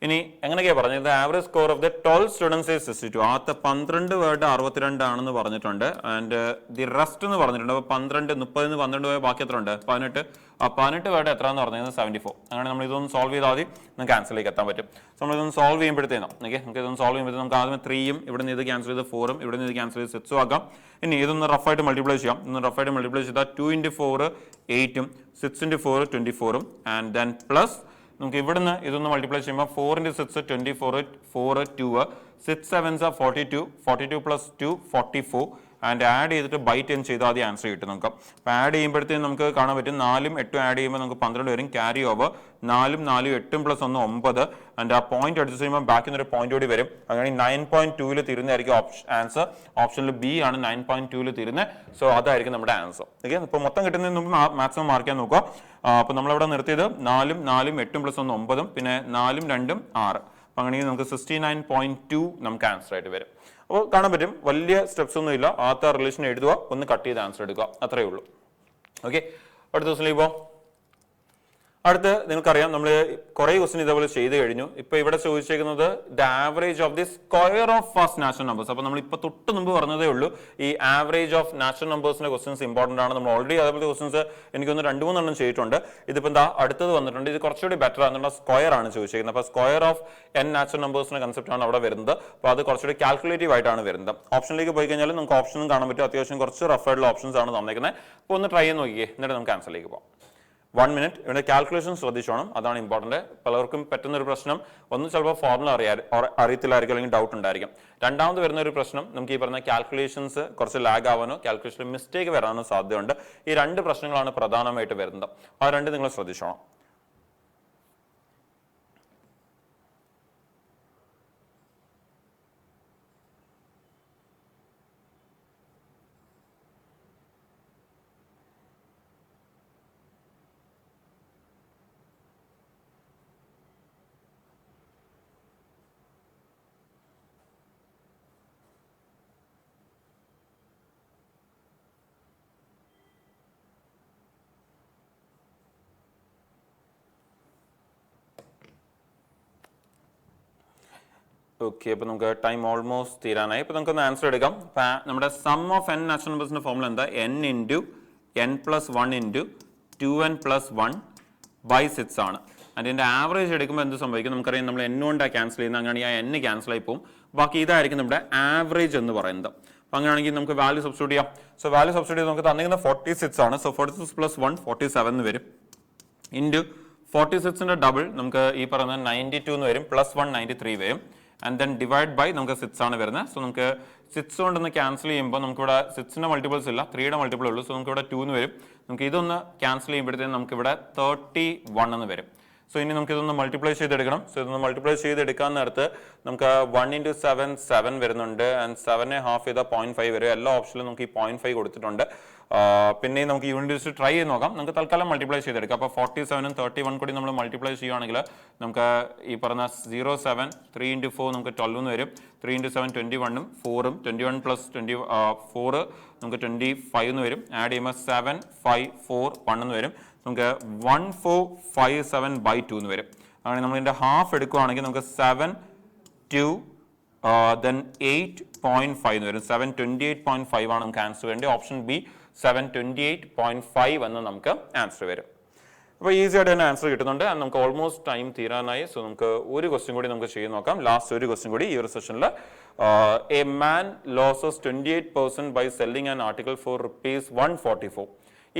ഇനി എങ്ങനെയൊക്കെയാണ് പറഞ്ഞത്, average score of the 12 students is 62. ആദ്യത്തെ 12 വേർഡ് 62 ആണെന്ന് പറഞ്ഞിട്ടുണ്ട്. ആൻഡ് ദി റെസ്റ്റ് എന്ന് പറഞ്ഞിട്ടുണ്ട്. അപ്പോൾ 12 30 12 പോയ ബാക്കി എത്ര ഉണ്ട്, 18. ആ 18 വേർഡ് എത്ര എന്ന് പറഞ്ഞത് 74. അങ്ങനെ നമ്മൾ ഇതൊന്ന് സോൾവ് ചെയ്താൽ മതി, നമുക്ക് ആൻസറിലേക്ക് എത്താൻ പറ്റും. സോ നമ്മളിതൊന്ന് സോൾവ് ചെയ്യുമ്പോഴത്തേനും ഓക്കെ, നമുക്ക് ഇതൊന്ന് സോൾവ് ചെയ്യുമ്പോഴത്തേക്കും നമുക്ക് ആദ്യം 3ഉം ഇവിടെ നിന്ന് ഇത് ക്യാൻസൽ ചെയ്ത് 4ഉം ഇവിടെ നിന്ന് ഇത് ക്യാൻസൽ ചെയ്ത് 6ഉം ആക്കാം. ഇനി ഇതൊന്ന് റഫായിട്ട് മൾട്ടിപ്ലൈ ചെയ്യാം. ഇന്ന് റഫായിട്ട് മൾട്ടിപ്ലൈ ചെയ്താൽ 2 into 4 8ഉം 6 into 4 24ഉം ആൻഡ് ദെൻ പ്ലസ് നമുക്ക് ഇവിടുന്ന് ഇതൊന്ന് മൾട്ടിപ്ലൈ ചെയ്യുമ്പോൾ 4 into 6 24, 4 2, 6 7s are 42, 42 plus 2 44 and add ചെയ്തിട്ട് ബൈ 10 ചെയ്താൽ ആദ്യം ആൻസർ കിട്ടും നമുക്ക്. അപ്പോൾ ആഡ് ചെയ്യുമ്പോഴത്തേക്കും നമുക്ക് കാണാൻ പറ്റും 4ഉം 8ഉം ആഡ് ചെയ്യുമ്പോൾ നമുക്ക് 12 വരും. ക്യാരി ഓവർ 4ഉം 4ഉം 8ഉം പ്ലസ് 1 9 ആൻഡ് ആ പോയിന്റ് അഡ്ജസ്റ്റ് ചെയ്യുമ്പോൾ ബാക്കിൽ നിന്നൊരു പോയിന്റ് കൂടി വരും. അങ്ങനെ 9.2 തീരുന്നതായിരിക്കും ആൻസർ. ഓപ്ഷനിൽ ബി ആണ് 9.2 തീരുന്നത്. സോ അതായിരിക്കും നമ്മുടെ ആൻസർ. ഓക്കെ, ഇപ്പോൾ മൊത്തം കിട്ടുന്നതിന് മുമ്പ് മാക്സിമം മാർക്ക് ചെയ്യാൻ നോക്കുക. അപ്പോൾ നമ്മളിവിടെ നിർത്തിയത് 4ഉം 4ഉം 8ഉം പ്ലസ് 1 9ഉം പിന്നെ 4ഉം 2ഉം 6. അപ്പോൾ അങ്ങനെയെങ്കിൽ നമുക്ക് 69.2 നമുക്ക് ആൻസർ ആയിട്ട് വരും. അപ്പോൾ കാണാൻ പറ്റും വലിയ സ്റ്റെപ്സ് ഒന്നും ഇല്ല. ആദ്യത്തെ റിലേഷൻ എഴുതുക, ഒന്ന് കട്ട് ചെയ്ത് ആൻസർ എടുക്കുക, അത്രയേ ഉള്ളൂ. ഓക്കെ, അടുത്ത ദിവസം ഇപ്പോൾ അടുത്ത് നിങ്ങൾക്കറിയാം നമ്മൾ കുറെ ക്വസ്റ്റ്യൻ ഇതേപോലെ ചെയ്ത് കഴിഞ്ഞു. ഇപ്പൊ ഇവിടെ ചോദിച്ചേക്കുന്നത് the average of the square of first natural numbers. അപ്പൊ നമ്മൾ ഇപ്പൊ തൊട്ട് മുമ്പ് പറഞ്ഞതേ ഉള്ളൂ ഈ ആവറേജ് ഓഫ് നാച്ചുറൽ നമ്പേഴ്സിന്റെ ക്വസ്റ്റ്യൻസ് ഇമ്പോർട്ടന്റ് ആണ്. നമ്മൾ ഓൾറെഡി അതേപോലത്തെ ക്വസ്റ്റ്യൻസ് എനിക്കൊന്ന് 2-3 എണ്ണം ചെയ്തിട്ടുണ്ട്. ഇതിപ്പോ എന്താ അടുത്തത് വന്നിട്ടുണ്ട്. ഇത് കുറച്ചുകൂടി ബെറ്റർ ആണെന്നുള്ള സ്ക്വയർ ആണ് ചോദിച്ചിരിക്കുന്നത്. അപ്പൊ സ്ക്വയർ ഓഫ് n നാച്ചുറൽ നമ്പേഴ്സിന്റെ കൺസെപ്റ്റ് ആണ് അവിടെ വരുന്നത്. അപ്പോൾ അത് കുറച്ചുകൂടി കാൽക്കുലേറ്റീവ് ആയിട്ടാണ് വരുന്നത്. ഓപ്ഷനിലേക്ക് പോയി കഴിഞ്ഞാൽ നമുക്ക് ഓപ്ഷനും കാണാൻ പറ്റും. അത്യാവശ്യം കുറച്ച് റഫ് ആയിട്ടുള്ള ഓപ്ഷൻസ് ആണ് തന്നേക്കുന്നത്. അപ്പോൾ ഒന്ന് ട്രൈ ചെയ്ത് നോക്കിയേ, എന്നിട്ട് നമുക്ക് ആൻസറിലേക്ക് പോകാം. 1 minute. ഇവിടെ കാൽക്കുലേഷൻ ശ്രദ്ധിച്ചോണം, അതാണ് ഇമ്പോർട്ടന്റ്. പലർക്കും പറ്റുന്ന ഒരു പ്രശ്നം ഒന്ന് ചിലപ്പോൾ ഫോർമുല അറിയത്തില്ലായിരിക്കും, അല്ലെങ്കിൽ ഡൗട്ട് ഉണ്ടായിരിക്കും. രണ്ടാമത് വരുന്ന ഒരു പ്രശ്നം നമുക്ക് ഈ പറഞ്ഞ കാൽക്കുലേഷൻസ് കുറച്ച് ലാഗ് ആവാനോ കാൽക്കുലേഷനിൽ മിസ്റ്റേക്ക് വരാനോ സാധ്യതയുണ്ട്. ഈ 2 പ്രശ്നങ്ങളാണ് പ്രധാനമായിട്ട് വരുന്നത്. ആ 2 നിങ്ങൾ ശ്രദ്ധിച്ചോണം. ഓക്കെ, അപ്പോൾ നമുക്ക് ടൈം ഓൾമോസ്റ്റ് തീരാനായി. ഇപ്പോൾ നമുക്കൊന്ന് ആൻസർ എടുക്കാം. നമ്മുടെ സം ഓഫ് n നാച്ചുറൽ നമ്പേഴ്സിന്റെ ഫോർമുല എന്താ? n into n plus 1 into 2n plus 1 by 6 ആണ്. അതിൻ്റെ ആവറേജ് എടുക്കുമ്പോൾ എന്ത് സംഭവിക്കും? നമുക്കറിയാം നമ്മൾ n കൊണ്ടാണ് ക്യാൻസൽ ചെയ്യുന്നത്. അങ്ങനെയാണെങ്കിൽ ആ n ക്യാൻസൽ ആയി പോകും. ബാക്കി ഇതായിരിക്കും നമ്മുടെ ആവറേജ് എന്ന് പറയുന്നത്. അപ്പോൾ അങ്ങനെയാണെങ്കിൽ നമുക്ക് വാല്യൂ സബ്സ്റ്റിറ്റ്യൂട്ട് ചെയ്യാം. സോ വാല്യൂ സബ്സ്റ്റിറ്റ്യൂട്ട് ചെയ്ത് നമുക്ക് തന്നിരിക്കുന്ന 46 ആണ്. സോ 46 plus 1 47 എന്ന് വരും. ഇൻറ്റു 46ന്റെ ഡബിൾ നമുക്ക് ഈ പറയുന്നത് 92 എന്ന് വരും. പ്ലസ് 1 93 വരും. ആൻഡ് ദെൻ ഡിവൈഡ് ബൈ നമുക്ക് 6 ആണ് വരുന്നത്. സോ നമുക്ക് 6 കൊണ്ടൊന്ന് ക്യാൻസൽ ചെയ്യുമ്പോൾ നമുക്കിവിടെ 6ന്റെ മൾട്ടിപ്പിൾസ് ഇല്ല, 3യുടെ മൾട്ടിപ്പിൾ ഉള്ളൂ. സോ നമുക്ക് ഇവിടെ 2 എന്ന് വരും. നമുക്ക് ഇതൊന്ന് ക്യാൻസൽ ചെയ്യുമ്പോഴത്തേക്കും നമുക്കിവിടെ 31 എന്ന് വരും. സോ ഇനി നമുക്ക് ഇതൊന്ന് മൾട്ടിപ്ലൈ ചെയ്തെടുക്കണം. സോ ഇതൊന്ന് മൾട്ടിപ്ലൈ ചെയ്തെടുക്കാൻ നേരത്ത് നമുക്ക് 1 into 7 7 വരുന്നുണ്ട്. ആൻഡ് 7നെ ഹാഫ് ചെയ്താൽ 0.5 വരും. എല്ലാ ഓപ്ഷനിലും നമുക്ക് ഈ 0.5 കൊടുത്തിട്ടുണ്ട്. പിന്നെ നമുക്ക് യൂണിറ്റ് ഡിജിറ്റ് ട്രൈ ചെയ്ത് നോക്കാം. നമുക്ക് തൽക്കാലം മൾട്ടിപ്ലൈ ചെയ്തെടുക്കാം. അപ്പോൾ 47ഉം 31 കൂടി നമ്മൾ മൾട്ടിപ്ലൈ ചെയ്യുകയാണെങ്കിൽ നമുക്ക് ഈ പറഞ്ഞ 0 7 3 into 4 നമുക്ക് 12 എന്ന് വരും. 3 into 7 21ഉം 4ഉം 21 plus 4 നമുക്ക് 25 എന്ന് വരും. ആഡ് ചെയ്യുമ്പോൾ 7 5 4 1 എന്ന് വരും. നമുക്ക് 1457 by 2 എന്ന് വരും. അങ്ങനെ നമ്മൾ ഇതിൻ്റെ ഹാഫ് എടുക്കുകയാണെങ്കിൽ നമുക്ക് 7 2 then 8.5 എന്ന് വരും. 728.5 ആണ് നമുക്ക് ആൻസർ വേണ്ടത്. ഓപ്ഷൻ ബി 728.5 എന്ന് നമുക്ക് ആൻസർ വരും. അപ്പോൾ ഈസി ആയിട്ട് തന്നെ ആൻസർ കിട്ടുന്നുണ്ട്. നമുക്ക് ഓൾമോസ്റ്റ് ടൈം തീരാനായി. സോ നമുക്ക് ഒരു ക്വസ്റ്റ്യൻ കൂടി നമുക്ക് ചെയ്ത് നോക്കാം. ലാസ്റ്റ് ഒരു ക്വസ്റ്റ്യൻ കൂടി ഈ ഒരു സെഷനിൽ. A man losses 28% by selling an article for ₹144.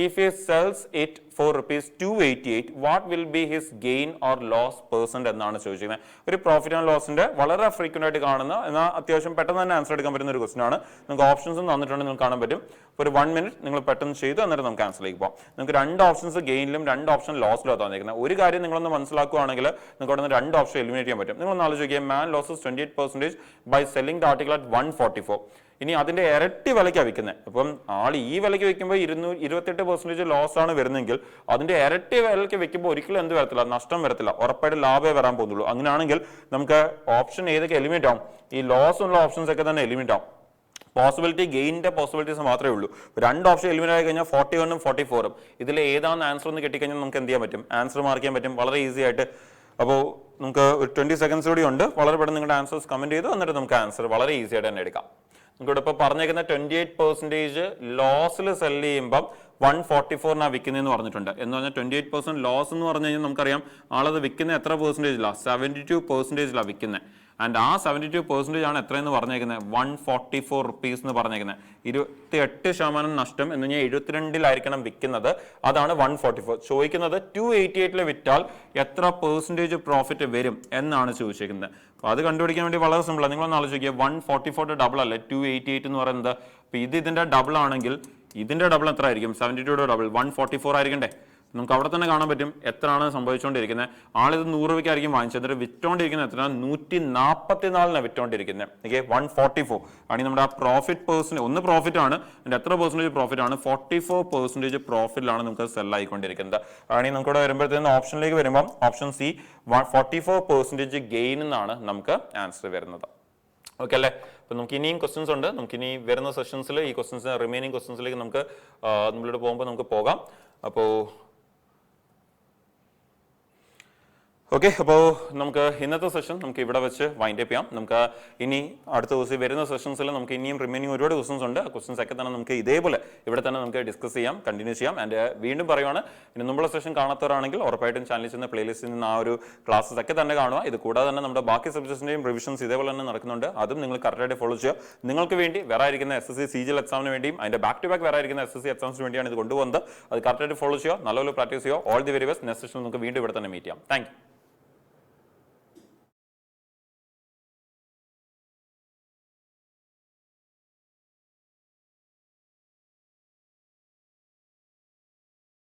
If he sells it for ₹288, what will be his gain or loss percent എന്നാണ് ചോദിച്ചിരിക്കുന്നത്. ഒരു പ്രോഫിറ്റ് ആൻഡ് ലോസിന്റെ വളരെ ഫ്രീക്വന്റ് ആയിട്ട് കാണുന്ന എന്നാൽ അത്യാവശ്യം പെട്ടെന്ന് തന്നെ ആൻസർ എടുക്കാൻ പറ്റുന്ന ഒരു ക്വസ്റ്റൻ ആണ്. നിങ്ങൾക്ക് ഓപ്ഷൻസും തന്നിട്ടുണ്ട്, നിങ്ങൾക്ക് കാണാൻ പറ്റും. ഒരു 1 minute നിങ്ങൾ പെട്ടെന്ന് ചെയ്ത് എന്നിട്ട് നമുക്ക് ആൻസറിലേക്ക് പോകാം. നിങ്ങൾക്ക് 2 ഓപ്ഷൻസ് ഗെയിനിലും 2 ഓപ്ഷൻ ലോസിലും തന്നിരിക്കുന്നത്. ഒരു കാര്യം നിങ്ങളൊന്ന് മനസ്സിലാക്കുകയാണെങ്കിൽ നിങ്ങൾക്ക് അവിടെ നിന്ന് 2 ഓപ്ഷൻ എലിമിനേറ്റ് ചെയ്യാൻ പറ്റും. നിങ്ങളൊന്ന് ആലോചിക്കുക, മാൻ losses 28% by selling the article at 144. ഇനി അതിന്റെ ഇരട്ടി വിലയ്ക്കാണ് വിൽക്കുന്നത്. അപ്പം ആൾ ഈ വിലയ്ക്ക് വെക്കുമ്പോൾ 28% ലോസ് ആണ് വരുന്നെങ്കിൽ അതിന്റെ ഇരട്ടി വിലയ്ക്ക് വെക്കുമ്പോൾ ഒരിക്കലും എന്ത് വരത്തില്ല, നഷ്ടം വരത്തില്ല, ഉറപ്പായിട്ട് ലാഭമേ വരാൻ പോകുന്നുള്ളൂ. അങ്ങനെയാണെങ്കിൽ നമുക്ക് ഓപ്ഷൻ ഏതൊക്കെ എലിമിനേറ്റ് ആവും? ഈ ലോസ് ഉള്ള ഓപ്ഷൻസ് ഒക്കെ തന്നെ എലിമിനേറ്റ് ആവും. പോസിബിലിറ്റി ഗെയിനിന്റെ പോസിബിലിറ്റീസ് മാത്രമേ ഉള്ളൂ. 2 ഓപ്ഷൻ എലിമിനേറ്റ് ആയി കഴിഞ്ഞാൽ 41ഉം 44ഉം ഇതിൽ ഏതാണ് ആൻസർ എന്ന് കിട്ടിക്കഴിഞ്ഞാൽ നമുക്ക് എന്ത് ചെയ്യാൻ പറ്റും? ആൻസർ മാർക്ക് ചെയ്യാൻ പറ്റും വളരെ ഈസി ആയിട്ട്. അപ്പോൾ നമുക്ക് ഒരു 20 സെക്കൻഡ്സ് കൂടി ഉണ്ട്. വളരെ പെട്ടെന്ന് നിങ്ങളുടെ ആൻസേഴ്സ് കമന്റ് ചെയ്തു എന്നിട്ട് നമുക്ക് ആൻസർ വളരെ ഈസി ആയിട്ട് തന്നെ എടുക്കാം. നമുക്കിവിടെ ഇപ്പോൾ പറഞ്ഞേക്കുന്ന 28% ലോസിൽ സെല് ചെയ്യുമ്പം 144 വിൽക്കുന്നതെന്ന് പറഞ്ഞിട്ടുണ്ട്. എന്ന് പറഞ്ഞാൽ 28% ലോസ് എന്ന് പറഞ്ഞു കഴിഞ്ഞാൽ നമുക്കറിയാം ആളത് വിൽക്കുന്ന എത്ര പെർസെൻറ്റേജിലാണ്? 72% വിൽക്കുന്നത്. ആൻഡ് ആ 72% ആണ് എത്രയെന്ന് പറഞ്ഞേക്കുന്നത് 144 റുപ്പീസ് എന്ന് പറഞ്ഞേക്കുന്നത്. 28% നഷ്ടം എന്ന് ഞാൻ 72-ലായിരിക്കണം വിൽക്കുന്നത്, അതാണ് 144. ചോദിക്കുന്നത് 288 വിറ്റാൽ എത്ര പെർസെൻറ്റേജ് പ്രോഫിറ്റ് വരും എന്നാണ് ചോദിച്ചിരിക്കുന്നത്. അപ്പോൾ അത് കണ്ടുപിടിക്കാൻ വേണ്ടി വളരെ സിമ്പിളാണ്. നിങ്ങളൊന്ന് ആലോചിക്കുക, 144 ഡബിൾ അല്ലേ 288 എന്ന് പറയുന്നത്. അപ്പോൾ ഇതിന്റെ ഡബിൾ ആണെങ്കിൽ ഇതിന്റെ ഡബിൾ എത്ര ആയിരിക്കും? 72 ഡബിൾ 144 ആയിരിക്കണ്ടേ? നമുക്ക് അവിടെ തന്നെ കാണാൻ പറ്റും എത്രയാണ് സംഭവിച്ചുകൊണ്ടിരിക്കുന്നത്. ആളിത് 100 രൂപയ്ക്കായിരിക്കും വാങ്ങിച്ചത്, എന്നിട്ട് വിറ്റോണ്ടിരിക്കുന്നത് എത്ര? 144 വിറ്റോണ്ടിരിക്കുന്നത്. ഓക്കെ, 144 ആണ് നമ്മുടെ ആ പ്രോഫിറ്റ് പെർസെന്റ്. ഒന്ന് പ്രോഫിറ്റ് ആണ്, എത്ര പെർസെന്റേജ് പ്രോഫിറ്റ് ആണ്? 44% പ്രോഫിറ്റിലാണ് നമുക്ക് സെൽ ആയിക്കൊണ്ടിരിക്കുന്നത്. ആണെങ്കിൽ നമുക്ക് ഇവിടെ വരുമ്പോഴത്തേക്കും ഓപ്ഷനിലേക്ക് വരുമ്പോൾ ഓപ്ഷൻ സി 44% ഗെയിൻ എന്നാണ് നമുക്ക് ആൻസർ വരുന്നത്. ഓക്കെ അല്ലേ? അപ്പൊ നമുക്ക് ഇനിയും ക്വസ്റ്റ്യൻസ് ഉണ്ട്. നമുക്ക് ഇനി വരുന്ന സെഷൻസിൽ ഈ ക്വസ്റ്റ്യൻസ് റിമൈനിങ് ക്വസ്റ്റ്യൻസിലേക്ക് നമുക്ക് നമ്മളിവിടെ പോകുമ്പോൾ നമുക്ക് പോകാം. അപ്പോൾ ഓക്കെ, അപ്പോൾ നമുക്ക് ഇന്നത്തെ സെഷൻ നമുക്ക് ഇവിടെ വെച്ച് വൈൻഡ് അപ്പ് ചെയ്യാം. നമുക്ക് ഇനി അടുത്ത ദിവസം വരുന്ന സെഷൻസിൽ നമുക്ക് ഇനിയും റിമൈനിങ് ഒരുപാട് ക്വസ്റ്റൻസ് ഉണ്ട്. ആ ക്വസ്റ്റൻസ് ഒക്കെ തന്നെ നമുക്ക് ഇതേപോലെ ഇവിടെ തന്നെ നമുക്ക് ഡിസ്കസ് ചെയ്യാം, കണ്ടിന്യൂ ചെയ്യാം. ആൻഡ് വീണ്ടും പറയുവാണ്, ഇനി നമ്മുടെ സെഷൻ കാണാത്തവരാണെങ്കിൽ ഉറപ്പായിട്ടും ചാനലിൽ നിന്ന് പ്ലേലിസ്റ്റിൽ നിന്ന് ആ ഒരു ക്ലാസ്സസ് ഒക്കെ തന്നെ കാണുക. ഇത് കൂടാതെ തന്നെ നമ്മുടെ ബാക്കി സബ്ജക്ട്സിന്റെയും റിവിഷൻസ് ഇതേപോലെ തന്നെ നടക്കുന്നുണ്ട്. അതും നിങ്ങൾ കറക്റ്റായിട്ട് ഫോളോ ചെയ്യുക. നിങ്ങൾക്ക് വേണ്ടി വരായിരിക്കുന്ന SSC CGL എക്സാമിന് വേണ്ടിയും അതിന്റെ ബാക്ക് ടു ബാക്ക് വരായിരിക്കുന്ന SSC എക്സാംസിന് വേണ്ടിയാണ് ഇത് കൊണ്ടുപോകുന്നത്. അത് കറക്റ്റായിട്ട് ഫോളോ ചെയ്യുക, നല്ലപോലെ പ്രാക്ടീസ് ചെയ്യുക. All the very best. Next session നമുക്ക് വീണ്ടും ഇവിടെ തന്നെ മീറ്റ് ചെയ്യാം. Thank you.